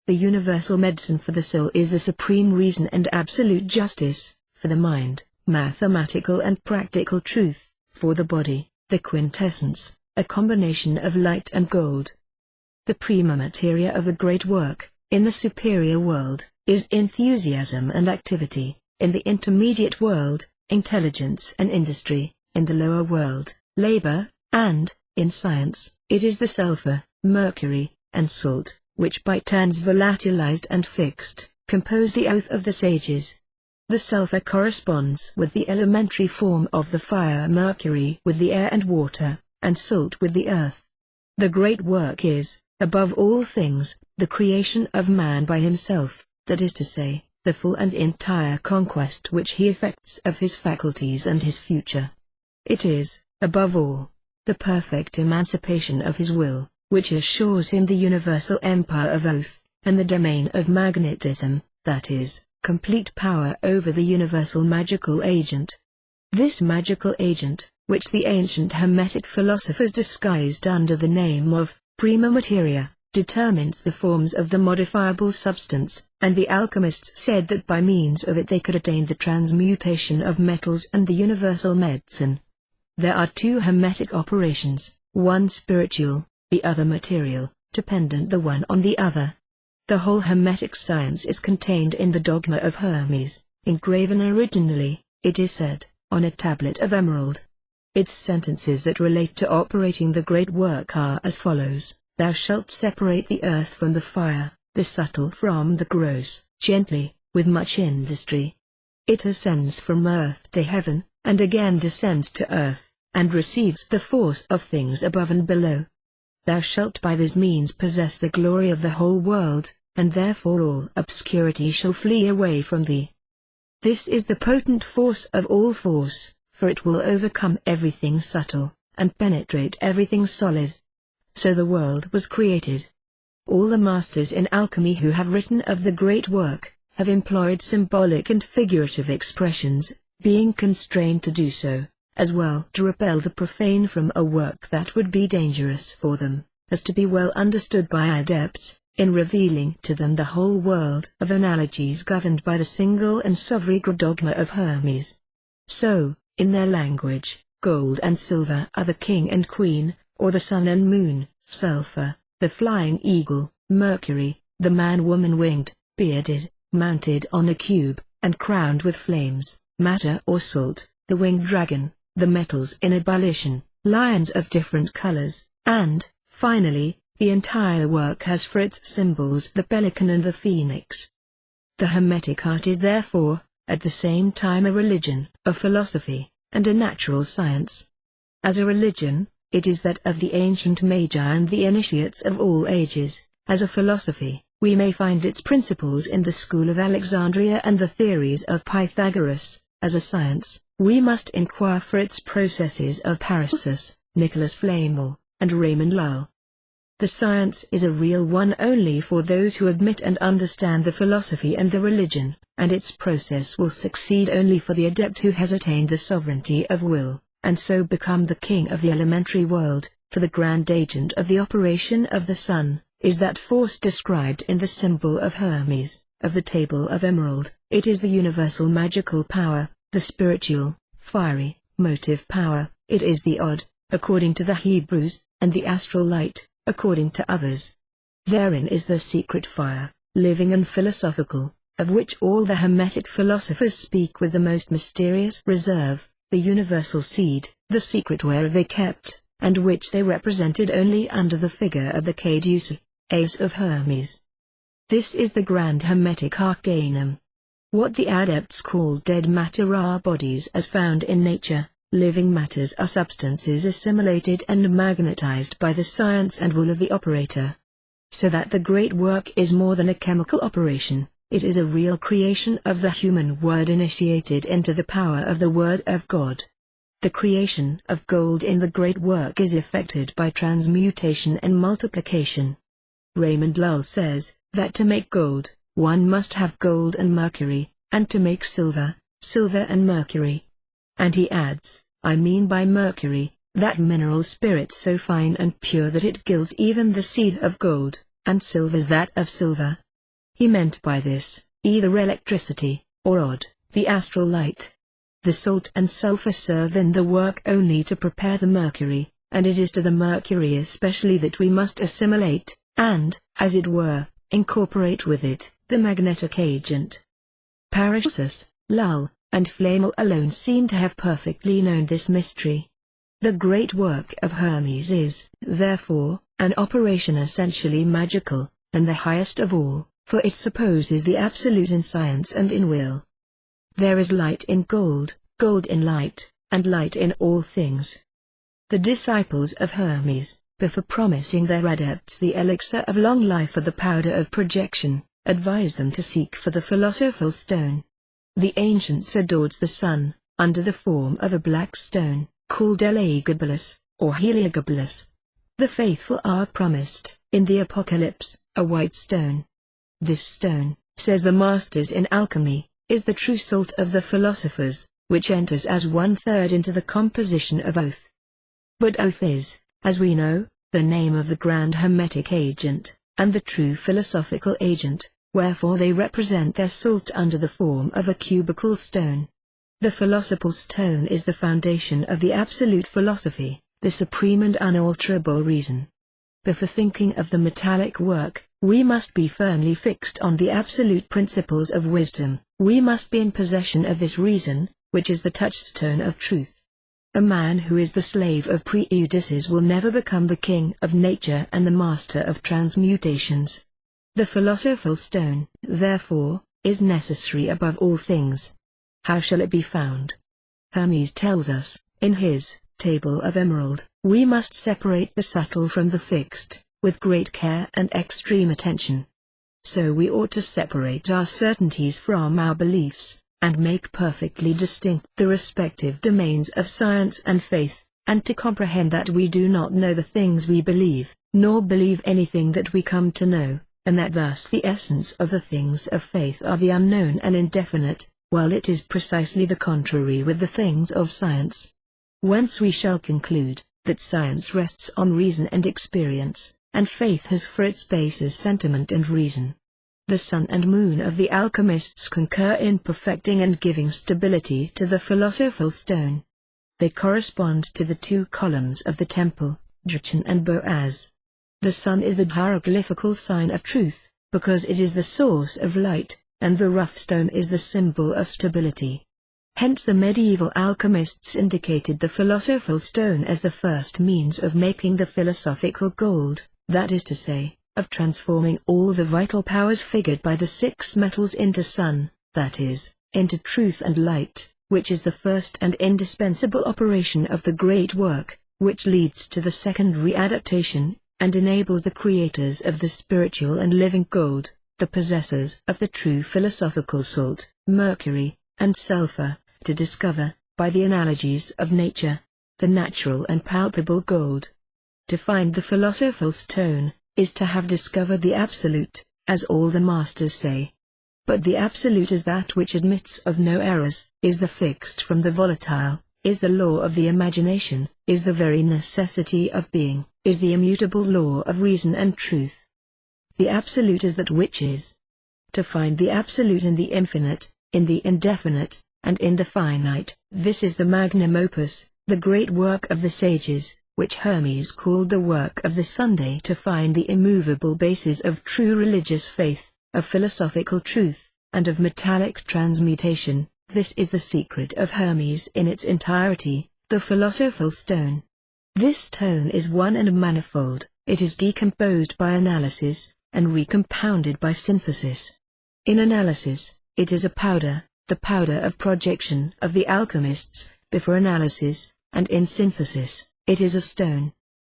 [SPEAKER 1] The universal medicine for the soul is the supreme reason and absolute justice, for the mind, mathematical and practical truth, for the body, the quintessence, a combination of light and gold. The prima materia of the great work, in the superior world, is enthusiasm and activity, in the intermediate world, intelligence and industry, in the lower world, labor, and, in science, it is the sulfur, mercury, and salt, which by turns volatilized and fixed, compose the oath of the sages. The sulfur corresponds with the elementary form of the fire, mercury with the air and water, and salt with the earth. The great work is, above all things, the creation of man by himself, that is to say, the full and entire conquest which he effects of his faculties and his future. It is, above all, the perfect emancipation of his will, which assures him the universal empire of oath, and the domain of magnetism, that is, complete power over the universal magical agent. This magical agent, which the ancient Hermetic philosophers disguised under the name of prima materia, determines the forms of the modifiable substance, and the alchemists said that by means of it they could attain the transmutation of metals and the universal medicine. There are two Hermetic operations, one spiritual, the other material, dependent the one on the other. The whole Hermetic science is contained in the dogma of Hermes, engraven originally, it is said, on a tablet of emerald. Its sentences that relate to operating the great work are as follows: Thou shalt separate the earth from the fire, the subtle from the gross, gently, with much industry. It ascends from earth to heaven, and again descends to earth, and receives the force of things above and below. Thou shalt by this means possess the glory of the whole world, and therefore all obscurity shall flee away from thee. This is the potent force of all force, for it will overcome everything subtle, and penetrate everything solid. So the world was created. All the masters in alchemy who have written of the great work, have employed symbolic and figurative expressions, being constrained to do so, as well to repel the profane from a work that would be dangerous for them, as to be well understood by adepts, in revealing to them the whole world of analogies governed by the single and sovereign dogma of Hermes. So, in their language, gold and silver are the king and queen, or the sun and moon, sulfur, the flying eagle, mercury, the man-woman winged, bearded, mounted on a cube, and crowned with flames, matter or salt, the winged dragon, the metals in ebullition, lions of different colors, and, finally, the entire work has for its symbols the pelican and the phoenix. The Hermetic art is therefore, at the same time a religion, a philosophy, and a natural science. As a religion, it is that of the ancient magi and the initiates of all ages. As a philosophy, we may find its principles in the school of Alexandria and the theories of Pythagoras. As a science, we must inquire for its processes of Paracelsus, Nicholas Flamel, and Raymond Lull. The science is a real one only for those who admit and understand the philosophy and the religion, and its process will succeed only for the adept who has attained the sovereignty of will, and so become the king of the elementary world, for the grand agent of the operation of the sun, is that force described in the symbol of Hermes, of the table of emerald. It is the universal magical power, the spiritual, fiery, motive power. It is the odd, according to the Hebrews, and the astral light, according to others. Therein is the secret fire, living and philosophical, of which all the Hermetic philosophers speak with the most mysterious reserve, the universal seed, the secret where they kept, and which they represented only under the figure of the caduceus, ace of Hermes. This is the grand Hermetic arcanum. What the adepts call dead matter are bodies as found in nature. Living matters are substances assimilated and magnetized by the science and will of the operator. So that the great work is more than a chemical operation, it is a real creation of the human word initiated into the power of the word of God. The creation of gold in the great work is effected by transmutation and multiplication. Raymond Lull says that to make gold, one must have gold and mercury, and to make silver, silver and mercury. And he adds, I mean by mercury, that mineral spirit so fine and pure that it gilds even the seed of gold, and silver's that of silver. He meant by this, either electricity, or odd, the astral light. The salt and sulfur serve in the work only to prepare the mercury, and it is to the mercury especially that we must assimilate, and, as it were, incorporate with it, the magnetic agent. Paracelsus, Lull, and Flamel alone seem to have perfectly known this mystery. The great work of Hermes is, therefore, an operation essentially magical, and the highest of all, for it supposes the absolute in science and in will. There is light in gold, gold in light, and light in all things. The disciples of Hermes, before promising their adepts the elixir of long life or the powder of projection, advise them to seek for the philosophical stone. The ancients adored the sun, under the form of a black stone, called Elagabalus, or Heliogabalus. The faithful are promised, in the Apocalypse, a white stone. This stone, says the masters in alchemy, is the true salt of the philosophers, which enters as 1/3 into the composition of oath. But oath is, as we know, the name of the grand hermetic agent, and the true philosophical agent, wherefore they represent their salt under the form of a cubical stone. The philosophical stone is the foundation of the absolute philosophy, the supreme and unalterable reason. Before thinking of the metallic work, we must be firmly fixed on the absolute principles of wisdom. We must be in possession of this reason, which is the touchstone of truth. A man who is the slave of prejudices will never become the king of nature and the master of transmutations. The philosophical stone, therefore, is necessary above all things. How shall it be found? Hermes tells us, in his Table of Emerald, we must separate the subtle from the fixed, with great care and extreme attention. So we ought to separate our certainties from our beliefs, and make perfectly distinct the respective domains of science and faith, and to comprehend that we do not know the things we believe, nor believe anything that we come to know, and that thus the essence of the things of faith are the unknown and indefinite, while it is precisely the contrary with the things of science. Whence we shall conclude, that science rests on reason and experience, and faith has for its basis sentiment and reason. The sun and moon of the alchemists concur in perfecting and giving stability to the philosophical stone. They correspond to the two columns of the temple, Jachin and Boaz. The sun is the hieroglyphical sign of truth, because it is the source of light, and the rough stone is the symbol of stability. Hence the medieval alchemists indicated the philosophical stone as the first means of making the philosophical gold, that is to say, of transforming all the vital powers figured by the 6 metals into sun, that is, into truth and light, which is the first and indispensable operation of the great work, which leads to the secondary adaptation, and enables the creators of the spiritual and living gold, the possessors of the true philosophical salt, mercury, and sulfur, to discover, by the analogies of nature, the natural and palpable gold. To find the philosophical stone, is to have discovered the absolute, as all the masters say. But the absolute is that which admits of no errors, is the fixed from the volatile, is the law of the imagination, is the very necessity of being, is the immutable law of reason and truth. The absolute is that which is. To find the absolute in the infinite, in the indefinite, and in the finite, this is the magnum opus, the great work of the sages, which Hermes called the work of the Sunday. To find the immovable basis of true religious faith, of philosophical truth, and of metallic transmutation, this is the secret of Hermes in its entirety, the philosophical stone. This stone is one and manifold, it is decomposed by analysis, and recompounded by synthesis. In analysis, it is a powder, the powder of projection of the alchemists, before analysis, and in synthesis, it is a stone.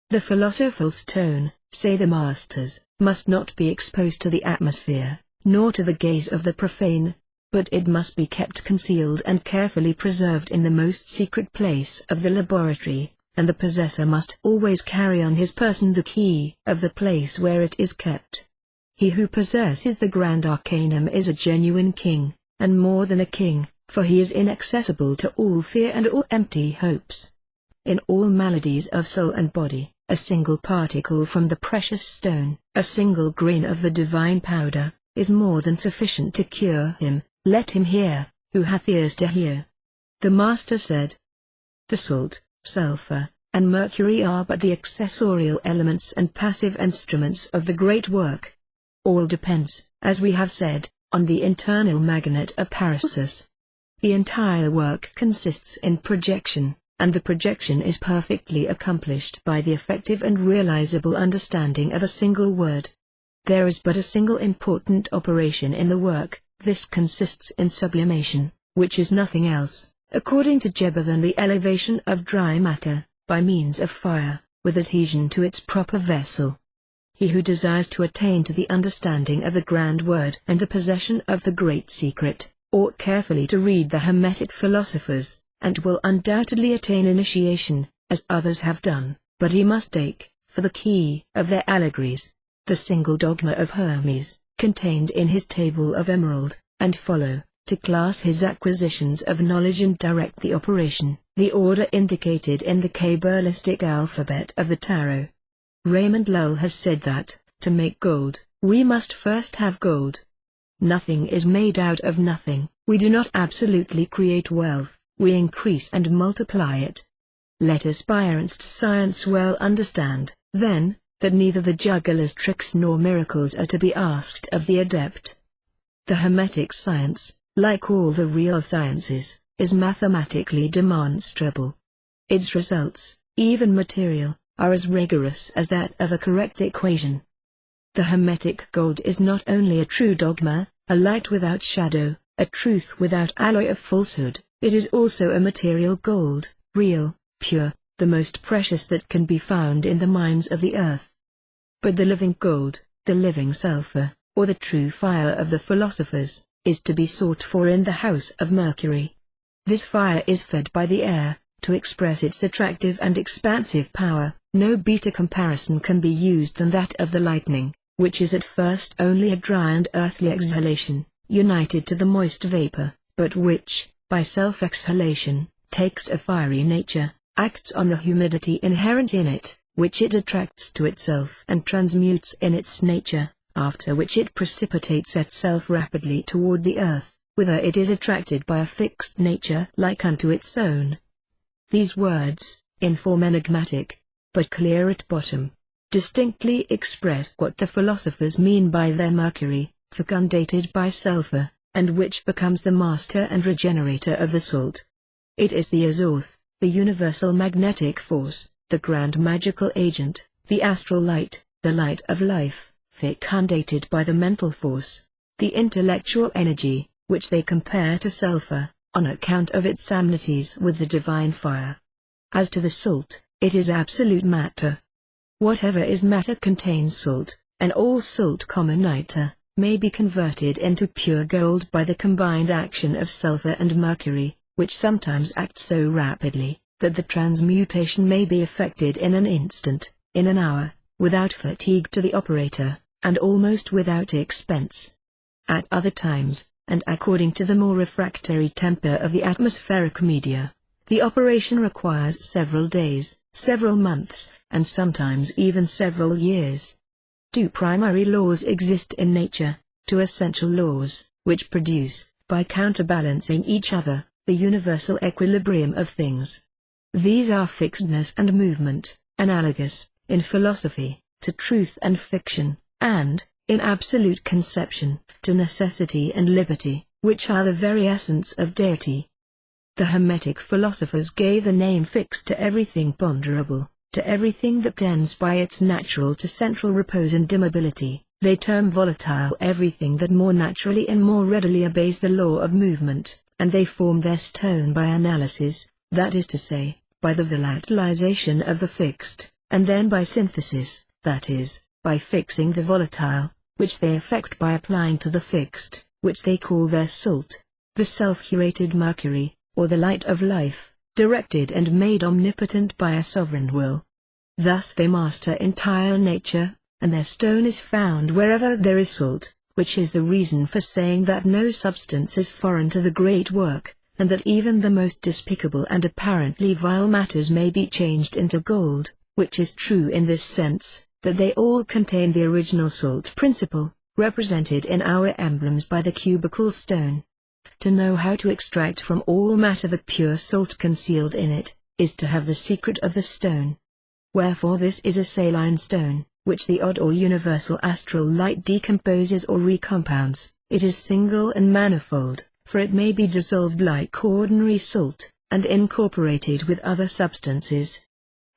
[SPEAKER 1] The philosophical stone, say the masters, must not be exposed to the atmosphere, nor to the gaze of the profane, but it must be kept concealed and carefully preserved in the most secret place of the laboratory, and the possessor must always carry on his person the key of the place where it is kept. He who possesses the grand arcanum is a genuine king, and more than a king, for he is inaccessible to all fear and all empty hopes. In all maladies of soul and body, a single particle from the precious stone, a single grain of the divine powder, is more than sufficient to cure him. Let him hear, who hath ears to hear. The Master said, the salt, sulfur, and mercury are but the accessorial elements and passive instruments of the great work. All depends, as we have said, on the internal magnet of Paracelsus. The entire work consists in projection, and the projection is perfectly accomplished by the effective and realizable understanding of a single word. There is but a single important operation in the work. This consists in sublimation, which is nothing else, according to Geber, than the elevation of dry matter, by means of fire, with adhesion to its proper vessel. He who desires to attain to the understanding of the grand word and the possession of the great secret, ought carefully to read the Hermetic philosophers, and will undoubtedly attain initiation, as others have done, but he must take, for the key of their allegories, the single dogma of Hermes, contained in his table of emerald, and follow, to class his acquisitions of knowledge and direct the operation, the order indicated in the Kabbalistic alphabet of the Tarot. Raymond Lull has said that, to make gold, we must first have gold. Nothing is made out of nothing. We do not absolutely create wealth, we increase and multiply it. Let aspirants to science well understand, then, that neither the juggler's tricks nor miracles are to be asked of the adept. The Hermetic science, like all the real sciences, is mathematically demonstrable. Its results, even material, are as rigorous as that of a correct equation. The Hermetic gold is not only a true dogma, a light without shadow, a truth without alloy of falsehood, it is also a material gold, real, pure, the most precious that can be found in the mines of the earth. But the living gold, the living sulfur, or the true fire of the philosophers, is to be sought for in the house of Mercury. This fire is fed by the air. To express its attractive and expansive power, no better comparison can be used than that of the lightning, which is at first only a dry and earthly exhalation, united to the moist vapor, but which, by self-exhalation, takes a fiery nature, acts on the humidity inherent in it, which it attracts to itself and transmutes in its nature, after which it precipitates itself rapidly toward the earth, whither it is attracted by a fixed nature like unto its own. These words, in form enigmatic, but clear at bottom, distinctly express what the philosophers mean by their mercury, fecundated by sulfur, and which becomes the master and regenerator of the salt. It is the Azoth, the universal magnetic force, the grand magical agent, the astral light, the light of life, fecundated by the mental force, the intellectual energy, which they compare to sulfur, on account of its amenities with the divine fire. As to the salt, it is absolute matter. Whatever is matter contains salt, and all salt, nitre, may be converted into pure gold by the combined action of sulfur and mercury, which sometimes acts so rapidly, that the transmutation may be effected in an instant, in an hour, without fatigue to the operator, and almost without expense. At other times, and according to the more refractory temper of the atmospheric media, the operation requires several days, several months, and sometimes even several years. Two primary laws exist in nature, two essential laws, which produce, by counterbalancing each other, the universal equilibrium of things. These are fixedness and movement, analogous, in philosophy, to truth and fiction, and, in absolute conception, to necessity and liberty, which are the very essence of deity. The Hermetic philosophers gave the name fixed to everything ponderable, to everything that tends by its natural to central repose and immobility. They term volatile everything that more naturally and more readily obeys the law of movement, and they form their stone by analysis, that is to say, by the volatilization of the fixed, and then by synthesis, that is, by fixing the volatile, which they effect by applying to the fixed, which they call their salt, the self-curated mercury, or the light of life, directed and made omnipotent by a sovereign will. Thus they master entire nature, and their stone is found wherever there is salt, which is the reason for saying that no substance is foreign to the great work, and that even the most despicable and apparently vile matters may be changed into gold, which is true in this sense, that they all contain the original salt principle, represented in our emblems by the cubical stone. To know how to extract from all matter the pure salt concealed in it, is to have the secret of the stone. Wherefore this is a saline stone, which the odd or universal astral light decomposes or recompounds. It is single and manifold, for it may be dissolved like ordinary salt, and incorporated with other substances.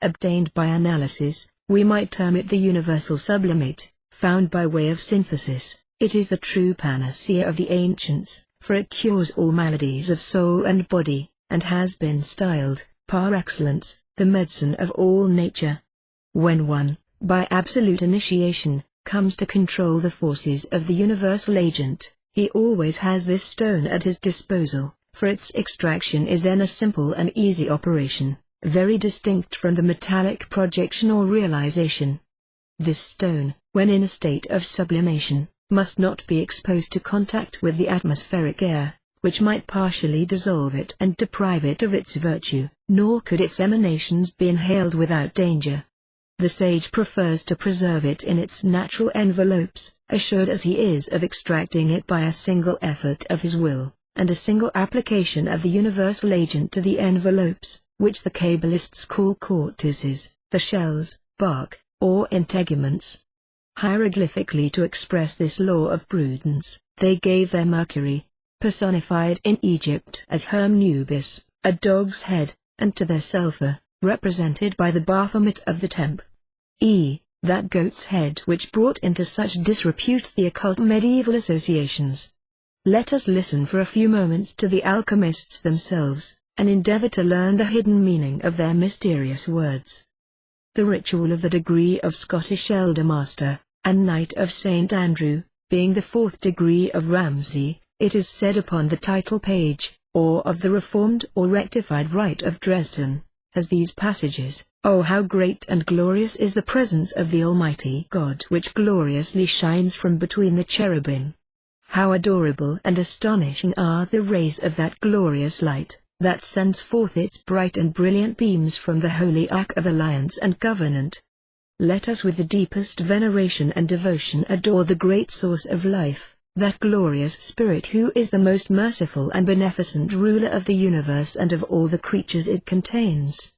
[SPEAKER 1] Obtained by analysis, we might term it the universal sublimate, found by way of synthesis. It is the true panacea of the ancients, for it cures all maladies of soul and body, and has been styled, par excellence, the medicine of all nature. When one, by absolute initiation, comes to control the forces of the universal agent, he always has this stone at his disposal, for its extraction is then a simple and easy operation, very distinct from the metallic projection or realization. This stone, when in a state of sublimation, must not be exposed to contact with the atmospheric air, which might partially dissolve it and deprive it of its virtue, nor could its emanations be inhaled without danger. The sage prefers to preserve it in its natural envelopes, assured as he is of extracting it by a single effort of his will, and a single application of the universal agent to the envelopes, which the Kabbalists call cortices, the shells, bark, or integuments. Hieroglyphically, to express this law of prudence, they gave their Mercury, personified in Egypt as Hermnubis, a dog's head, and to their sulphur, represented by the Baphomet of the Temp. That goat's head which brought into such disrepute the occult medieval associations. Let us listen for a few moments to the alchemists themselves, and endeavor to learn the hidden meaning of their mysterious words. The ritual of the degree of Scottish Elder Master, and Knight of St. Andrew, being the 4th degree of Ramsay, it is said upon the title page, or of the Reformed or Rectified Rite of Dresden, has these passages: "Oh, how great and glorious is the presence of the Almighty God which gloriously shines from between the cherubim! How adorable and astonishing are the rays of that glorious light, that sends forth its bright and brilliant beams from the holy ark of alliance and covenant! Let us with the deepest veneration and devotion adore the great source of life, that glorious Spirit who is the most merciful and beneficent ruler of the universe and of all the creatures it contains."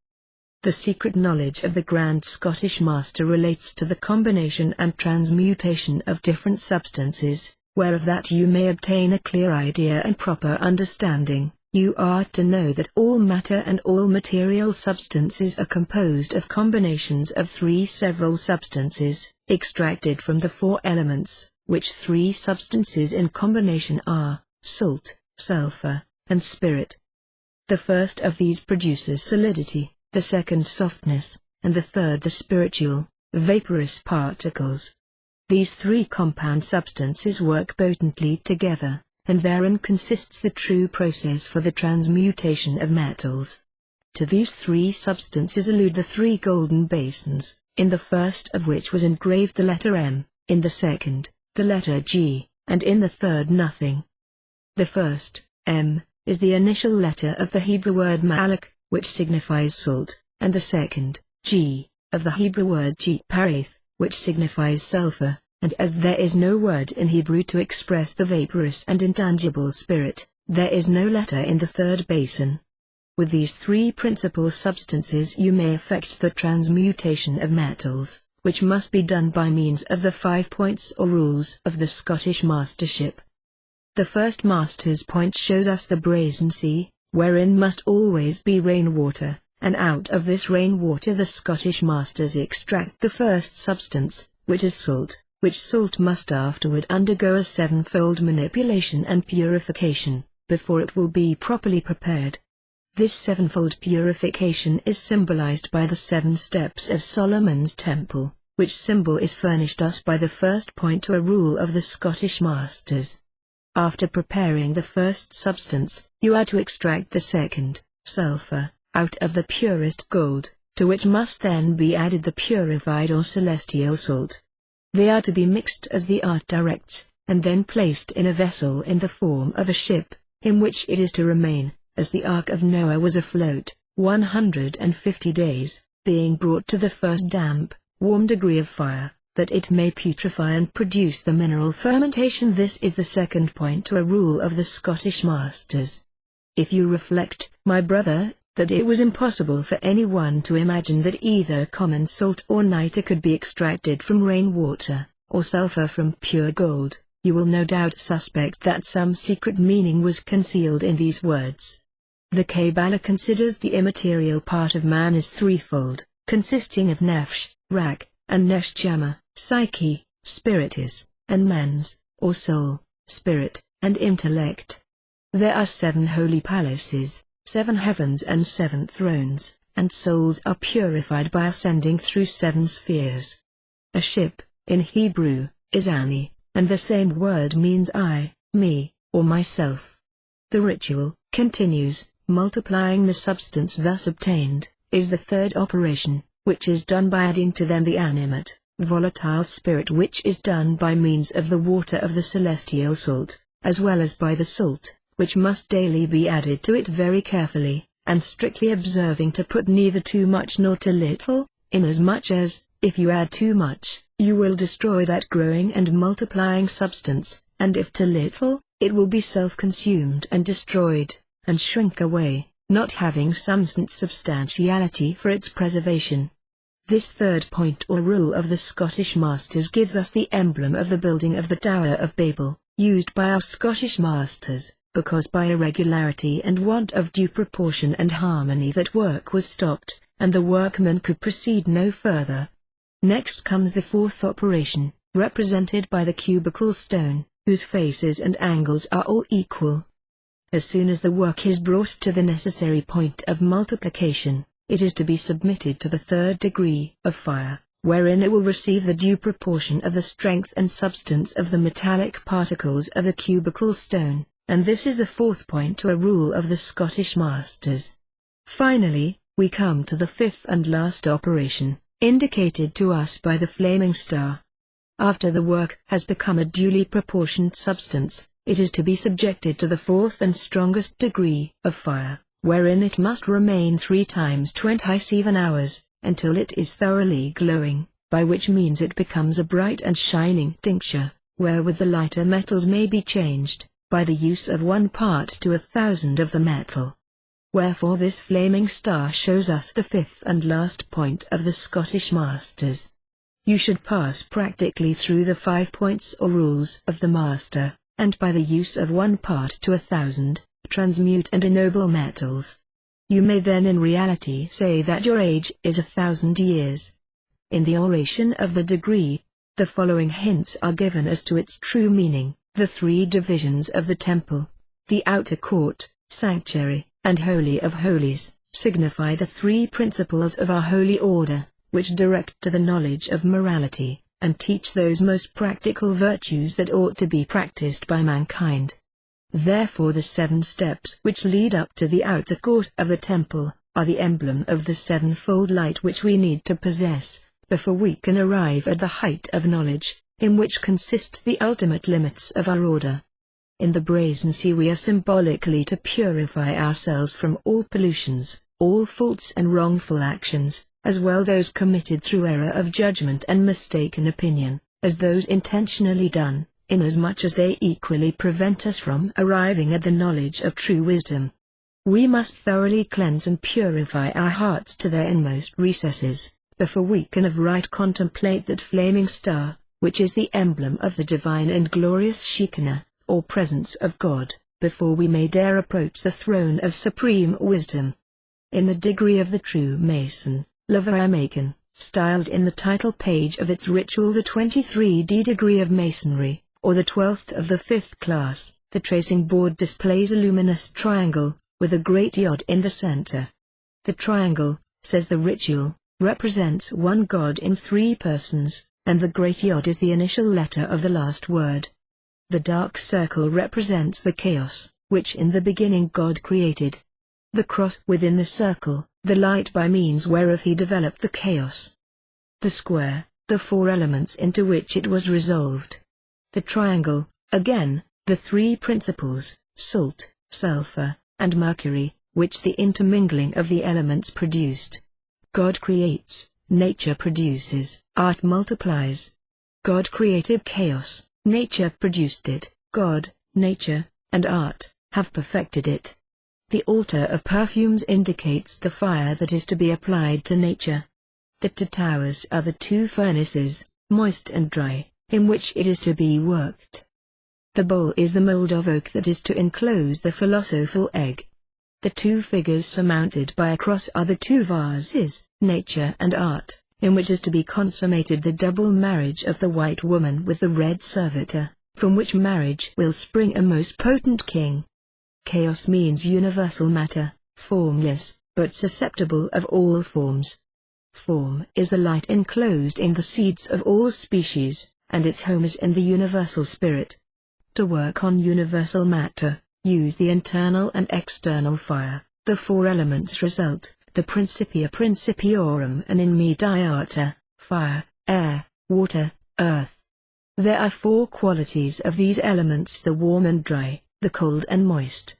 [SPEAKER 1] The secret knowledge of the Grand Scottish Master relates to the combination and transmutation of different substances, whereof that you may obtain a clear idea and proper understanding. You are to know that all matter and all material substances are composed of combinations of 3 several substances, extracted from the 4 elements, which 3 substances in combination are, salt, sulfur, and spirit. The first of these produces solidity, the second softness, and the third the spiritual, vaporous particles. These 3 compound substances work potently together, and therein consists the true process for the transmutation of metals. To these 3 substances allude the 3 golden basins, in the first of which was engraved the letter M, in the second, the letter G, and in the third nothing. The first, M, is the initial letter of the Hebrew word malach, which signifies salt, and the second, G, of the Hebrew word parath, which signifies sulfur. And as there is no word in Hebrew to express the vaporous and intangible spirit, there is no letter in the third basin. With these 3 principal substances you may effect the transmutation of metals, which must be done by means of the 5 points or rules of the Scottish Mastership. The first Master's point shows us the brazen sea, wherein must always be rainwater, and out of this rainwater the Scottish Masters extract the first substance, which is salt, which salt must afterward undergo a 7-fold manipulation and purification, before it will be properly prepared. This 7-fold purification is symbolized by the 7 steps of Solomon's Temple, which symbol is furnished us by the first point or rule of the Scottish Masters. After preparing the first substance, you are to extract the second, sulfur, out of the purest gold, to which must then be added the purified or celestial salt. They are to be mixed as the art directs, and then placed in a vessel in the form of a ship, in which it is to remain, as the Ark of Noah was afloat, 150 days, being brought to the first damp, warm degree of fire, that it may putrefy and produce the mineral fermentation. This is the second point to a rule of the Scottish masters. If you reflect, my brother, that it was impossible for anyone to imagine that either common salt or nitre could be extracted from rainwater, or sulphur from pure gold, you will no doubt suspect that some secret meaning was concealed in these words. The Kabbalah considers the immaterial part of man as threefold, consisting of nefesh, rak, and neshama, psyche, spiritus, and mens, or soul, spirit, and intellect. There are 7 holy palaces, 7 heavens and 7 thrones, and souls are purified by ascending through 7 spheres. A ship, in Hebrew, is ani, and the same word means I, me, or myself. The ritual, continues, multiplying the substance thus obtained, is the third operation, which is done by adding to them the animate, volatile spirit, which is done by means of the water of the celestial salt, as well as by the salt, which must daily be added to it very carefully, and strictly observing to put neither too much nor too little, inasmuch as, if you add too much, you will destroy that growing and multiplying substance, and if too little, it will be self-consumed and destroyed, and shrink away, not having some substantiality for its preservation. This third point or rule of the Scottish masters gives us the emblem of the building of the Tower of Babel, used by our Scottish masters, because by irregularity and want of due proportion and harmony that work was stopped, and the workman could proceed no further. Next comes the fourth operation, represented by the cubical stone, whose faces and angles are all equal. As soon as the work is brought to the necessary point of multiplication, it is to be submitted to the third degree of fire, wherein it will receive the due proportion of the strength and substance of the metallic particles of the cubical stone, and this is the fourth point to a rule of the Scottish masters. Finally, we come to the fifth and last operation, indicated to us by the flaming star. After the work has become a duly proportioned substance, it is to be subjected to the fourth and strongest degree of fire, wherein it must remain 3 times 27 hours, until it is thoroughly glowing, by which means it becomes a bright and shining tincture, wherewith the lighter metals may be changed, by the use of 1 part to 1,000 of the metal. Wherefore this flaming star shows us the fifth and last point of the Scottish masters. You should pass practically through the 5 points or rules of the master, and by the use of 1 part to 1,000, transmute and ennoble metals. You may then in reality say that your age is 1,000 years. In the oration of the degree, the following hints are given as to its true meaning: the 3 divisions of the temple, the outer court, sanctuary, and holy of holies, signify the 3 principles of our holy order, which direct to the knowledge of morality, and teach those most practical virtues that ought to be practiced by mankind. Therefore the 7 steps which lead up to the outer court of the temple, are the emblem of the 7-fold light which we need to possess, before we can arrive at the height of knowledge, in which consist the ultimate limits of our order. In the brazen sea we are symbolically to purify ourselves from all pollutions, all faults and wrongful actions, as well those committed through error of judgment and mistaken opinion, as those intentionally done, inasmuch as they equally prevent us from arriving at the knowledge of true wisdom. We must thoroughly cleanse and purify our hearts to their inmost recesses, before we can of right contemplate that flaming star, which is the emblem of the divine and glorious Shekinah, or presence of God, before we may dare approach the throne of supreme wisdom. In the degree of the true Mason, Leveramaken, styled in the title page of its ritual the 23D degree of Masonry, or the 12th of the 5th class, the tracing board displays a luminous triangle, with a great yod in the center. The triangle, says the ritual, represents one God in 3 persons, and the great yod is the initial letter of the last word. The dark circle represents the chaos, which in the beginning God created. The cross within the circle, the light by means whereof he developed the chaos. The square, the four elements into which it was resolved. The triangle, again, the three principles, salt, sulfur, and mercury, which the intermingling of the elements produced. God creates, nature produces, art multiplies. God created chaos, nature produced it, God, nature, and art, have perfected it. The altar of perfumes indicates the fire that is to be applied to nature. The two towers are the two furnaces, moist and dry, in which it is to be worked. The bowl is the mold of oak that is to enclose the philosophical egg. The two figures surmounted by a cross are the two vases, nature and art, in which is to be consummated the double marriage of the white woman with the red servitor, from which marriage will spring a most potent king. Chaos means universal matter, formless, but susceptible of all forms. Form is the light enclosed in the seeds of all species, and its home is in the universal spirit. To work on universal matter, use the internal and external fire. The four elements result, the Principia Principiorum and Immediata, fire, air, water, earth. There are four qualities of these elements: the warm and dry, the cold and moist.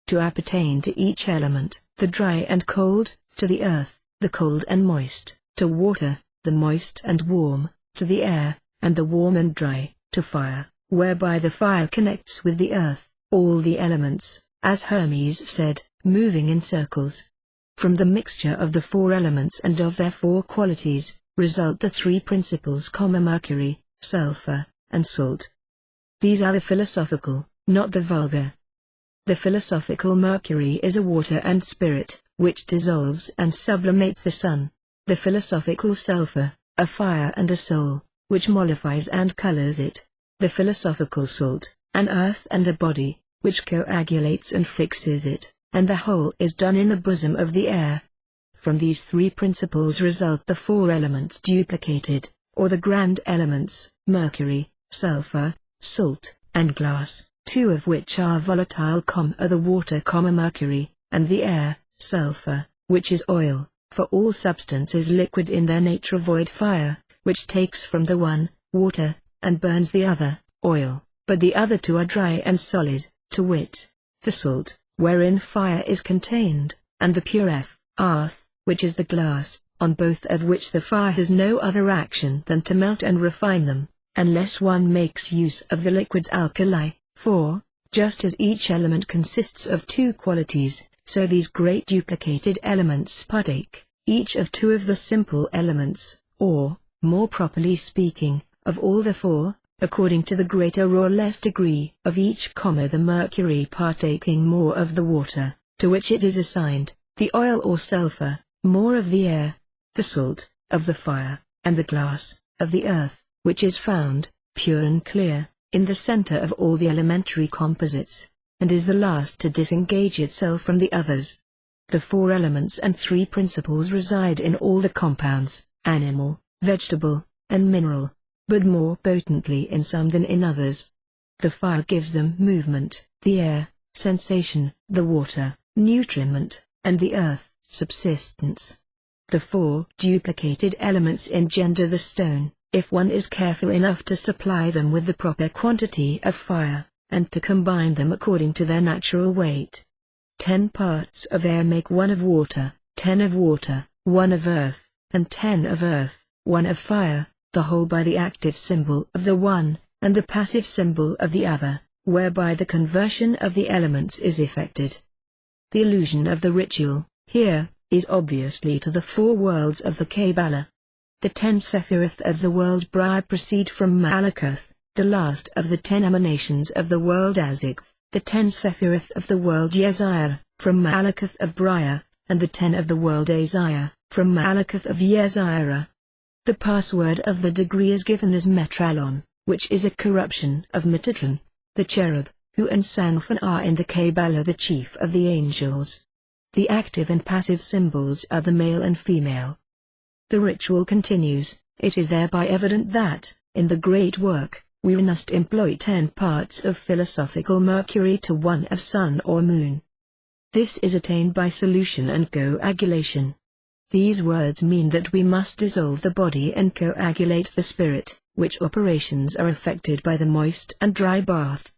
[SPEAKER 1] To appertain to each element, the dry and cold, to the earth, the cold and moist, to water, the moist and warm, to the air, and the warm and dry, to fire, whereby the fire connects with the earth, all the elements, as Hermes said, moving in circles. From the mixture of the four elements and of their four qualities, result the three principles, mercury, sulfur, and salt. These are the philosophical, not the vulgar. The philosophical mercury is a water and spirit, which dissolves and sublimates the sun. The philosophical sulfur, a fire and a soul, which mollifies and colors it. The philosophical salt, an earth and a body, which coagulates and fixes it, and the whole is done in the bosom of the air. From these three principles result the four elements duplicated, or the grand elements, mercury, sulfur, salt, and glass, two of which are volatile, are the water, mercury, and the air, sulfur, which is oil, for all substance is liquid in their nature, void fire, which takes from the one, water, and burns the other, oil, but the other two are dry and solid, to wit, the salt, wherein fire is contained, and the pure earth, which is the glass, on both of which the fire has no other action than to melt and refine them, unless one makes use of the liquid's alkali. For, just as each element consists of two qualities, so these great duplicated elements partake, each of two of the simple elements, or, more properly speaking, of all the four, according to the greater or less degree of each, the mercury partaking more of the water, to which it is assigned, the oil or sulfur, more of the air, the salt, of the fire, and the glass, of the earth, which is found, pure and clear, in the center of all the elementary composites, and is the last to disengage itself from the others. The four elements and three principles reside in all the compounds, animal, vegetable, and mineral, but more potently in some than in others. The fire gives them movement, the air, sensation, the water, nutriment, and the earth, subsistence. The four duplicated elements engender the stone, if one is careful enough to supply them with the proper quantity of fire, and to combine them according to their natural weight. 10 parts of air make 1 of water, 10 of water, 1 of earth, and 10 of earth, 1 of fire, the whole by the active symbol of the one, and the passive symbol of the other, whereby the conversion of the elements is effected. The allusion of the ritual, here, is obviously to the 4 worlds of the Kabbalah. The 10 Sephirith of the world Briah proceed from Malekuth, the last of the 10 emanations of the world Azig, the 10 Sephirith of the world Yeziah, from Malekuth of Briah, and the 10 of the world Aziah, from Malekuth of Yeziah. The password of the degree is given as Metrallon, which is a corruption of Metatron, the cherub, who and Sanfan are in the Kabbalah the chief of the angels. The active and passive symbols are the male and female. The ritual continues. It is thereby evident that, in the great work, we must employ 10 parts of philosophical mercury to 1 of sun or moon. This is attained by solution and coagulation. These words mean that we must dissolve the body and coagulate the spirit, which operations are effected by the moist and dry bath.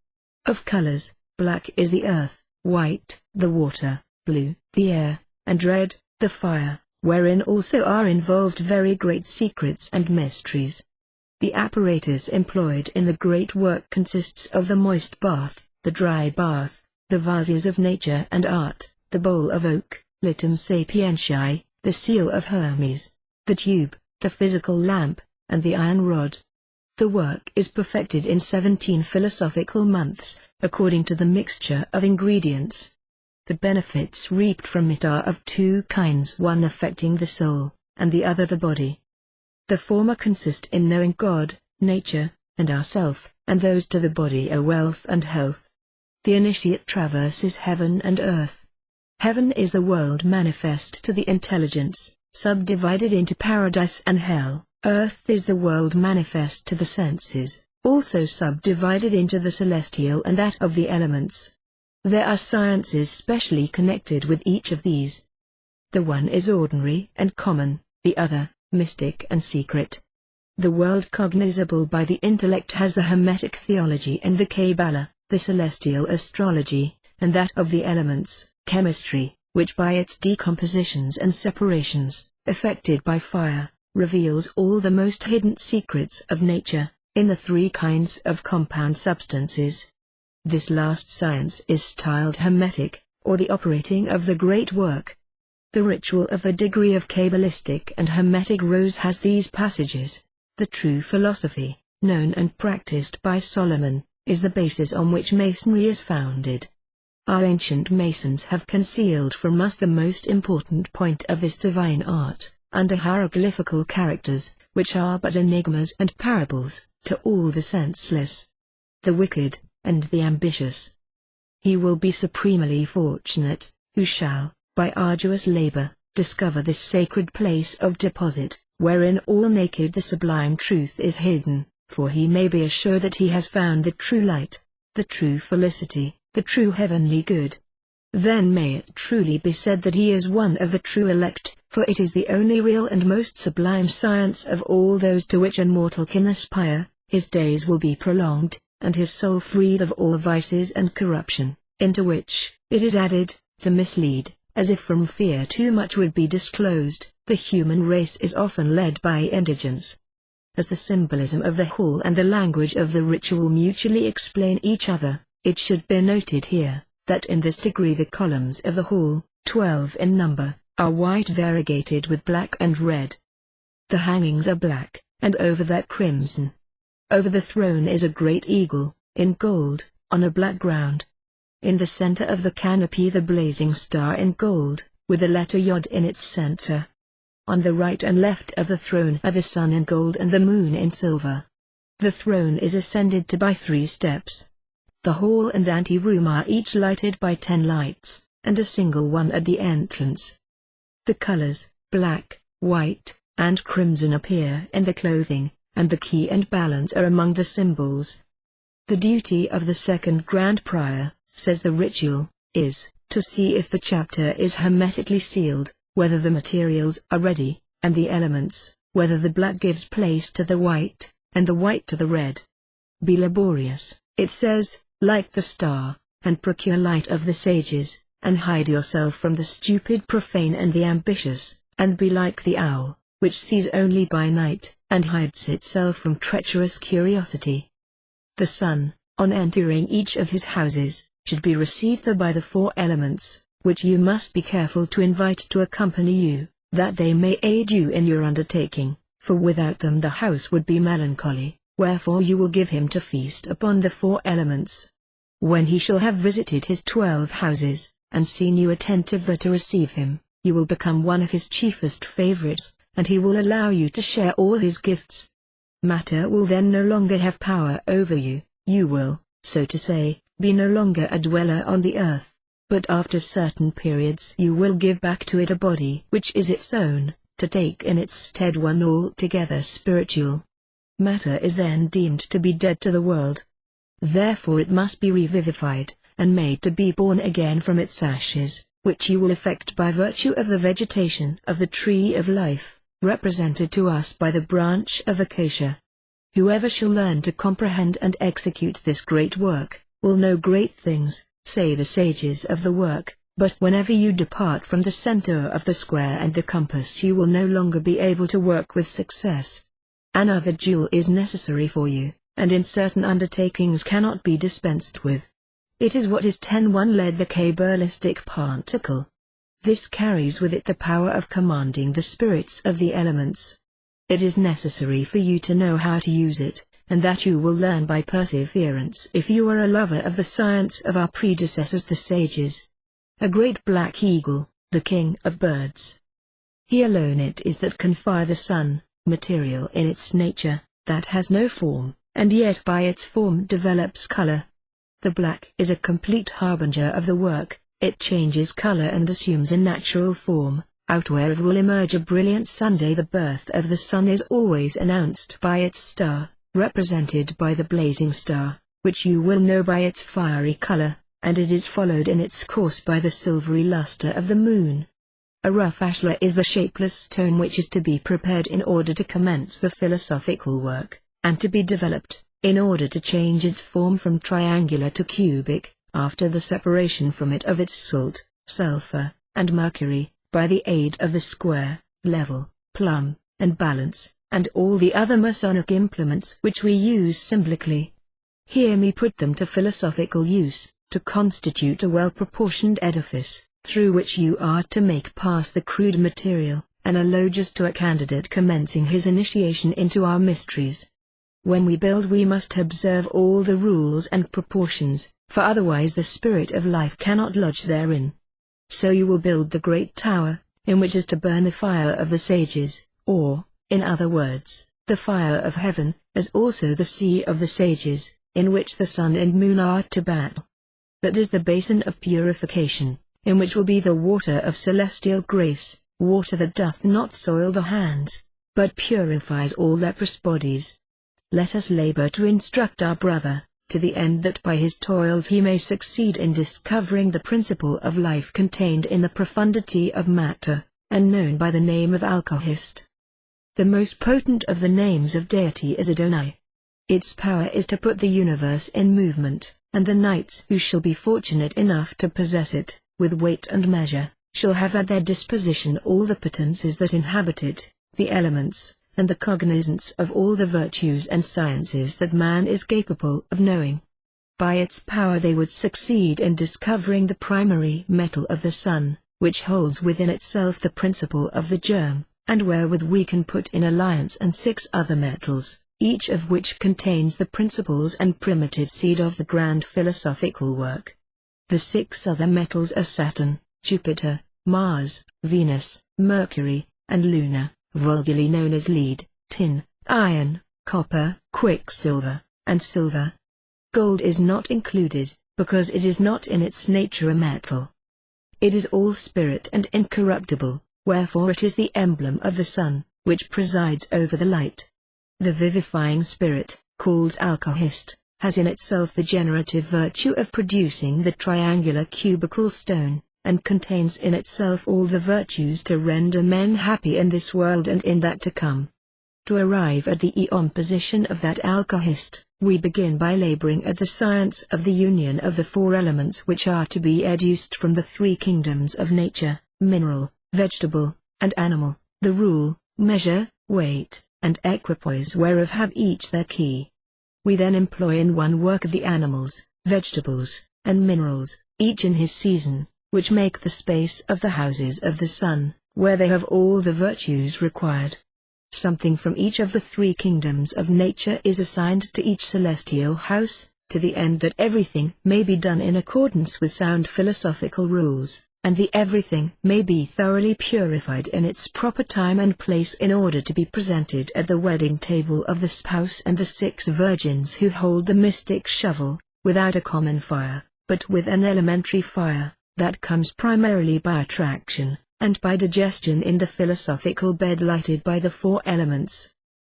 [SPEAKER 1] Of colors, black is the earth, white, the water, blue, the air, and red, the fire, wherein also are involved very great secrets and mysteries. The apparatus employed in the great work consists of the moist bath, the dry bath, the vases of nature and art, the bowl of oak, litum sapientiae, the seal of Hermes, the tube, the physical lamp, and the iron rod. The work is perfected in 17 philosophical months, according to the mixture of ingredients. The benefits reaped from it are of two kinds, one affecting the soul, and the other the body. The former consist in knowing God, nature, and ourself, and those to the body are wealth and health. The initiate traverses heaven and earth. Heaven is the world manifest to the intelligence, subdivided into paradise and hell. Earth is the world manifest to the senses, also subdivided into the celestial and that of the elements. There are sciences specially connected with each of these. The one is ordinary and common, the other, mystic and secret. The world cognizable by the intellect has the Hermetic theology and the Kabbalah, the celestial astrology, and that of the elements, chemistry, which by its decompositions and separations, effected by fire, reveals all the most hidden secrets of nature, in the three kinds of compound substances. This last science is styled Hermetic, or the operating of the great work. The ritual of the degree of Kabbalistic and Hermetic rose has these passages. The true philosophy, known and practiced by Solomon, is the basis on which Masonry is founded. Our ancient Masons have concealed from us the most important point of this divine art, under hieroglyphical characters, which are but enigmas and parables, to all the senseless, the wicked, and the ambitious. He will be supremely fortunate, who shall, by arduous labor, discover this sacred place of deposit, wherein all naked the sublime truth is hidden, for he may be assured that he has found the true light, the true felicity, the true heavenly good. Then may it truly be said that he is one of the true elect, for it is the only real and most sublime science of all those to which a mortal can aspire. His days will be prolonged, and his soul freed of all vices and corruption, into which, it is added, to mislead, as if from fear too much would be disclosed, the human race is often led by indigence. As the symbolism of the hall and the language of the ritual mutually explain each other, it should be noted here, that in this degree the columns of the hall, 12 in number, are white variegated with black and red. The hangings are black, and over that crimson. Over the throne is a great eagle, in gold, on a black ground. In the center of the canopy the blazing star in gold, with the letter Yod in its center. On the right and left of the throne are the sun in gold and the moon in silver. The throne is ascended to by 3 steps. The hall and ante-room are each lighted by 10 lights, and a single one at the entrance. The colors, black, white, and crimson appear in the clothing, and the key and balance are among the symbols. The duty of the second Grand Prior, says the ritual, is, to see if the chapter is hermetically sealed, whether the materials are ready, and the elements, whether the black gives place to the white, and the white to the red. Be laborious, it says, like the star, and procure light of the sages, and hide yourself from the stupid, profane and the ambitious, and be like the owl, which sees only by night, and hides itself from treacherous curiosity. The sun, on entering each of his houses, should be received there by the 4 elements, which you must be careful to invite to accompany you, that they may aid you in your undertaking, for without them the house would be melancholy. Wherefore you will give him to feast upon the 4 elements. When he shall have visited his 12 houses, and seen you attentive there to receive him, you will become one of his chiefest favorites, and he will allow you to share all his gifts. Matter will then no longer have power over you, you will, so to say, be no longer a dweller on the earth, but after certain periods you will give back to it a body which is its own, to take in its stead one altogether spiritual. Matter is then deemed to be dead to the world. Therefore it must be revivified, and made to be born again from its ashes, which you will effect by virtue of the vegetation of the tree of life, represented to us by the branch of acacia. Whoever shall learn to comprehend and execute this great work, will know great things, say the sages of the work, but whenever you depart from the center of the square and the compass you will no longer be able to work with success. Another jewel is necessary for you, and in certain undertakings cannot be dispensed with. It is what is 10-1 led the Kabbalistic particle. This carries with it the power of commanding the spirits of the elements. It is necessary for you to know how to use it, and that you will learn by perseverance if you are a lover of the science of our predecessors the sages. A great black eagle, the king of birds. He alone it is that can fire the sun, material in its nature, that has no form, and yet by its form develops color. The black is a complete harbinger of the work, it changes color and assumes a natural form, out whereof will emerge a brilliant Sunday. The birth of the sun is always announced by its star, represented by the blazing star, which you will know by its fiery color, and it is followed in its course by the silvery luster of the moon. A rough ashlar is the shapeless stone which is to be prepared in order to commence the philosophical work, and to be developed, in order to change its form from triangular to cubic, after the separation from it of its salt, sulfur, and mercury, by the aid of the square, level, plumb, and balance, and all the other Masonic implements which we use symbolically. Hear me put them to philosophical use, to constitute a well-proportioned edifice, through which you are to make pass the crude material, analogous to a candidate commencing his initiation into our mysteries. When we build we must observe all the rules and proportions, for otherwise the spirit of life cannot lodge therein. So you will build the great tower, in which is to burn the fire of the sages, or, in other words, the fire of heaven, as also the sea of the sages, in which the sun and moon are to battle. That is the basin of purification, in which will be the water of celestial grace, water that doth not soil the hands, but purifies all leprous bodies. Let us labor to instruct our brother, to the end that by his toils he may succeed in discovering the principle of life contained in the profundity of matter, and known by the name of alcohist. The most potent of the names of deity is Adonai. Its power is to put the universe in movement, and the knights who shall be fortunate enough to possess it, with weight and measure, shall have at their disposition all the potencies that inhabit it, the elements, and the cognizance of all the virtues and sciences that man is capable of knowing. By its power they would succeed in discovering the primary metal of the sun, which holds within itself the principle of the germ, and wherewith we can put in alliance and 6 other metals, each of which contains the principles and primitive seed of the grand philosophical work. The 6 other metals are Saturn, Jupiter, Mars, Venus, Mercury, and Luna, vulgarly known as lead, tin, iron, copper, quicksilver, and silver. Gold is not included, because it is not in its nature a metal. It is all spirit and incorruptible, wherefore it is the emblem of the sun, which presides over the light. The vivifying spirit, called alcohist, has in itself the generative virtue of producing the triangular cubical stone, and contains in itself all the virtues to render men happy in this world and in that to come. To arrive at the eon position of that alcohist, we begin by laboring at the science of the union of the 4 elements which are to be educed from the 3 kingdoms of nature, mineral, vegetable, and animal, the rule, measure, weight, and equipoise whereof have each their key. We then employ in one work the animals, vegetables, and minerals, each in his season, which make the space of the houses of the sun, where they have all the virtues required. Something from each of the 3 kingdoms of nature is assigned to each celestial house, to the end that everything may be done in accordance with sound philosophical rules, and the everything may be thoroughly purified in its proper time and place in order to be presented at the wedding table of the spouse and the 6 virgins who hold the mystic shovel, without a common fire, but with an elementary fire, that comes primarily by attraction, and by digestion in the philosophical bed lighted by the 4 elements.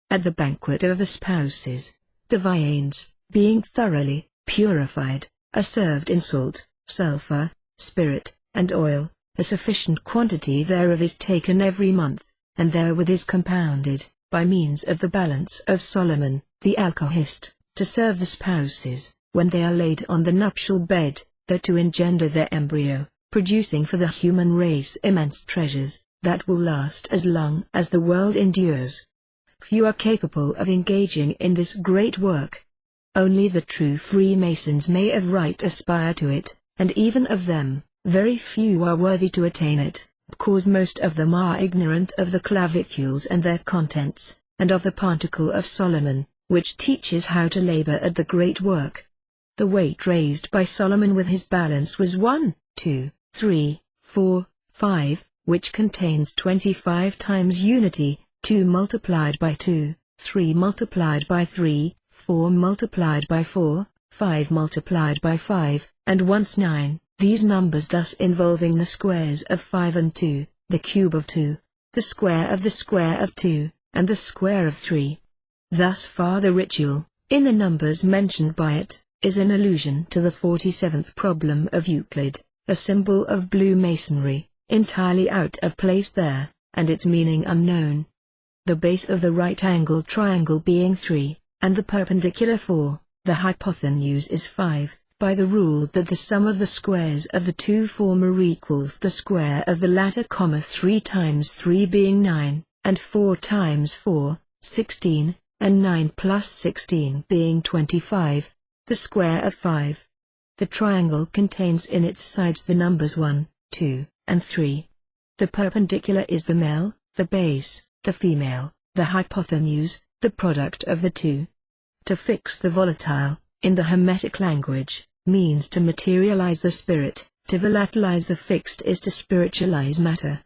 [SPEAKER 1] At the banquet of the spouses, the viands, being thoroughly purified, are served in salt, sulfur, spirit, and oil, a sufficient quantity thereof is taken every month, and therewith is compounded, by means of the balance of Solomon, the alcohist, to serve the spouses, when they are laid on the nuptial bed, though to engender their embryo, producing for the human race immense treasures, that will last as long as the world endures. Few are capable of engaging in this great work. Only the true Freemasons may of right aspire to it, and even of them, very few are worthy to attain it, because most of them are ignorant of the clavicules and their contents, and of the Ponticle of Solomon, which teaches how to labor at the great work. The weight raised by Solomon with his balance was 1, 2, 3, 4, 5, which contains 25 times unity, 2 multiplied by 2, 3 multiplied by 3, 4 multiplied by 4, 5 multiplied by 5, and once 9, these numbers thus involving the squares of 5 and 2, the cube of 2, the square of 2, and the square of 3. Thus far the ritual, in the numbers mentioned by it, is an allusion to the 47th problem of Euclid, a symbol of blue masonry, entirely out of place there, and its meaning unknown. The base of the right-angled triangle being 3, and the perpendicular 4, the hypotenuse is 5, by the rule that the sum of the squares of the two former equals the square of the latter, 3 times 3 being 9, and 4 times 4, 16, and 9 plus 16 being 25, the square of 5. The triangle contains in its sides the numbers 1, 2, and 3. The perpendicular is the male, the base, the female, the hypotenuse, the product of the two. To fix the volatile, in the Hermetic language, means to materialize the spirit, to volatilize the fixed is to spiritualize matter.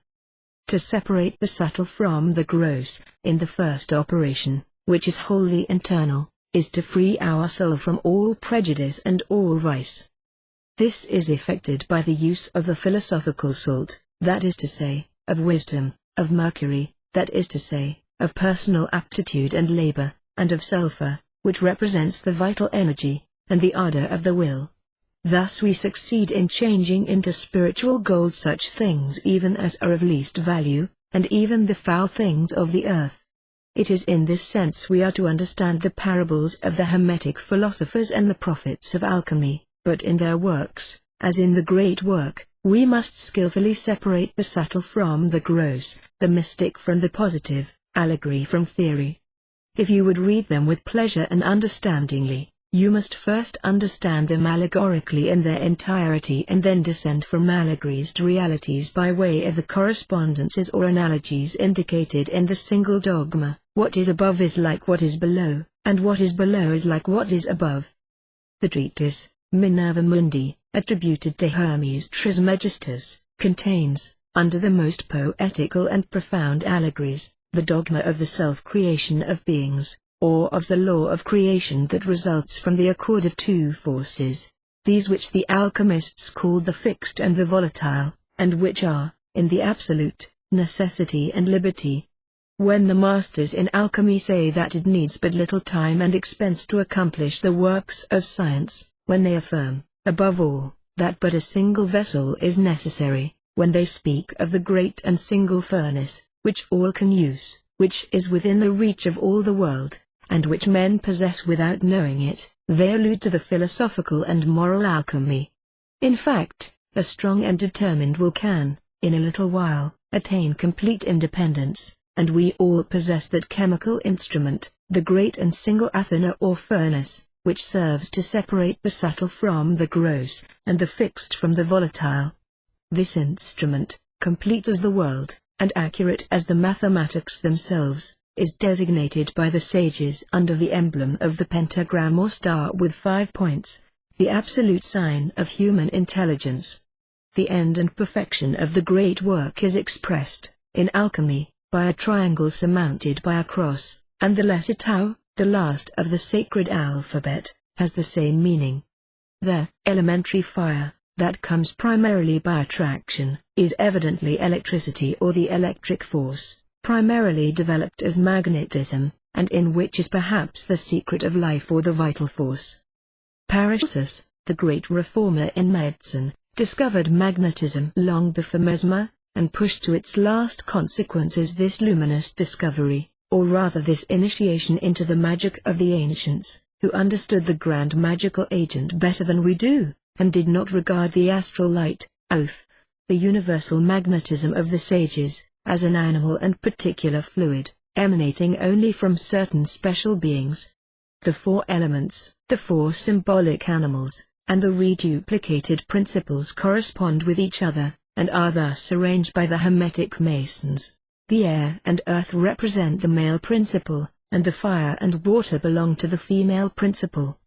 [SPEAKER 1] To separate the subtle from the gross, in the first operation, which is wholly internal, is to free our soul from all prejudice and all vice. This is effected by the use of the philosophical salt, that is to say, of wisdom, of mercury, that is to say, of personal aptitude and labor, and of sulfur, which represents the vital energy, and the ardor of the will. Thus we succeed in changing into spiritual gold such things even as are of least value, and even the foul things of the earth. It is in this sense we are to understand the parables of the Hermetic philosophers and the prophets of alchemy, but in their works, as in the great work, we must skillfully separate the subtle from the gross, the mystic from the positive, allegory from theory. If you would read them with pleasure and understandingly, you must first understand them allegorically in their entirety and then descend from allegories to realities by way of the correspondences or analogies indicated in the single dogma. What is above is like what is below, and what is below is like what is above. The treatise, Minerva Mundi, attributed to Hermes Trismegistus, contains, under the most poetical and profound allegories, the dogma of the self-creation of beings, or of the law of creation that results from the accord of two forces, these which the alchemists called the fixed and the volatile, and which are, in the absolute, necessity and liberty. When the masters in alchemy say that it needs but little time and expense to accomplish the works of science, when they affirm, above all, that but a single vessel is necessary, when they speak of the great and single furnace, which all can use, which is within the reach of all the world, and which men possess without knowing it, they allude to the philosophical and moral alchemy. In fact, a strong and determined will can, in a little while, attain complete independence, and we all possess that chemical instrument, the great and single Athena or furnace, which serves to separate the subtle from the gross, and the fixed from the volatile. This instrument, complete as the world, and accurate as the mathematics themselves, is designated by the sages under the emblem of the pentagram or star with 5 points, the absolute sign of human intelligence. The end and perfection of the great work is expressed, in alchemy, by a triangle surmounted by a cross, and the letter tau, the last of the sacred alphabet, has the same meaning. The elementary fire, that comes primarily by attraction, is evidently electricity or the electric force, primarily developed as magnetism, and in which is perhaps the secret of life or the vital force. Paracelsus, the great reformer in medicine, discovered magnetism long before Mesmer, and pushed to its last consequences this luminous discovery, or rather this initiation into the magic of the ancients, who understood the grand magical agent better than we do, and did not regard the astral light, oath, the universal magnetism of the sages, as an animal and particular fluid, emanating only from certain special beings. The four elements, the four symbolic animals, and the reduplicated principles correspond with each other, and are thus arranged by the Hermetic Masons. The air and earth represent the male principle, and the fire and water belong to the female principle.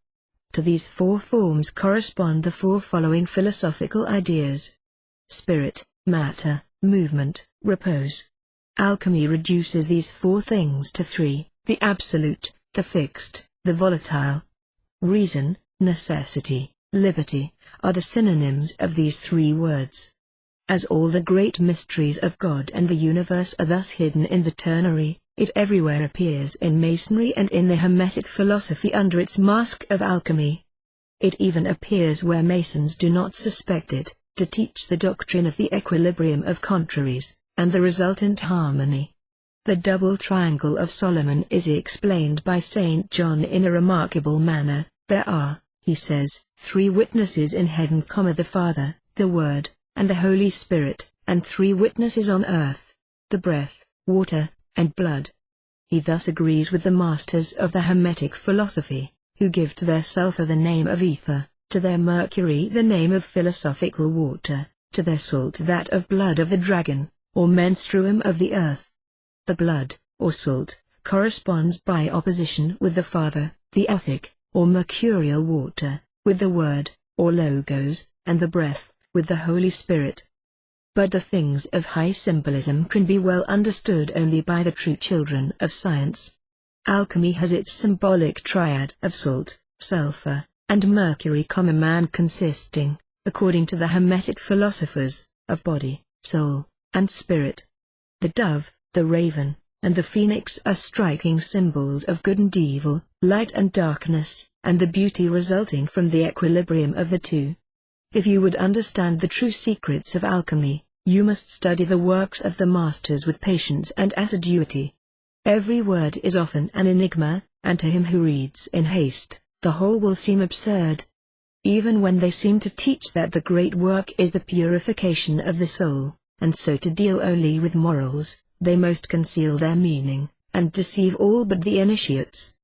[SPEAKER 1] To these four forms correspond the four following philosophical ideas: spirit, matter, movement, repose. Alchemy reduces these four things to three: the absolute, the fixed, the volatile. Reason, necessity, liberty, are the synonyms of these three words. As all the great mysteries of God and the universe are thus hidden in the ternary, it everywhere appears in Masonry and in the Hermetic philosophy under its mask of alchemy. It even appears where Masons do not suspect it, to teach the doctrine of the equilibrium of contraries, and the resultant harmony. The double triangle of Solomon is explained by St. John in a remarkable manner. There are, he says, three witnesses in heaven, the Father, the Word, and the Holy Spirit, and three witnesses on earth, the breath, water, and blood. He thus agrees with the masters of the Hermetic philosophy, who give to their sulfur the name of ether, to their mercury the name of philosophical water, to their salt that of blood of the dragon, or menstruum of the earth. The blood, or salt, corresponds by opposition with the Father, the ethic, or mercurial water, with the Word, or logos, and the breath, with the Holy Spirit. But the things of high symbolism can be well understood only by the true children of science. Alchemy has its symbolic triad of salt, sulfur, and mercury, man consisting, according to the Hermetic philosophers, of body, soul, and spirit. The dove, the raven, and the phoenix are striking symbols of good and evil, light and darkness, and the beauty resulting from the equilibrium of the two. If you would understand the true secrets of alchemy, you must study the works of the masters with patience and assiduity. Every word is often an enigma, and to him who reads in haste, the whole will seem absurd. Even when they seem to teach that the great work is the purification of the soul, and so to deal only with morals, they most conceal their meaning, and deceive all but the initiates.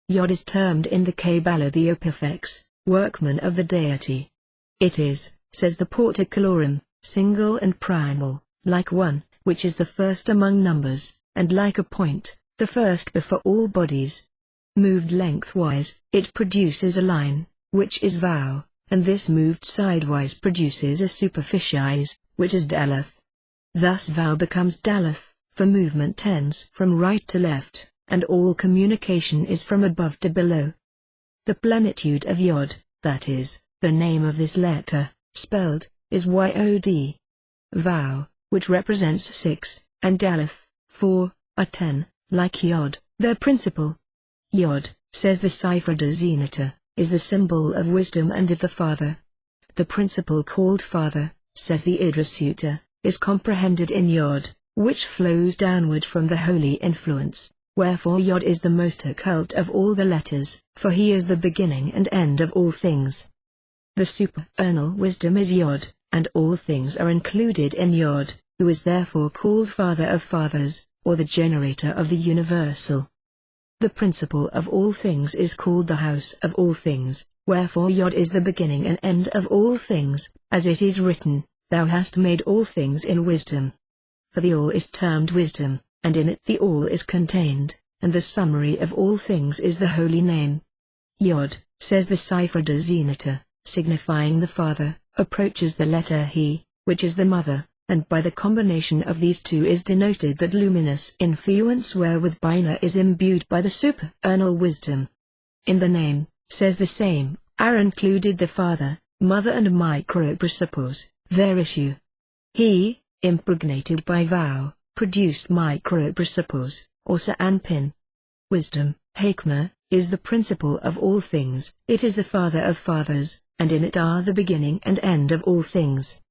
[SPEAKER 1] Yod is termed in the Kabbalah the Opifex, workman of the deity. It is, says the Porticolorum, single and primal, like one, which is the first among numbers, and like a point, the first before all bodies. Moved lengthwise, it produces a line, which is vow, and this moved sidewise produces a superficies, which is daleth. Thus vow becomes daleth, for movement tends from right to left, and all communication is from above to below. The plenitude of Yod, that is, the name of this letter, spelled, is Yod. Vow, which represents 6, and daleth, 4, are 10, like Yod, their principle. Yod, says the Cipher de Zenita, is the symbol of wisdom and of the Father. The principle called Father, says the Idrasuta, is comprehended in Yod, which flows downward from the holy influence, wherefore Yod is the most occult of all the letters, for he is the beginning and end of all things. The supernal wisdom is Yod, and all things are included in Yod, who is therefore called Father of Fathers, or the generator of the universal. The principle of all things is called the house of all things, wherefore Yod is the beginning and end of all things, as it is written, Thou hast made all things in wisdom. For the all is termed wisdom, and in it the all is contained, and the summary of all things is the holy name. Yod, says the Cipher de Zenita, signifying the Father, approaches the letter He, which is the Mother, and by the combination of these two is denoted that luminous influence wherewith Bina is imbued by the supernal wisdom. In the name, says the same, are included the Father, Mother and microprecipios, their issue. He, impregnated by vow, produced microprecipios, or Sa'anpin. Wisdom, Hakma, is the principle of all things, it is the Father of Fathers, and in it are the beginning and end of all things.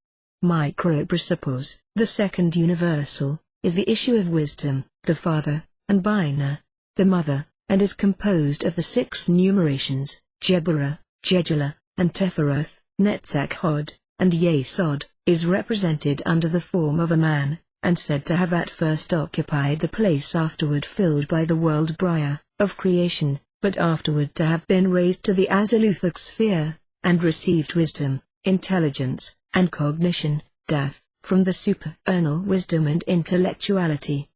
[SPEAKER 1] Microprosopos, the second universal, is the issue of wisdom, the father, and Bina, the mother, and is composed of the 6 numerations, Jebura, Jedula, and Tepharoth. Netzach Hod, and Yesod, is represented under the form of a man, and said to have at first occupied the place afterward filled by the world Briar, of creation, but afterward to have been raised to the Azaluthic sphere, and received wisdom, intelligence, and cognition, Dath, from the supernal wisdom and intellectuality.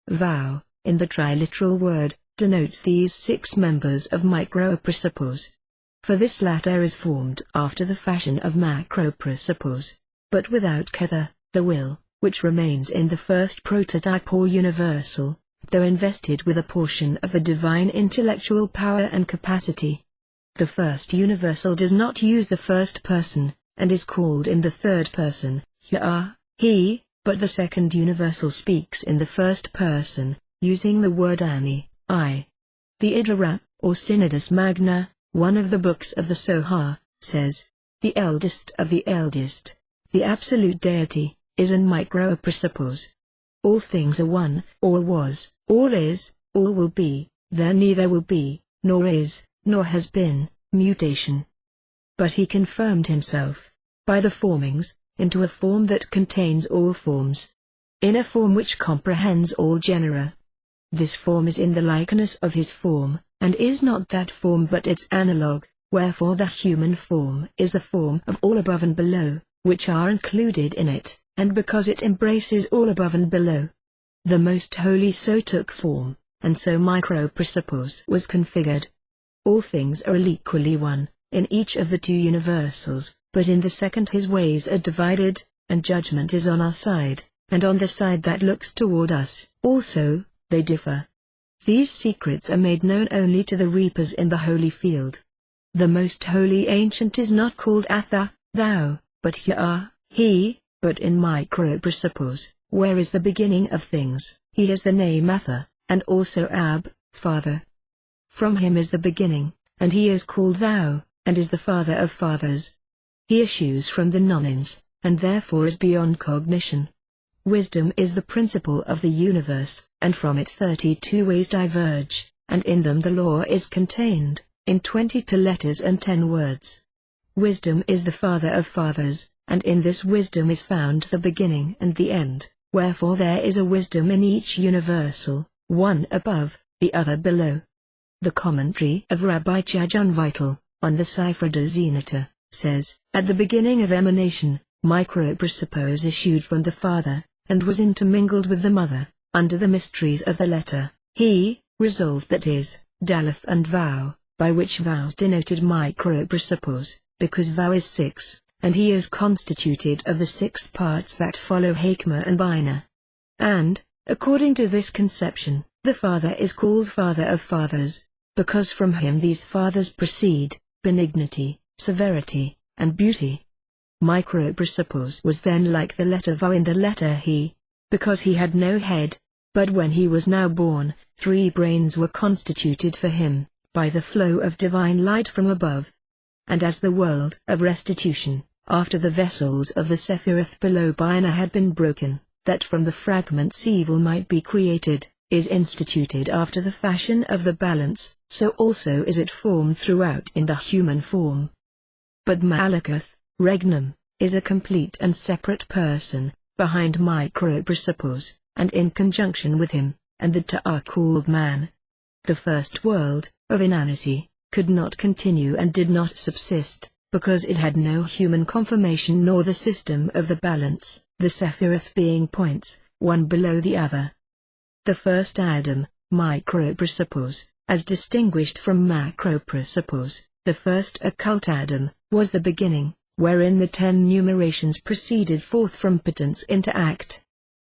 [SPEAKER 1] Vow, in the triliteral word, denotes these 6 members of Microprosopos. For this latter is formed after the fashion of Macroprosopos, but without Kether, the will, which remains in the first prototype or universal, though invested with a portion of the divine intellectual power and capacity. The first universal does not use the first person, and is called in the third person, he, but the second universal speaks in the first person, using the word ani, I. The Idara, or Synodus Magna, one of the books of the Sohar, says, the eldest of the eldest, the absolute deity, is in Microprosopos. All things are one, all was, all is, all will be, there neither will be, nor is, nor has been, mutation. But he confirmed himself, by the formings, into a form that contains all forms. In a form which comprehends all genera. This form is in the likeness of his form, and is not that form but its analogue, wherefore the human form is the form of all above and below, which are included in it, and because it embraces all above and below. The Most Holy so took form, and so Microprosopos was configured. All things are equally one, in each of the 2 universals, but in the second his ways are divided, and judgment is on our side, and on the side that looks toward us, also, they differ. These secrets are made known only to the reapers in the holy field. The Most Holy Ancient is not called Atha, thou, but he, but in Microprosopos, where is the beginning of things, he has the name Atha, and also Ab, father. From him is the beginning, and he is called thou, and is the father of fathers. He issues from the nonins, and therefore is beyond cognition. Wisdom is the principle of the universe, and from it 32 ways diverge, and in them the law is contained, in 22 letters and 10 words. Wisdom is the father of fathers, and in this wisdom is found the beginning and the end, wherefore there is a wisdom in each universal, one above, the other below. The commentary of Rabbi Chajan Vital, on the Cipher de Zenata, says, at the beginning of emanation, Microprosopos issued from the father, and was intermingled with the mother, under the mysteries of the letter, he, resolved that is, Daleth and Vow, by which vows denoted Microprosopos, because vow is 6, and he is constituted of the 6 parts that follow Hakma and Bina. And, according to this conception, the father is called father of fathers, because from him these fathers proceed, benignity, severity, and beauty. Microprosopos was then like the letter Vow in the letter he, because he had no head, but when he was now born, 3 brains were constituted for him, by the flow of divine light from above. And as the world of restitution, after the vessels of the Sephiroth below Bina had been broken, that from the fragments evil might be created, is instituted after the fashion of the balance, so also is it formed throughout in the human form. But Malakuth, Regnum, is a complete and separate person, behind Microprosopos, and in conjunction with him, and the two are called man. The first world, of inanity, could not continue and did not subsist, because it had no human conformation nor the system of the balance, the Sephiroth being points, one below the other. The first Adam, Microprosopos, as distinguished from Macroprosopos, the first occult Adam, was the beginning, wherein the 10 numerations proceeded forth from potence into act.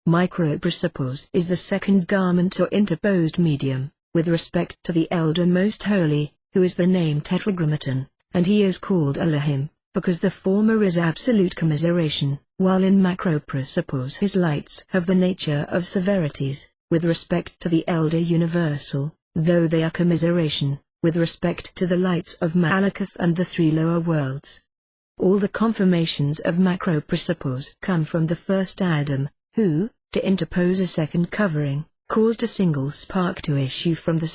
[SPEAKER 1] Microprosopos is the second garment or interposed medium, with respect to the Elder Most Holy, who is the name Tetragrammaton, and he is called Elohim, because the former is absolute commiseration, while in Macroprosopos his lights have the nature of severities, with respect to the Elder Universal, though they are commiseration, with respect to the lights of Malakuth and the 3 lower worlds. All the confirmations of macro-principles come from the first Adam, who, to interpose a second covering, caused a single spark to issue from the